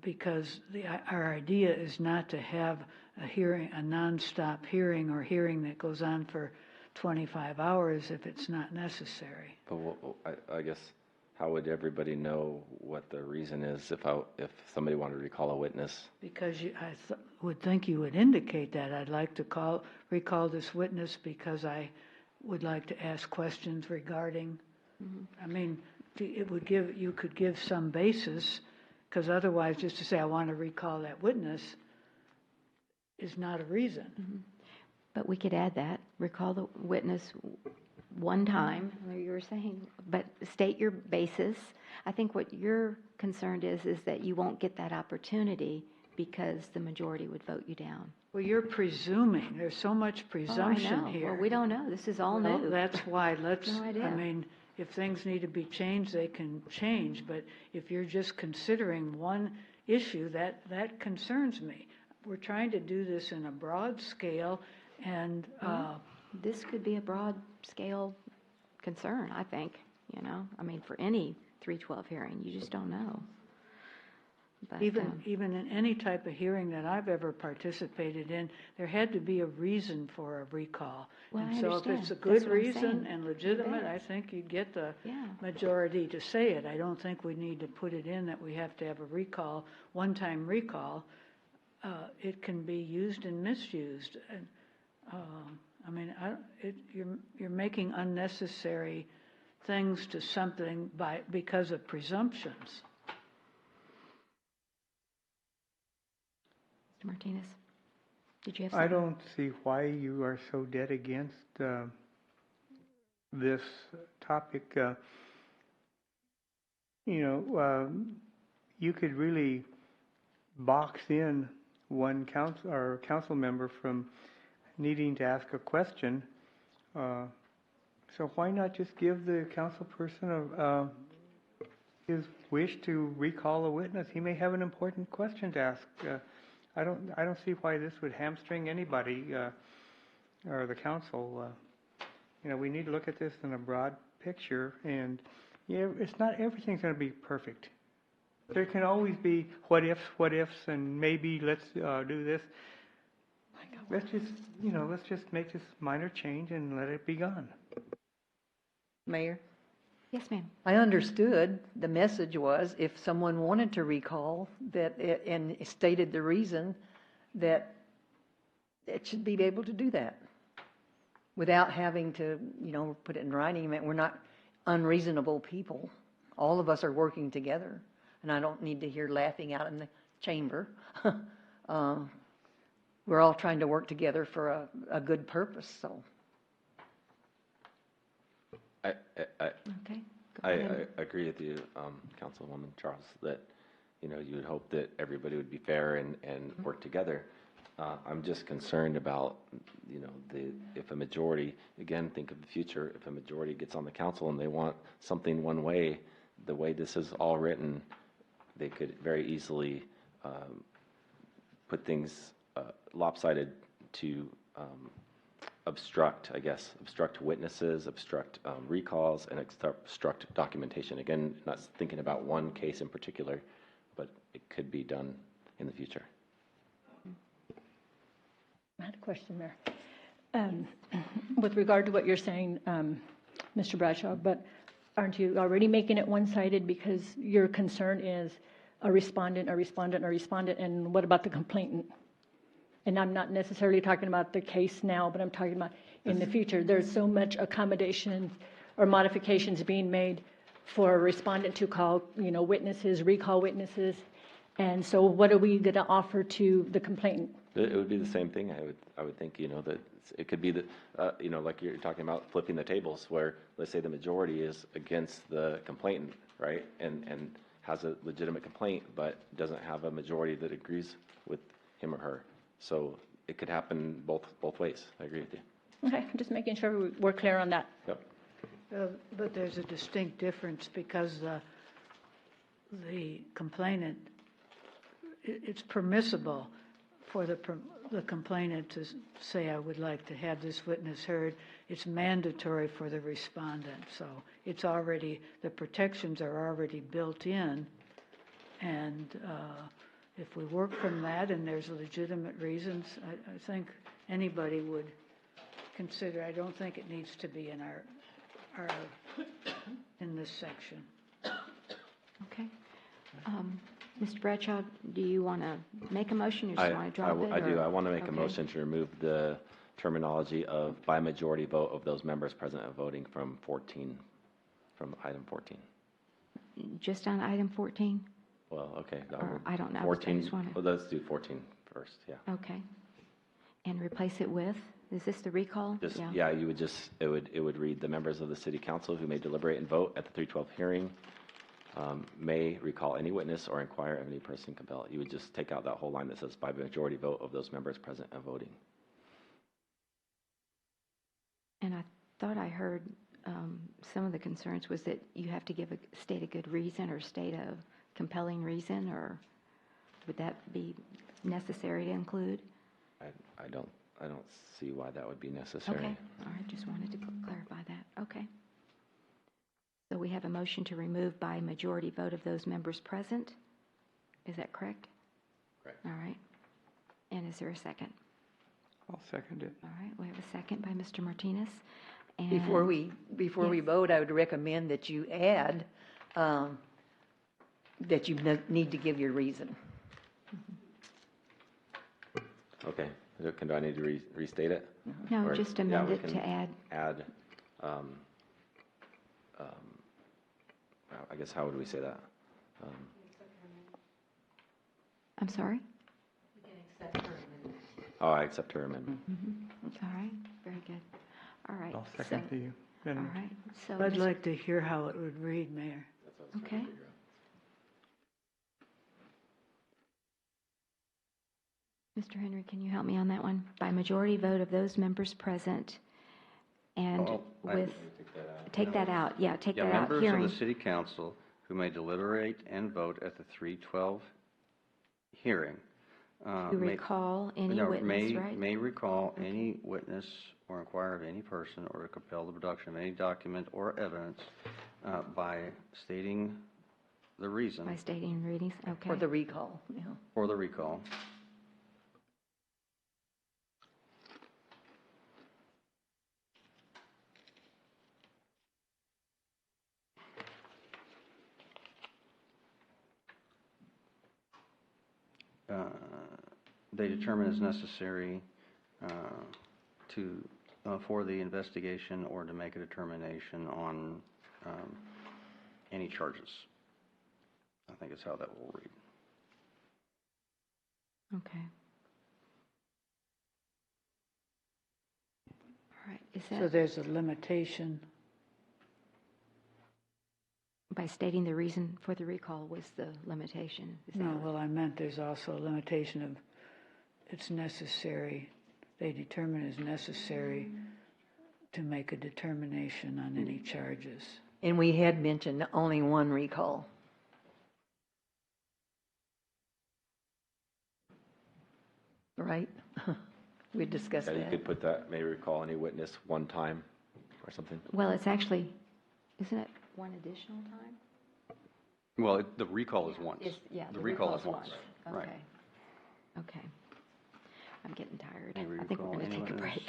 because our idea is not to have a hearing, a nonstop hearing, or hearing that goes on for 25 hours if it's not necessary. But I guess, how would everybody know what the reason is if somebody wanted to recall a witness? Because I would think you would indicate that. I'd like to recall this witness because I would like to ask questions regarding, I mean, you could give some basis, because otherwise just to say, I want to recall that witness is not a reason. But we could add that, recall the witness one time, or you were saying, but state your basis. I think what you're concerned is that you won't get that opportunity because the majority would vote you down. Well, you're presuming. There's so much presumption I know. here. Well, we don't know. This is all Well, new. that's why No idea. I mean, if things need to be changed, they can change. But if you're just considering one issue, that concerns me. We're trying to do this in a broad scale, and This could be a broad scale concern, I think, I mean, for any 312 hearing, you just don't know. But, even in any type of hearing that I've ever participated in, there had to be a reason for a recall. Well, And I so if understand. it's a That's good what I'm reason saying. and legitimate, You bet. I think you'd get the Yeah. majority to say it. I don't think we need to put it in that we have to have a recall, one-time recall. It can be used and misused. And, I mean, you're making unnecessary things to something because of presumptions. Mr. Martinez, did you have I something? don't see why you are so dead against this topic. You could really box in one council member from needing to ask a question. So why not just give the council person his wish to recall a witness? He may have an important question to ask. I don't see why this would hamstring anybody or the council. We need to look at this in a broad picture, and it's not everything's going to be perfect. There can always be what ifs, and maybe let's do this. Let's just make this minor change and let it be gone. Mayor? Yes, ma'am. I understood the message was if someone wanted to recall that and stated the reason, that it should be able to do that without having to, put it in writing. We're not unreasonable people. All of us are working together, and I don't need to hear laughing out in the chamber. We're all trying to work together for a good purpose, so. Okay. Go I ahead. agree with you, Councilwoman Charles, that, you would hope that everybody would be fair and work together. I'm just concerned about, if a majority, again, think of the future, if a majority gets on the council and they want something one way, the way this is all written, they could very easily put things lopsided to obstruct witnesses, obstruct recalls, and obstruct documentation. Again, not thinking about one case in particular, but it could be done in the future. I had a question there. With regard to what you're saying, Mr. Bradshaw, but aren't you already making it one-sided because your concern is a respondent, a respondent, a respondent, and what about the complainant? And I'm not necessarily talking about the case now, but I'm talking about in the future. There's so much accommodation or modifications being made for a respondent to call, witnesses, recall witnesses. And so what are we going to offer to the complainant? It would be the same thing, I would think, that it could be that, like you're talking about flipping the tables where, let's say the majority is against the complainant, right? And has a legitimate complaint, but doesn't have a majority that agrees with him or her. So it could happen both ways. I agree with you. Okay, I'm just making sure we're clear on that. Yep. But there's a distinct difference because the complainant, it's permissible for the complainant to say, I would like to have this witness heard. It's mandatory for the respondent. So it's already, the protections are already built in. And if we work from that and there's legitimate reasons, I think anybody would consider. I don't think it needs to be in our in this section. Okay. Mr. Bradshaw, do you want to make a motion or just want to drop it? I do. I want to make a Okay. motion to remove the terminology of by majority vote of those members present and voting from item 14. Just on item 14? Well, okay. Or I don't know. I 14, just wanna- well, let's do 14 first, yeah. Okay. And replace it with, is this the recall? Yeah, you would just, it would read, the members of the city council who may deliberate and vote at the 312 hearing may recall any witness or inquire of any person compelled. You would just take out that whole line that says by majority vote of those members present and voting. And I thought I heard some of the concerns was that you have to state a good reason or state a compelling reason, or would that be necessary to include? I don't see why that would be necessary. Okay, all right, just wanted to clarify that. Okay. So we have a motion to remove by majority vote of those members present. Is that correct? Correct. All right. And is there a second? I'll second it. All right, we have a second by Mr. Martinez. And Before we Yes. vote, I would recommend that you add that you need to give your reason. Okay, do I need to restate it? No, Or- just yeah, amend we it can to add, Add, I guess, how would we say that? I'm sorry? Oh, I accept her amendment. All right, very good. All right. I'll second so- the All amendment. right, so. I'd Mr. like to hear how it would read, Mayor. Okay. Mr. Henry, can you help me on that one? By majority vote of those members present and with, take that out, yeah, take Yeah, that out, members of hearing. the city council who may deliberate and vote at the 312 hearing. To recall any no, witness, right? May recall any witness or inquire of any person or to compel the production of any document or evidence by stating the reason By stating readings, okay. For the recall, yeah. for the recall. They determine as necessary for the investigation or to make a determination on any charges. I think is how that will read. Okay. All right, is So that there's a limitation. by stating the reason for the recall was the limitation? Is that No, what- well, I meant there's also a limitation of it's necessary, they determine it's necessary to make a determination on any charges. And we had mentioned only one recall. Right? We discussed Yeah, you that. could put that, may recall any witness one time or something. Well, it's actually, isn't it one additional time? Well, the recall is once. Yeah, The recall is once. Okay. Right. Okay. I'm getting tired. May I think we're recall going to any take a witness. break.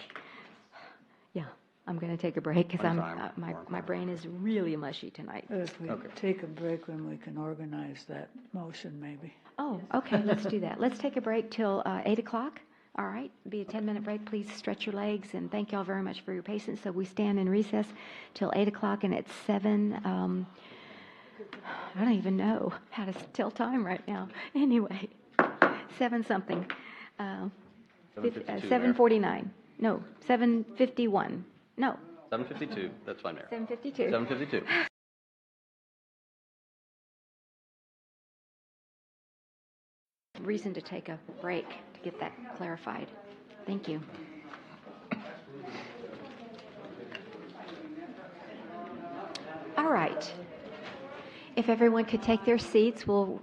Yeah. I'm going to take a break because Sometime my tomorrow. brain is really mushy tonight. If we Okay. take a break, then we can organize that motion maybe. Oh, okay, let's do that. Let's take a break till 8 o'clock. All right, be a 10-minute break. Please stretch your legs, and thank y'all very much for your patience. So we stand in recess till 8 o'clock, and at 7, I don't even know how to tell time right now. Anyway, 7 something. 7:52, 7:49. No, 7:51. No, 7:52, that's fine, Mayor. 7:52. 7:52. Reason to take a break to get that clarified. Thank you. All right. If everyone could take their seats, we'll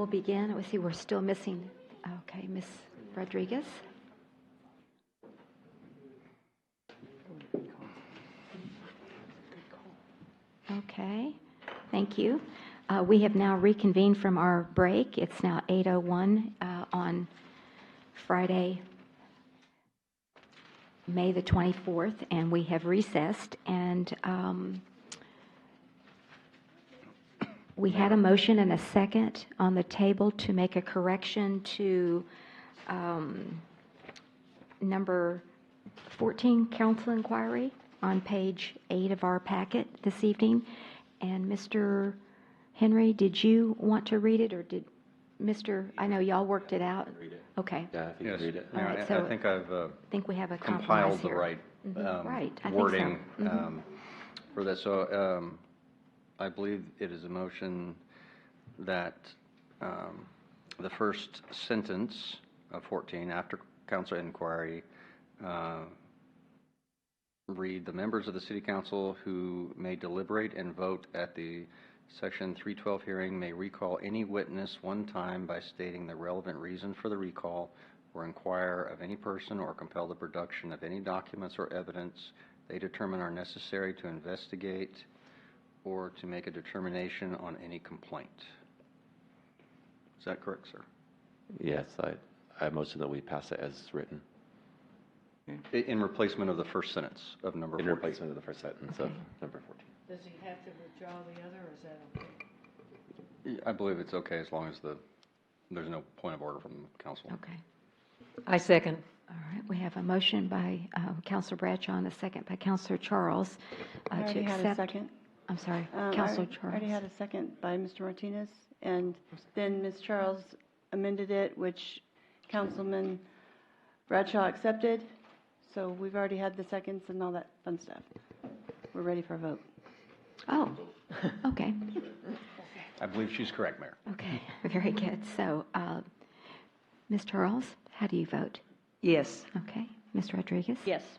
begin. Let's see, we're still missing. Okay, Miss Rodriguez. Okay, thank you. We have now reconvened from our break. It's now 8:01 on Friday, May the 24th, and we have recessed. And we had a motion and a second on the table to make a correction to number 14, council inquiry, on page 8 of our packet this evening. And Mr. Henry, did you want to read it, or did Mr., I know y'all worked it out? Read it. Okay. Yeah, if you Yes, can read it. All right, Mayor, so I think I've I think we have a compromise compiled the here. right Right, I think so. wording Mhm. for this. So I believe it is a motion that the first sentence of 14, after council inquiry, read, "The members of the city council who may deliberate and vote at the Section 312 hearing may recall any witness one time by stating the relevant reason for the recall, or inquire of any person or compel the production of any documents or evidence they determine are necessary to investigate or to make a determination on any complaint." Is that correct, sir? Yes, I motion that we pass it as written, In replacement of the first sentence of number in 14. replacement of the first sentence of number 14. Does he have to withdraw the other, or is that okay? I believe it's okay as long as there's no point of order from the council. Okay. I second. All right, we have a motion by Counselor Bradshaw and a second by Counselor Charles I to already had a accept. second. I'm sorry, I Counselor already Charles. had a second by Mr. Martinez, and then Ms. Charles amended it, which Councilman Bradshaw accepted. So we've already had the seconds and all that fun stuff. We're ready for a vote. Oh, okay, I believe she's correct, Mayor. okay, very good. So, Ms. Charles, how do you vote? Yes. Okay, Ms. Rodriguez? Yes.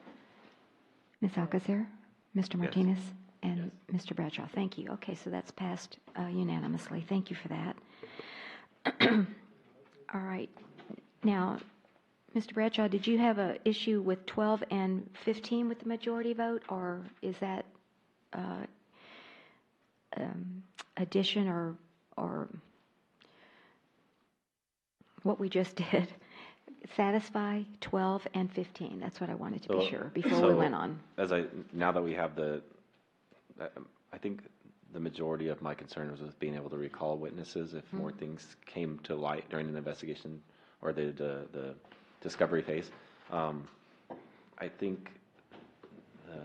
Ms. Alcazar? Mr. Martinez? And Mr. Bradshaw, thank you. Okay, so that's passed unanimously. Thank you for that. All right. Now, Mr. Bradshaw, did you have an issue with 12 and 15 with the majority vote, or is that addition or what we just did satisfy 12 and 15? That's what I wanted to be sure before we went on. Now that we have I think the majority of my concern was with being able to recall witnesses if more things came to light during an investigation or the discovery phase. I think the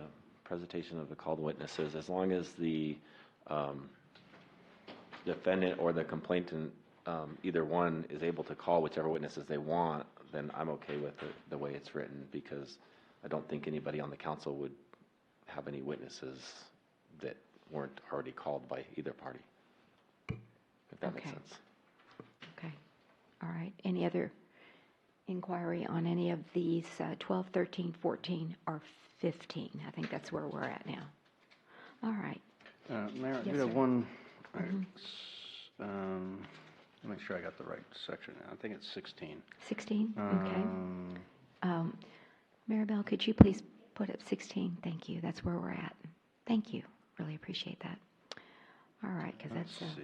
presentation of the called witnesses, as long as the defendant or the complainant, either one, is able to call whichever witnesses they want, then I'm okay with the way it's written, because I don't think anybody on the council would have any witnesses that weren't already called by either party, if that makes Okay. sense. Okay. All right. Any other inquiry on any of these 12, 13, 14, or 15? I think that's where we're at now. All right. Mayor, I Yes, do have sir. one, let me make sure I got the right section now. I think it's 16. 16? Um, Okay. Maribel, could you please put up 16? Thank you. That's where we're at. Thank you. Really appreciate that. All right, because Let's that's, see.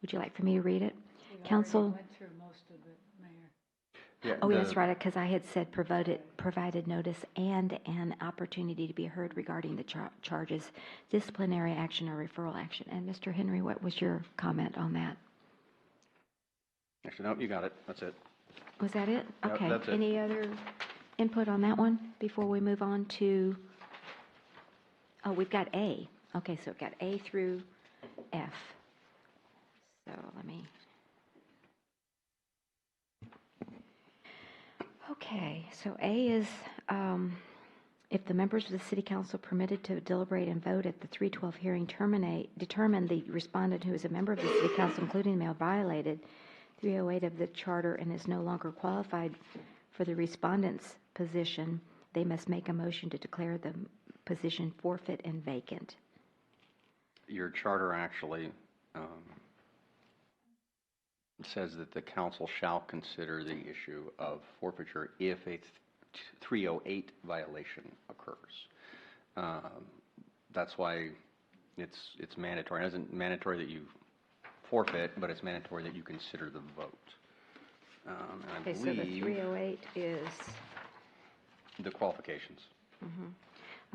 would you like for me to read it? We already Council, went through most of it, Mayor. Yeah, Oh, that's the- right, because I had said provided notice and an opportunity to be heard regarding the charges, disciplinary action or referral action. And Mr. Henry, what was your comment on that? Actually, no, you got it. That's it. Was that it? Yep, Okay. that's it. Any other input on that one before we move on to, oh, we've got A. Okay, so we've got A through F. So let me. Okay, so A is, if the members of the city council permitted to deliberate and vote at the 312 hearing determine the respondent who is a member of the city council, including male, violated 308 of the charter and is no longer qualified for the respondent's position, they must make a motion to declare the position forfeit and vacant. Your charter actually says that the council shall consider the issue of forfeiture if a 308 violation occurs. That's why it's mandatory. It isn't mandatory that you forfeit, but it's mandatory that you consider the vote. And I Okay, so the believe 308 is, the qualifications.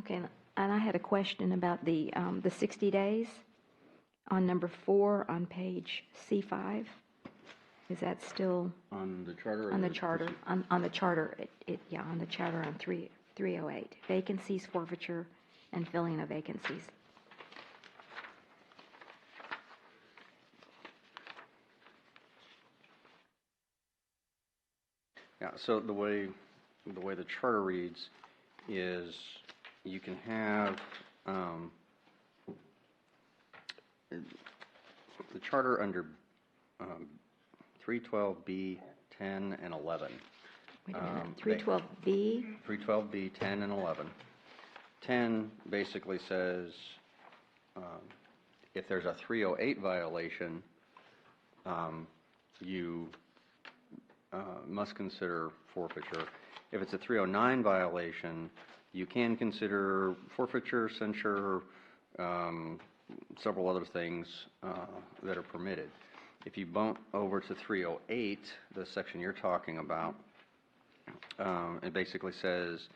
okay, and I had a question about the 60 days on number 4 on page C5. Is that still On the charter? or on the charter? On the charter, yeah, on the charter on 308. Vacancies, forfeiture, and filling of vacancies. Yeah, so the way the charter reads is you can have, the charter under 312B, 10, and 11. Wait a minute, 312B, 312B, 10, and 11. 10 basically says if there's a 308 violation, you must consider forfeiture. If it's a 309 violation, you can consider forfeiture, censure, several other things that are permitted. If you bump over to 308, the section you're talking about, it basically says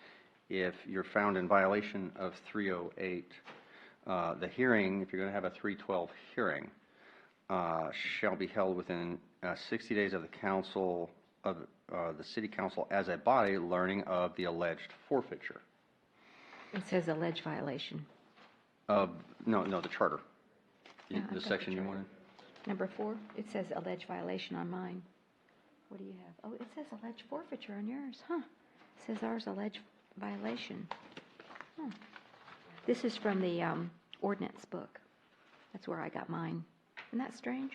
if you're found in violation of 308, the hearing, if you're going to have a 312 hearing, shall be held within 60 days of the council, of the city council as a body learning of the alleged forfeiture. it says alleged violation. No, the charter. Yeah, I've The got section the you charter. wanted? Number 4, it says alleged violation on mine. What do you have? Oh, it says alleged forfeiture on yours, huh? It says ours alleged violation. Huh. This is from the ordinance book. That's where I got mine. Isn't that strange?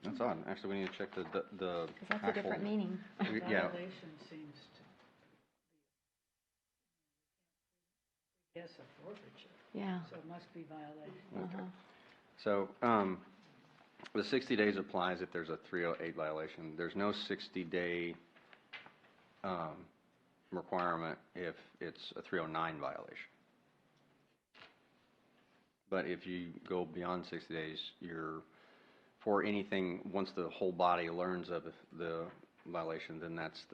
That's odd. Actually, we need to check the Because that's a different actual- meaning. Yeah, Violation seems to, yes, a forfeiture, Yeah. so it must be violation. Uh-huh. so the 60 days applies if there's a 308 violation. There's no 60-day requirement if it's a 309 violation. But if you go beyond 60 days, you're, for anything, once the whole body learns of the violation, then that's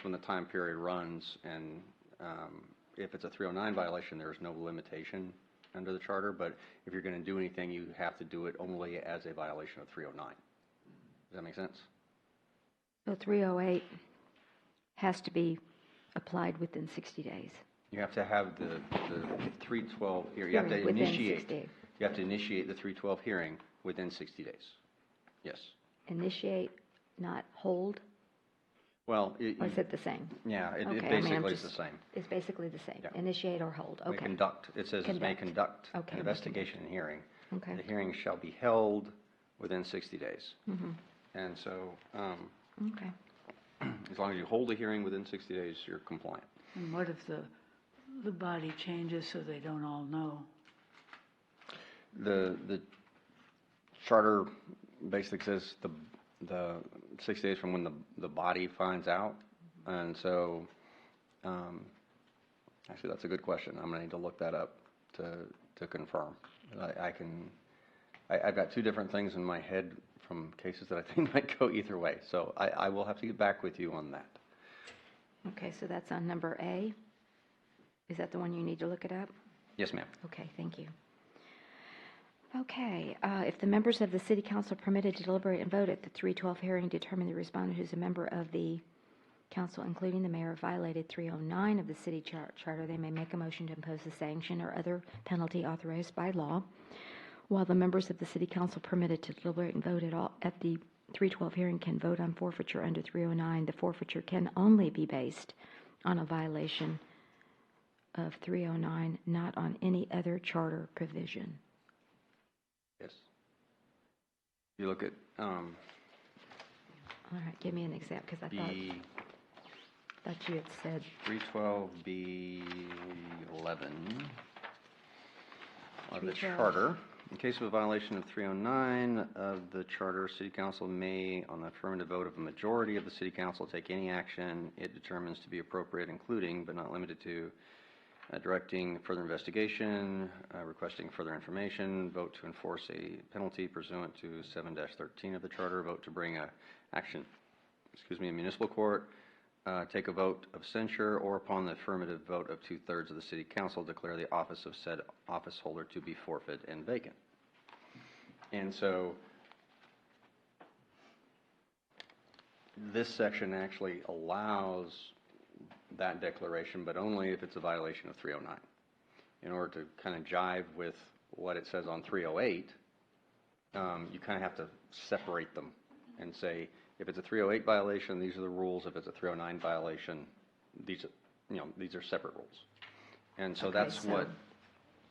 when the time period runs, and if it's a 309 violation, there's no limitation under the charter, but if you're going to do anything, you have to do it only as a violation of 309. Does that make sense? So 308 has to be applied within 60 days. You have to have the 312 here. You have to Within initiate. 60. You have to initiate the 312 hearing within 60 days. Yes. Initiate, not hold, Well, or is it the same? yeah, it Okay, I mean, I'm basically is just- the same. It's basically the same. Yeah. Initiate or hold, May okay. conduct, it says it may conduct Okay, an may investigation and hearing. Okay. The hearing shall be held within 60 days. Mm-hmm. And so, Okay. as long as you hold a hearing within 60 days, you're compliant. And what if the body changes so they don't all know? The charter basically says the 6 days from when the body finds out. And so, actually, that's a good question. I'm gonna need to look that up to confirm. I've got two different things in my head from cases that I think might go either way. So I will have to get back with you on that. Okay, so that's on number A. Is that the one you need to look it up? Yes, ma'am. Okay, thank you. Okay, if the members of the city council permitted to deliberate and vote at the 312 hearing determine the respondent who's a member of the council, including the mayor, violated 309 of the city charter, they may make a motion to impose a sanction or other penalty authorized by law. While the members of the city council permitted to deliberate and vote at the 312 hearing can vote on forfeiture under 309, the forfeiture can only be based on a violation of 309, not on any other charter provision. Yes. You look at All right, give me an example, because I thought you had said, 312B11 of the 312. charter. In case of a violation of 309 of the charter, city council may, on the affirmative vote of a majority of the city council, take any action it determines to be appropriate, including but not limited to directing further investigation, requesting further information, vote to enforce a penalty pursuant to 7-13 of the charter, vote to bring action, in municipal court, take a vote of censure, or upon the affirmative vote of 2/3 of the city council, declare the office of said office holder to be forfeit and vacant. And so this section actually allows that declaration, but only if it's a violation of 309. In order to kind of jive with what it says on 308, you kind of have to separate them and say, if it's a 308 violation, these are the rules. If it's a 309 violation, these are separate rules. And so Okay, that's what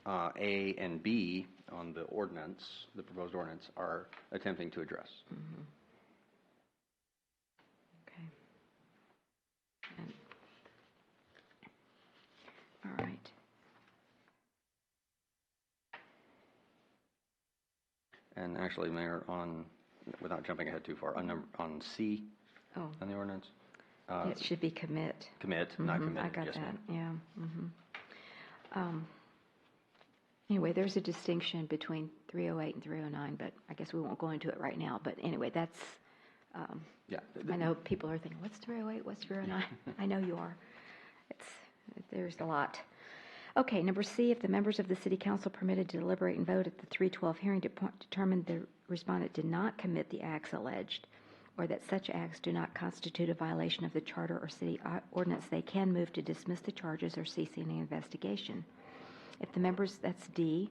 A and B on the ordinance, the proposed ordinance, are attempting to address. mm-hmm. Okay. And, all right. And actually, Mayor, without jumping ahead too far, on C Oh, on the ordinance, it should be commit. commit, not Mhm, committed. I got Yes, that, ma'am. yeah. Anyway, there's a distinction between 308 and 309, but I guess we won't go into it right now. But anyway, that's, Yeah. I know people are thinking, what's 308, what's 309? I know you are. There's a lot. Okay, number C, if the members of the city council permitted to deliberate and vote at the 312 hearing determined the respondent did not commit the acts alleged, or that such acts do not constitute a violation of the charter or city ordinance, they can move to dismiss the charges or cease any investigation. If the members, that's D,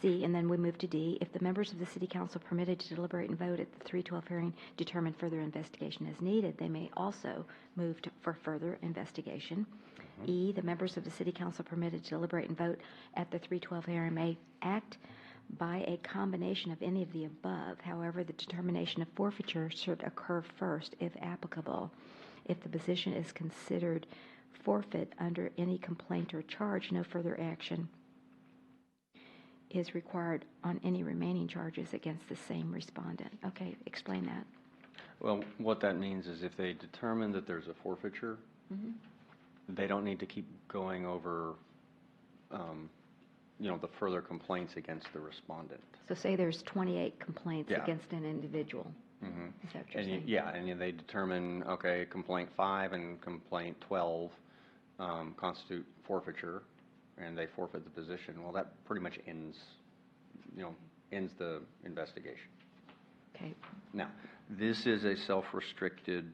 C, and then we move to D. If the members of the city council permitted to deliberate and vote at the 312 hearing determined further investigation is needed, they may also move for further investigation. E, the members of the city council permitted to deliberate and vote at the 312 hearing may act by a combination of any of the above. However, the determination of forfeiture should occur first, if applicable. If the position is considered forfeit under any complaint or charge, no further action is required on any remaining charges against the same respondent. Okay, explain that. Well, what that means is if they determine that there's a forfeiture, they don't need to keep going over, the further complaints against the respondent. So say there's 28 complaints Yeah. against an individual. Is that what you're saying? And they determine, okay, complaint 5 and complaint 12 constitute forfeiture, and they forfeit the position. Well, that pretty much ends the investigation. Okay. Now, this is a self-restricted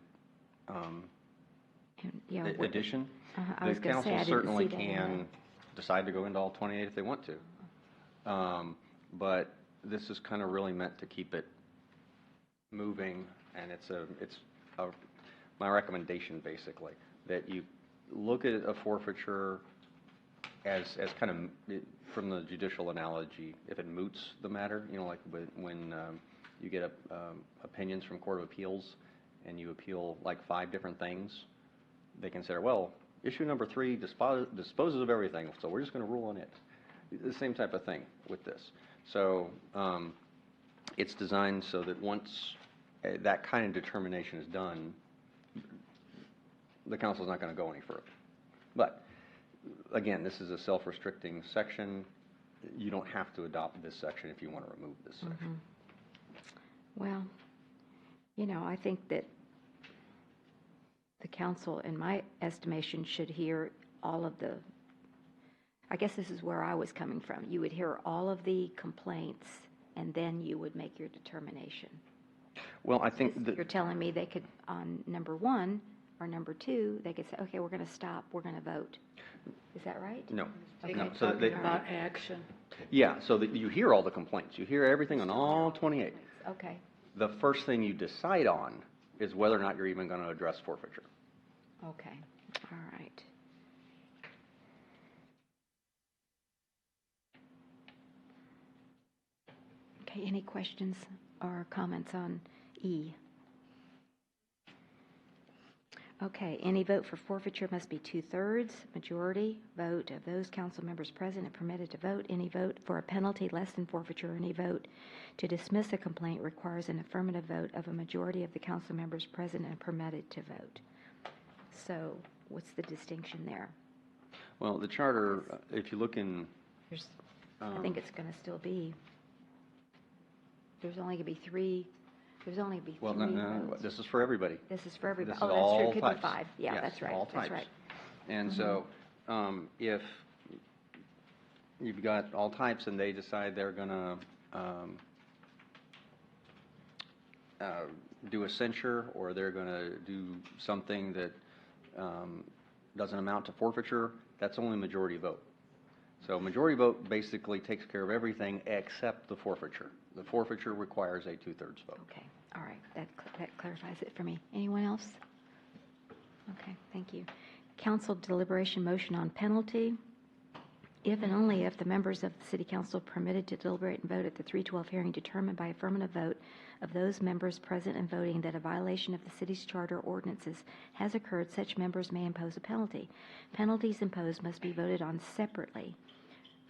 Yeah, addition. I was The going to say, I council didn't certainly see that in can decide to go into all 28 if they want to. But this is kind of really meant to keep it moving, and it's my recommendation, basically, that you look at a forfeiture as kind of, from the judicial analogy, if it moots the matter, like when you get opinions from Court of Appeals, and you appeal like 5 different things, they consider, well, issue number 3 disposes of everything, so we're just going to rule on it. The same type of thing with this. So it's designed so that once that kind of determination is done, the council's not going to go any further. But again, this is a self-restricting section. You don't have to adopt this section if you want to remove this section. Well, I think that the council, in my estimation, should hear all of the, I guess this is where I was coming from. You would hear all of the complaints, and then you would make your determination. Well, I think that, You're telling me they could, on number 1 or number 2, they could say, okay, we're going to stop, we're going to vote. Is that right? no. Okay. No, so they, About action. yeah, so that you hear all the complaints. You hear everything on all 28. Okay, The first thing you decide on is whether or not you're even going to address forfeiture. okay, all right. Okay, any questions or comments on E? Okay, any vote for forfeiture must be 2/3 majority vote of those council members present and permitted to vote. Any vote for a penalty less than forfeiture, or any vote to dismiss a complaint requires an affirmative vote of a majority of the council members present and permitted to vote. So what's the distinction there? Well, the charter, if you look in, There's, I think it's going to still be, there's only going to be three well, no, votes. this is for everybody. This is for everybody. This is Oh, that's true, all it could types. be 5. Yeah, Yes, that's right, all that's types. right. And so, if you've got all types and they decide they're going to do a censure, or they're going to do something that doesn't amount to forfeiture, that's only majority vote. So majority vote basically takes care of everything except the forfeiture. The forfeiture requires a 2/3 vote. Okay, all right, that clarifies it for me. Anyone else? Okay, thank you. Council deliberation motion on penalty. If and only if the members of the city council permitted to deliberate and vote at the 312 hearing determined by affirmative vote of those members present and voting that a violation of the city's charter ordinances has occurred, such members may impose a penalty. Penalties imposed must be voted on separately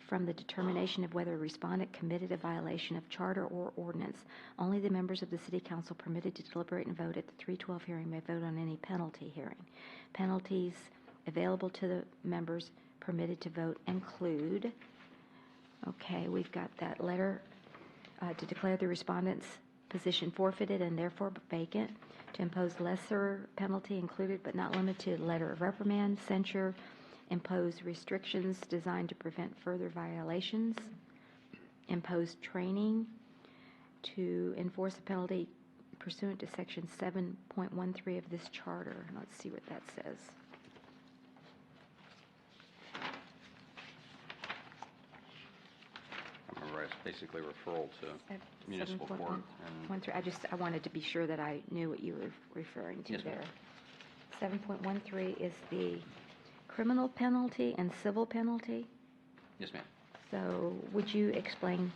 from the determination of whether a respondent committed a violation of charter or ordinance. Only the members of the city council permitted to deliberate and vote at the 312 hearing may vote on any penalty hearing. Penalties available to the members permitted to vote include, okay, we've got that letter to declare the respondent's position forfeited and therefore vacant, to impose lesser penalty included but not limited to letter of reprimand, censure, impose restrictions designed to prevent further violations, impose training, to enforce a penalty pursuant to section 7.13 of this charter. Let's see what that says. I remember it's basically referral to municipal court. And I wanted to be sure that I knew what you were referring to Yes, ma'am. there. 7.13 is the criminal penalty and civil penalty. yes, ma'am. So would you explain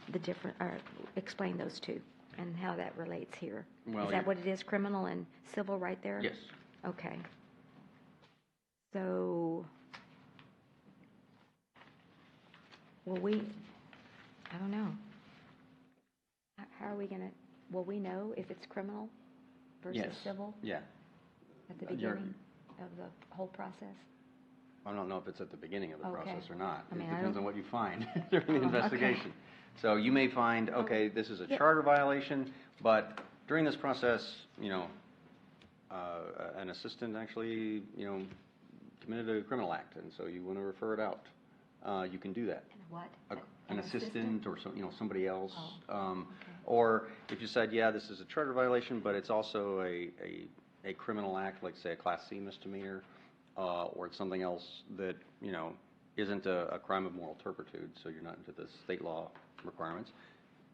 explain those two and how that relates here? Well, Is that what it is, criminal and civil right there? Yes. Okay. So, I don't know. How are we going to, will we know if it's criminal versus Yes. civil Yeah. at the You're- beginning of the whole process? I don't know if it's at the beginning of the Okay. process or not. I mean, It I depends don't- on what you find during the Oh, okay. investigation. So you may find, okay, this is a Yeah. charter violation, but during this process, an assistant actually, committed a criminal act, and so you want to refer it out. You can do that. And what? An assistant or somebody else. Oh, okay. Or if you said, yeah, this is a charter violation, but it's also a criminal act, like say a Class C misdemeanor, or it's something else that, isn't a crime of moral turpitude, so you're not into the state law requirements,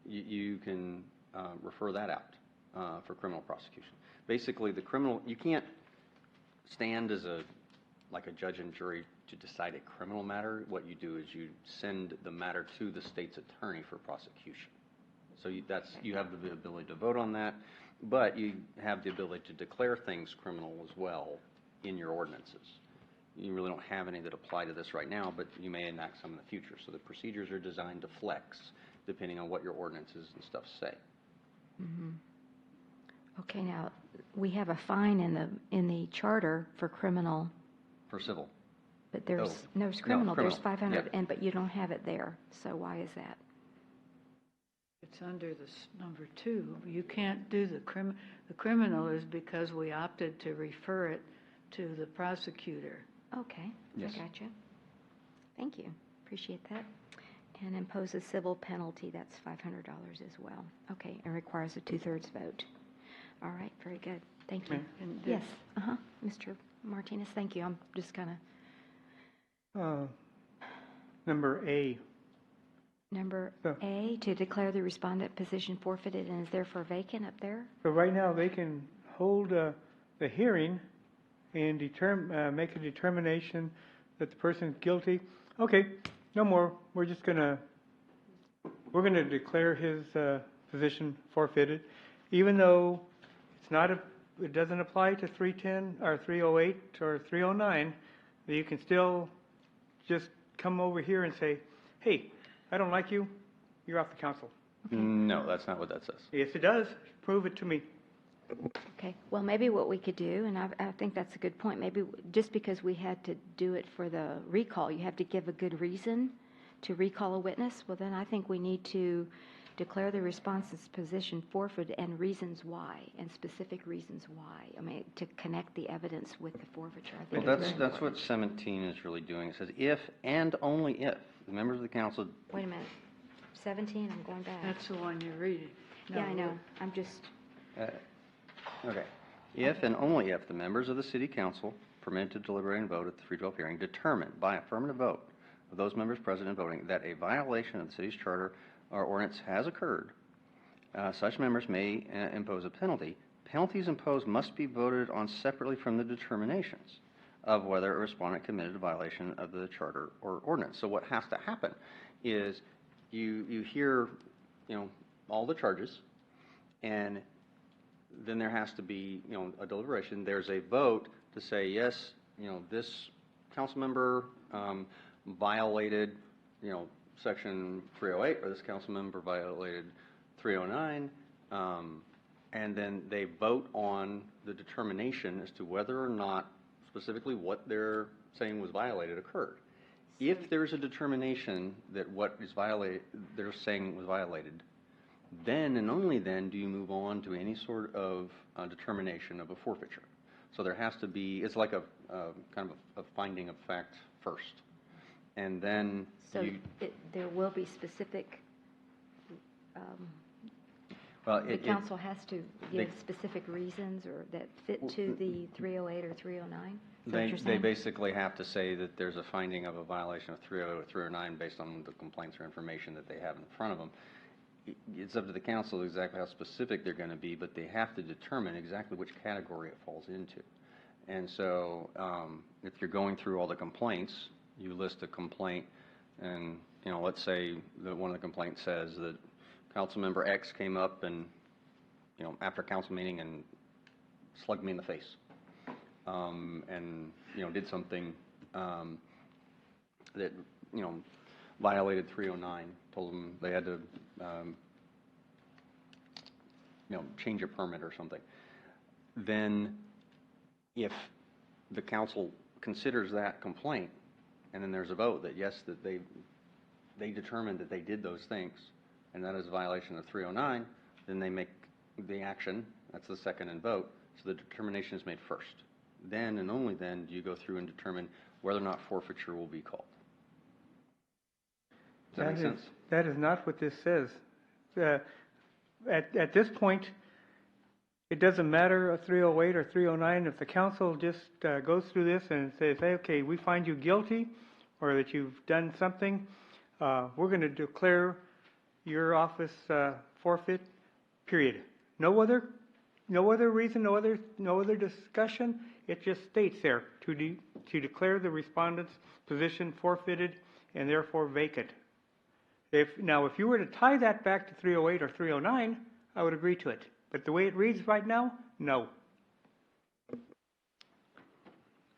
you can refer that out for criminal prosecution. Basically, you can't stand as a judge and jury to decide a criminal matter. What you do is you send the matter to the state's attorney for prosecution. So you have the ability to vote on that, but you have the ability to declare things criminal as well in your ordinances. You really don't have any that apply to this right now, but you may enact some in the future. So the procedures are designed to flex depending on what your ordinances and stuff say. Mm-hmm. Okay, now, we have a fine in the charter for criminal, For civil. but there's No, criminal, there's criminal, 500, yeah. but you don't have it there, so why is that? It's under number 2. You can't do the criminal is because we opted to refer it to the prosecutor. Okay, Yes. I gotcha. Thank you, appreciate that. And impose a civil penalty, that's $500 as well. Okay, and requires a 2/3 vote. All right, very good, thank you. And Yes, Mr. Martinez, thank you, I'm just kind of, Number A. number So- A, to declare the respondent position forfeited and is therefore vacant up there? So right now, they can hold the hearing and make a determination that the person's guilty. Okay, no more. We're gonna declare his position forfeited, even though it doesn't apply to 310 or 308 or 309. You can still just come over here and say, hey, I don't like you. You're off the council. No, that's not what that says. Yes, it does. Prove it to me. Okay, well, maybe what we could do, and I think that's a good point, maybe just because we had to do it for the recall, you have to give a good reason to recall a witness, well, then I think we need to declare the respondent's position forfeited and reasons why, and specific reasons why. I mean, to connect the evidence with the forfeiture. I think Well, it's very that's what important. 17 is really doing. It says if and only if the members of the council. Wait a minute, 17, I'm going back. That's the one you're reading. Yeah, I know, I'm just, Okay. If and only if the members of the city council permitted to deliberate and vote at the 312 hearing determine by affirmative vote of those members present and voting that a violation of the city's charter or ordinance has occurred, such members may impose a penalty. Penalties imposed must be voted on separately from the determinations of whether a respondent committed a violation of the charter or ordinance. So what has to happen is you hear, all the charges, and then there has to be, a deliberation. There's a vote to say, yes, this council member violated, section 308, or this council member violated 309, and then they vote on the determination as to whether or not specifically what they're saying was violated occurred. If there's a determination that what is violated, they're saying was violated, then and only then do you move on to any sort of determination of a forfeiture. So there has to be, it's like a kind of a finding of fact first. And then so there will be specific, the council has to give specific reasons or that fit to the 308 or 309? Is that what you're They saying? basically have to say that there's a finding of a violation of 308 or 309 based on the complaints or information that they have in front of them. It's up to the council exactly how specific they're going to be, but they have to determine exactly which category it falls into. And so if you're going through all the complaints, you list a complaint, and let's say that one of the complaints says that council member X came up and after council meeting and slugged me in the face, and did something that violated 309, told them they had to change a permit or something. Then if the council considers that complaint, and then there's a vote that yes, that they determined that they did those things, and that is a violation of 309, then they make the action, that's the second and vote, so the determination is made first. Then and only then do you go through and determine whether or not forfeiture will be called. Does that make sense? That is not what this says. At this point, it doesn't matter 308 or 309. If the council just goes through this and says, hey, okay, we find you guilty or that you've done something, we're going to declare your office forfeit, period. No other reason, no other discussion. It just states there to declare the respondent's position forfeited and therefore vacant. If you were to tie that back to 308 or 309, I would agree to it. But the way it reads right now, no.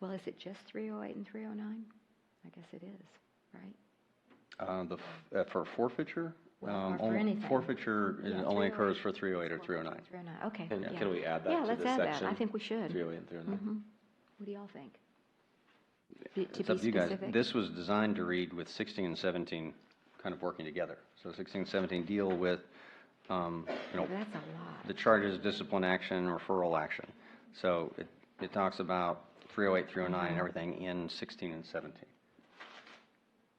Well, is it just 308 and 309? I guess it is, right? For forfeiture, Or for anything. forfeiture Yeah, only 308. occurs for 308 or 309. 309, okay. And yeah. can we add that Yeah, to let's the add section? that. I think we should. 308 and 309. Mhm. What do y'all think? To It's up be to you guys. specific? This was designed to read with 16 and 17 kind of working together. So 16 and 17 deal with you know, That's a lot. the charges, discipline action, referral action. So it talks about 308, 309, and everything in 16 and 17.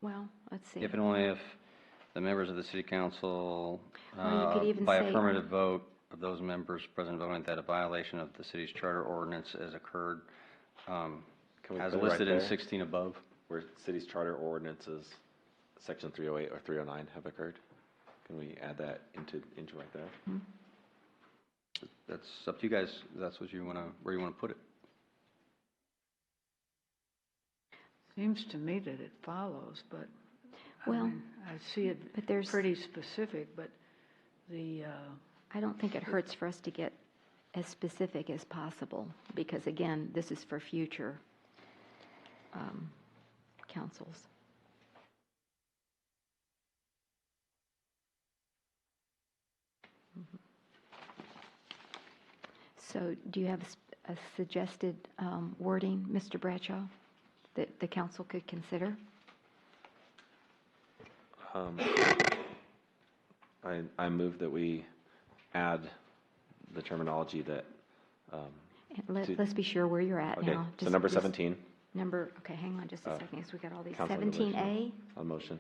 Well, let's see. If and only if the members of the city council, Well, you could even by say- affirmative vote of those members present voting that a violation of the city's charter ordinance has occurred, Can we as put it right listed in there? 16 above. Where city's charter ordinances, section 308 or 309 have occurred? Can we add that into right there? That's up to you guys. That's what you want to, where you want to put it. Seems to me that it follows, but, Well, I see it but there's- pretty specific, but the, I don't think it hurts for us to get as specific as possible, because again, this is for future councils. So do you have a suggested wording, Mr. Bradshaw, that the council could consider? I move that we add the terminology that, Let's be sure where you're at okay, now. so number 17 Number, okay, hang on just a second, because we got all these. council 17A? on motion.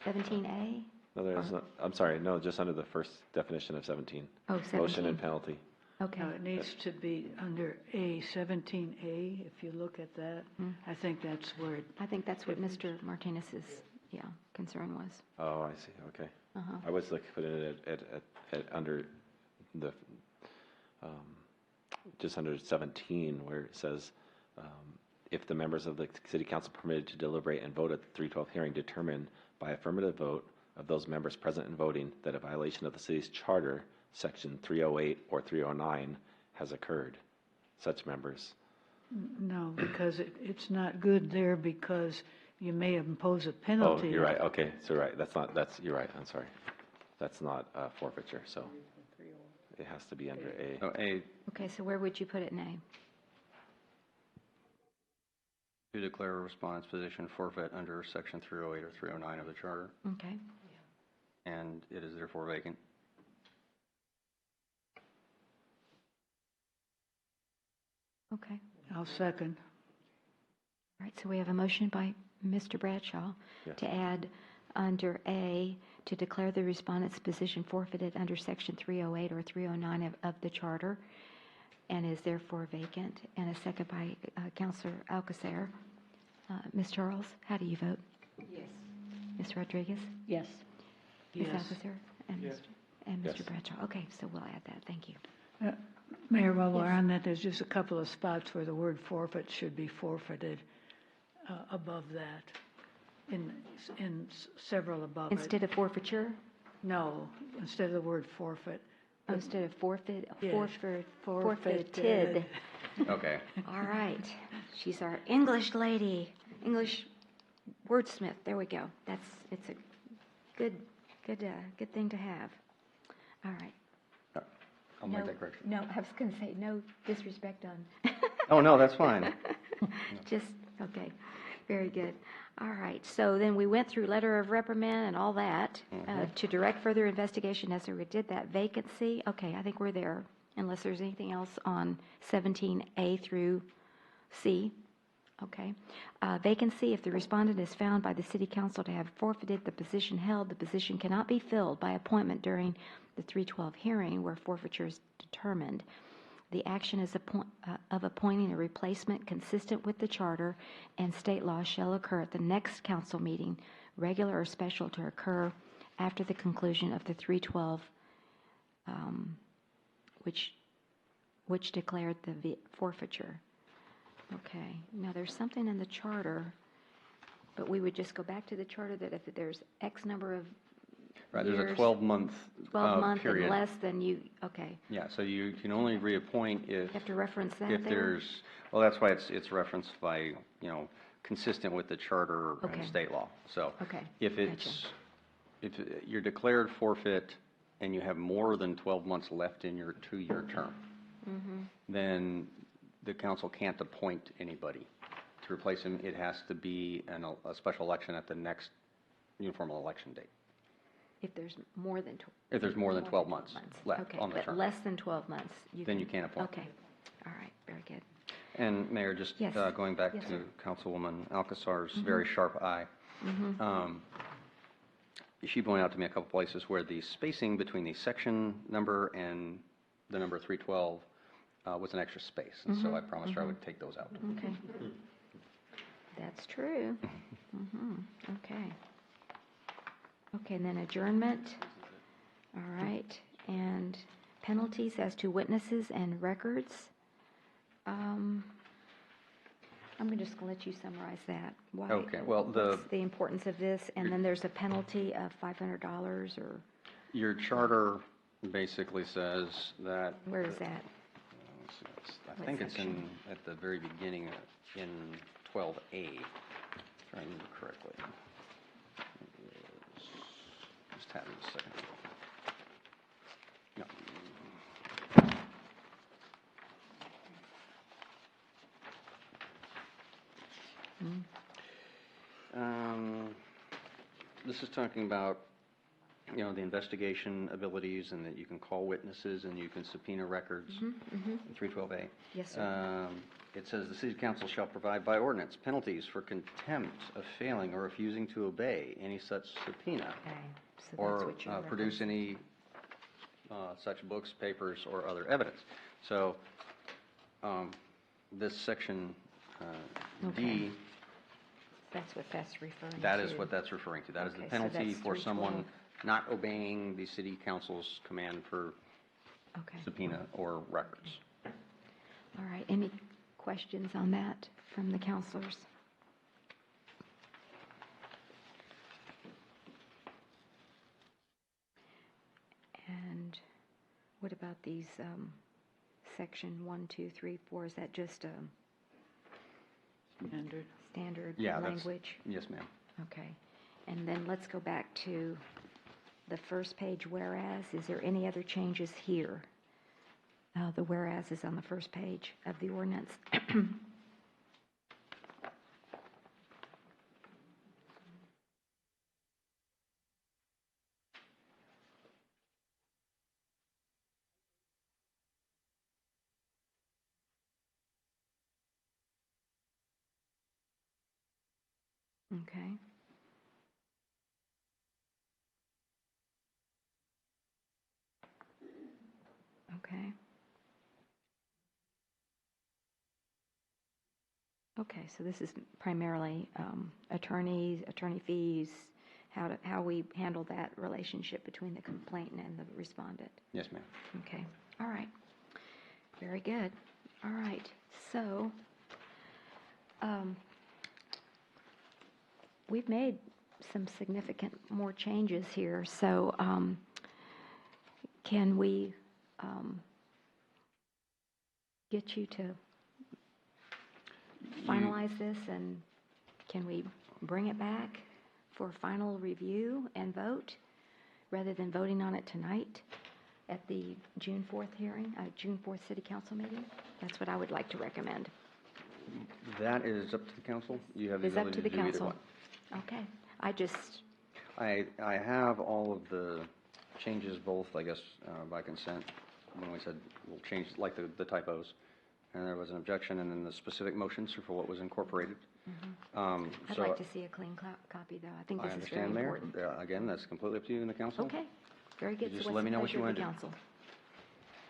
17A? No, there's not, I'm sorry, no, just under the first definition of 17. Oh, Motion 17. and penalty. Okay. no, it needs to be under A, 17A, if you look at that. I think that's where it I think that's what Mr. Martinez's, concern was. Oh, I see, okay. Uh-huh. I was like putting it at under the, just under 17, where it says, if the members of the city council permitted to deliberate and vote at the 312 hearing determine by affirmative vote of those members present and voting that a violation of the city's charter, section 308 or 309, has occurred, such members. No, because it's not good there because you may impose a Oh, penalty. you're right, okay, so right, you're right, I'm sorry. That's not forfeiture, so it has to be under A. So A, Okay, so where would you put it in A? to declare a respondent's position forfeit under section 308 or 309 of the charter, Okay. and it is therefore vacant. Okay. I'll second. All right, so we have a motion by Mr. Bradshaw Yes. to add under A, to declare the respondent's position forfeited under section 308 or 309 of the charter, and is therefore vacant, and a second by Councilor Alcacer. Ms. Charles, how do you vote? Yes. Ms. Rodriguez? Yes. Ms. Yes. Alcacer? And Yes. Mr. Yes. Bradshaw? Okay, so we'll add that, thank you. Mayor, while we're Yes. on that, there's just a couple of spots where the word forfeit should be forfeited above that, in several above it. Instead of forfeiture? No, instead of the word forfeit. Oh, instead of forfeit, Yes. forfeited. Okay. All right, she's our English lady, English wordsmith, there we go. It's a good thing to have. All right. I'll make that correction. No, I was going to say, no disrespect on. Oh, no, that's fine. Just, okay, very good. All right, so then we went through letter of reprimand and all that. To direct further investigation necessary, we did that. Vacancy, okay, I think we're there, unless there's anything else on 17A through C. Okay. Vacancy, if the respondent is found by the city council to have forfeited the position held, the position cannot be filled by appointment during the 312 hearing where forfeiture is determined. The action is of appointing a replacement consistent with the charter and state law shall occur at the next council meeting, regular or special, to occur after the conclusion of the 312, which declared the forfeiture. Okay, now there's something in the charter, but we would just go back to the charter that if there's X number of Right, there's a years, 12-month 12-month and period. less than you, okay. Yeah, so you can only reappoint if, You have to reference that if there? there's, well, that's why it's referenced by, consistent with the charter Okay. and state law. So Okay, if if you're declared forfeit and you have more than 12 months left in your 2-year term, then the council can't appoint anybody to replace him. It has to be a special election at the next uniform election date. If there's more than If there's more than 12 months left Okay, on the but term. less than 12 months, Then you can't appoint. Okay, all right, very good. And Mayor, just Yes. Going back Yes, to sir. Councilwoman Alcazar's very sharp eye. She pointed out to me a couple places where the spacing between the section number and the number 312 was an extra space. And so I promised her I would take those out. Okay. That's true. Okay. Okay, and then adjournment. All right, and penalties as to witnesses and records. I'm just going to let you summarize that. Why? Okay, well, What's the importance of this? And then there's a penalty of $500 or, Your charter basically says that. where is that? Let's see, I What think it's section? at the very beginning in 12A, if I remember correctly. Just have it a second. No. This is talking about, the investigation abilities and that you can call witnesses and you can subpoena records in 312A. Yes, sir. It says the city council shall provide by ordinance penalties for contempt of failing or refusing to obey any such subpoena Okay, so that's or what you're produce referencing. any such books, papers, or other evidence. So this section Okay. D, That's what that's referring to. that is what that's referring to. That is the Okay, so penalty that's for someone 312. not obeying the city council's command for Okay. subpoena or records. All right, any questions on that from the counselors? And what about these, section 1, 2, 3, 4, is that just a Standard. standard Yeah, that's, language? yes, ma'am. Okay, and then let's go back to the first page, whereas. Is there any other changes here? The whereas is on the first page of the ordinance. Okay. Okay. Okay, so this is primarily attorney fees, how we handle that relationship between the complainant and the respondent. Yes, ma'am. Okay, all right. Very good. All right, so we've made some significant more changes here, so can we get you to finalize this, and can we bring it back for final review and vote, rather than voting on it tonight at the June 4th hearing, June 4th City Council meeting? That's what I would like to recommend. That is up to the council. You have the It's up ability to to the do either council. one. Okay, I have all of the changes, both, I guess, by consent, when we said we'll change, like the typos, and there was an objection, and then the specific motions for what was incorporated. I'd So like to see a clean copy, though. I think I this is very understand, Mayor. important. Again, that's completely up to you and the council. Okay, very good. You So just what's let the me know what you pleasure of the wanna do. council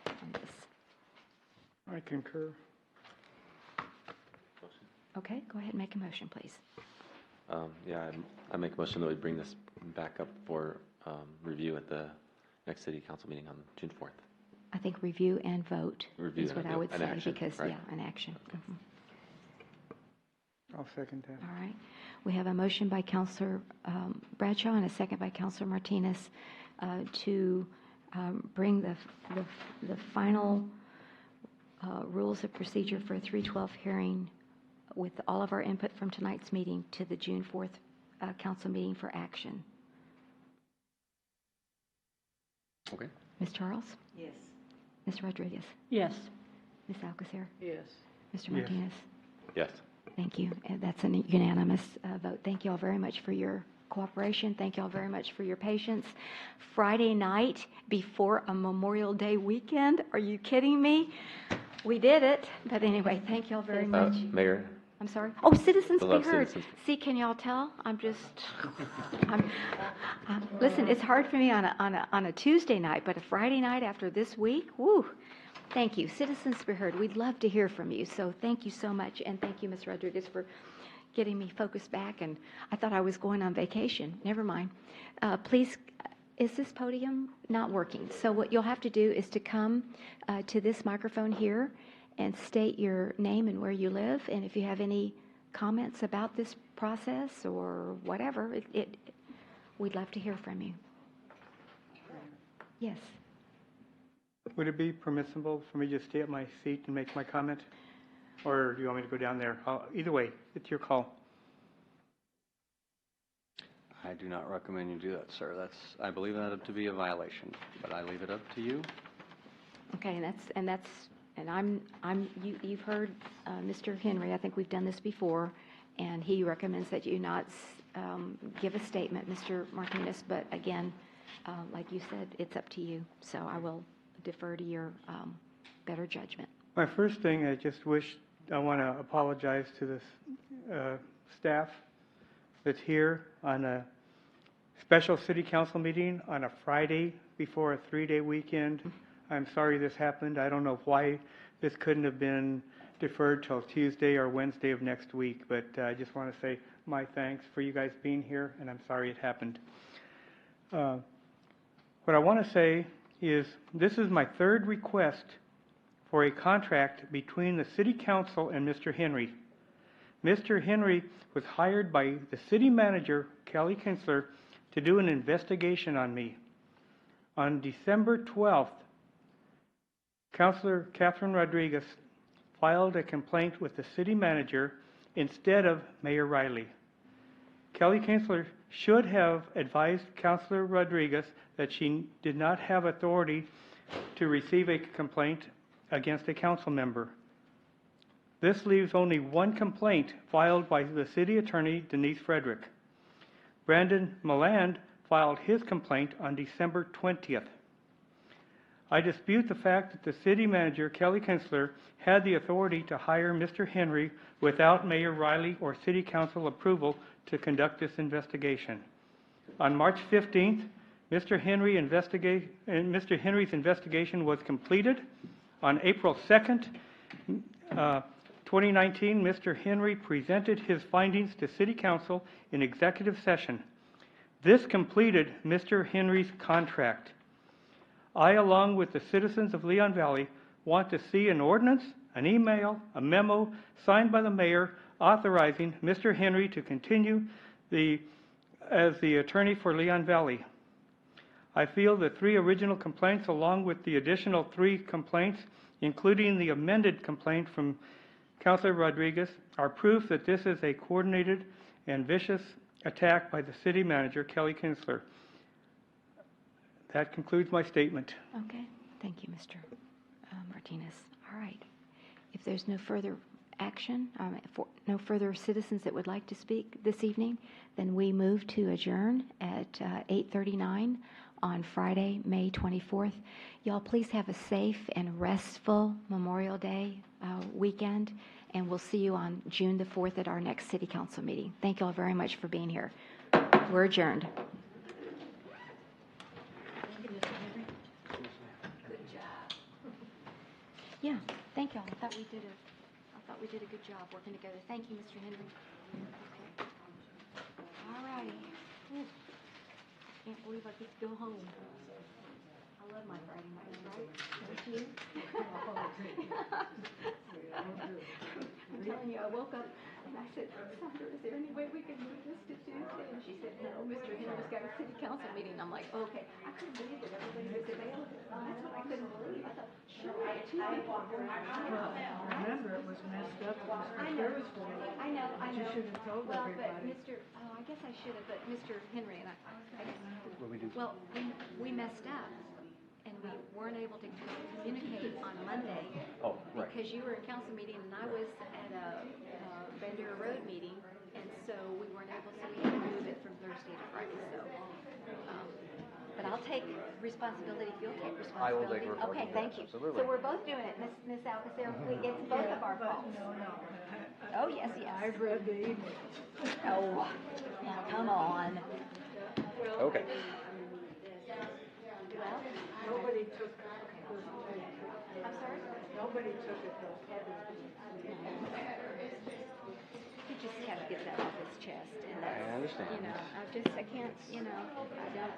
on this? I concur. Okay, go ahead and make a motion, please. Yeah, I make a motion that we bring this back up for review at the next city council meeting on June 4th. I think review and vote Review is and what I vote, would an say, action, because, right. yeah, an action. Mhm. I'll second that. All right. We have a motion by Counselor Bradshaw and a second by Counselor Martinez to bring the final rules of procedure for a 312 hearing with all of our input from tonight's meeting to the June 4th council meeting for action. Okay. Ms. Charles? Yes. Ms. Rodriguez? Yes. Ms. Alcacer? Yes. Mr. Yes. Martinez? Yes. Thank you. And that's a unanimous vote. Thank you all very much for your cooperation. Thank you all very much for your patience. Friday night before a Memorial Day weekend, are you kidding me? We did it, but anyway, thank you all very much. Mayor, I'm sorry? Oh, citizens I be love heard. citizens. See, can y'all tell? Listen, it's hard for me on a Tuesday night, but a Friday night after this week, woo. Thank you. Citizens be heard. We'd love to hear from you. So thank you so much. And thank you, Ms. Rodriguez, for getting me focused back. And I thought I was going on vacation. Never mind. Please, is this podium not working? So what you'll have to do is to come to this microphone here and state your name and where you live. And if you have any comments about this process or whatever, we'd love to hear from you. Yes. Would it be permissible for me to stay at my seat and make my comment? Or do you want me to go down there? Either way, it's your call. I do not recommend you do that, sir. I believe that to be a violation, but I leave it up to you. Okay, you've heard Mr. Henry. I think we've done this before, and he recommends that you not give a statement, Mr. Martinez. But again, like you said, it's up to you. So I will defer to your better judgment. My first thing, I want to apologize to the staff that's here on a special city council meeting on a Friday before a 3-day weekend. I'm sorry this happened. I don't know why this couldn't have been deferred till Tuesday or Wednesday of next week, but I just want to say my thanks for you guys being here, and I'm sorry it happened. What I want to say is this is my third request for a contract between the City Council and Mr. Henry. Mr. Henry was hired by the City Manager, Kelly Kinsler, to do an investigation on me. On December 12th, Councilor Catherine Rodriguez filed a complaint with the City Manager instead of Mayor Riley. Kelly Kinsler should have advised Councilor Rodriguez that she did not have authority to receive a complaint against a council member. This leaves only one complaint filed by the City Attorney, Denise Frederick. Brandon Milland filed his complaint on December 20th. I dispute the fact that the City Manager, Kelly Kinsler, had the authority to hire Mr. Henry without Mayor Riley or City Council approval to conduct this investigation. On March 15th, Mr. Henry's investigation was completed. On April 2nd, 2019, Mr. Henry presented his findings to City Council in executive session. This completed Mr. Henry's contract. I, along with the citizens of Leon Valley, want to see an ordinance, an email, a memo signed by the mayor authorizing Mr. Henry to continue as the attorney for Leon Valley. I feel the 3 original complaints, along with the additional 3 complaints, including the amended complaint from Councilor Rodriguez, are proof that this is a coordinated and vicious attack by the City Manager, Kelly Kinsler. That concludes my statement. Okay. Thank you, Mr. Martinez. All right. If there's no further action, no further citizens that would like to speak this evening, then we move to adjourn at 8:39 on Friday, May 24th. Y'all please have a safe and restful Memorial Day weekend, and we'll see you on June the 4th at our next City Council meeting. Thank you all very much for being here. We're adjourned. Yeah, thank y'all. I thought we did a good job working together. Thank you, Mr. Henry. Okay. All righty. Can't believe I get to go home. I love my Friday nights, right? Don't you? I'm telling you, I woke up and I said, Sandra, is there any way we can move this to Tuesday? And she said, no, Mr. Henry's got a City Council meeting. I'm like, okay. I couldn't believe that everybody was available. That's what I couldn't believe. I thought, sure, I had 2 people. Remember, it was messed up. It was for Thursday. I know. You should have told Well, everybody. but I guess I should have, but Mr. Henry and I What we do? well, we messed up, and we weren't able to communicate on Monday. Oh, right. Because you were in council meeting, and I was at a Bandera Road meeting, and so we weren't able, so we had to move it from Thursday Thursday to Friday, so. But I'll take responsibility if you'll take responsibility. I will take Okay, responsibility, thank you. absolutely. So we're both doing it, Ms. Alcacer, it's both of our faults. Oh, yes, yes. I've read the email. Oh, now come on. Okay. Well, Nobody took those, I'm sorry? nobody took it those heavy. He just has to get that off his chest, and that's, I understand. you know, I can't, you know, I don't,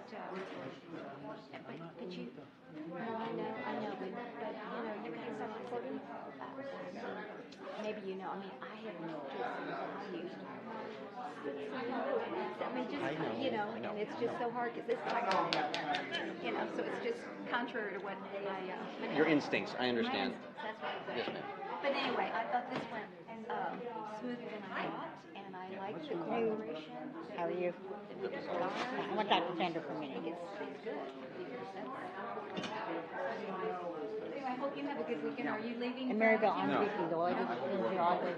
but you, no, I know, but, you know, you can't stop recording. Maybe you know, I mean, I have just valued. I mean, just, you know, and it's just so hard, because it's like, you know, so it's just contrary to what I, Your instincts, I my understand. instincts, that's right. Yes, ma'am. But anyway, I thought this went smoother than I thought, and I like the cooperation. How are you? I want Dr. Sandra for a I think minute. it's good. Anyway, I hope you have a good weekend. Are you leaving? And Maribel, Jim? I'm Vicki Lloyd. This is Roger.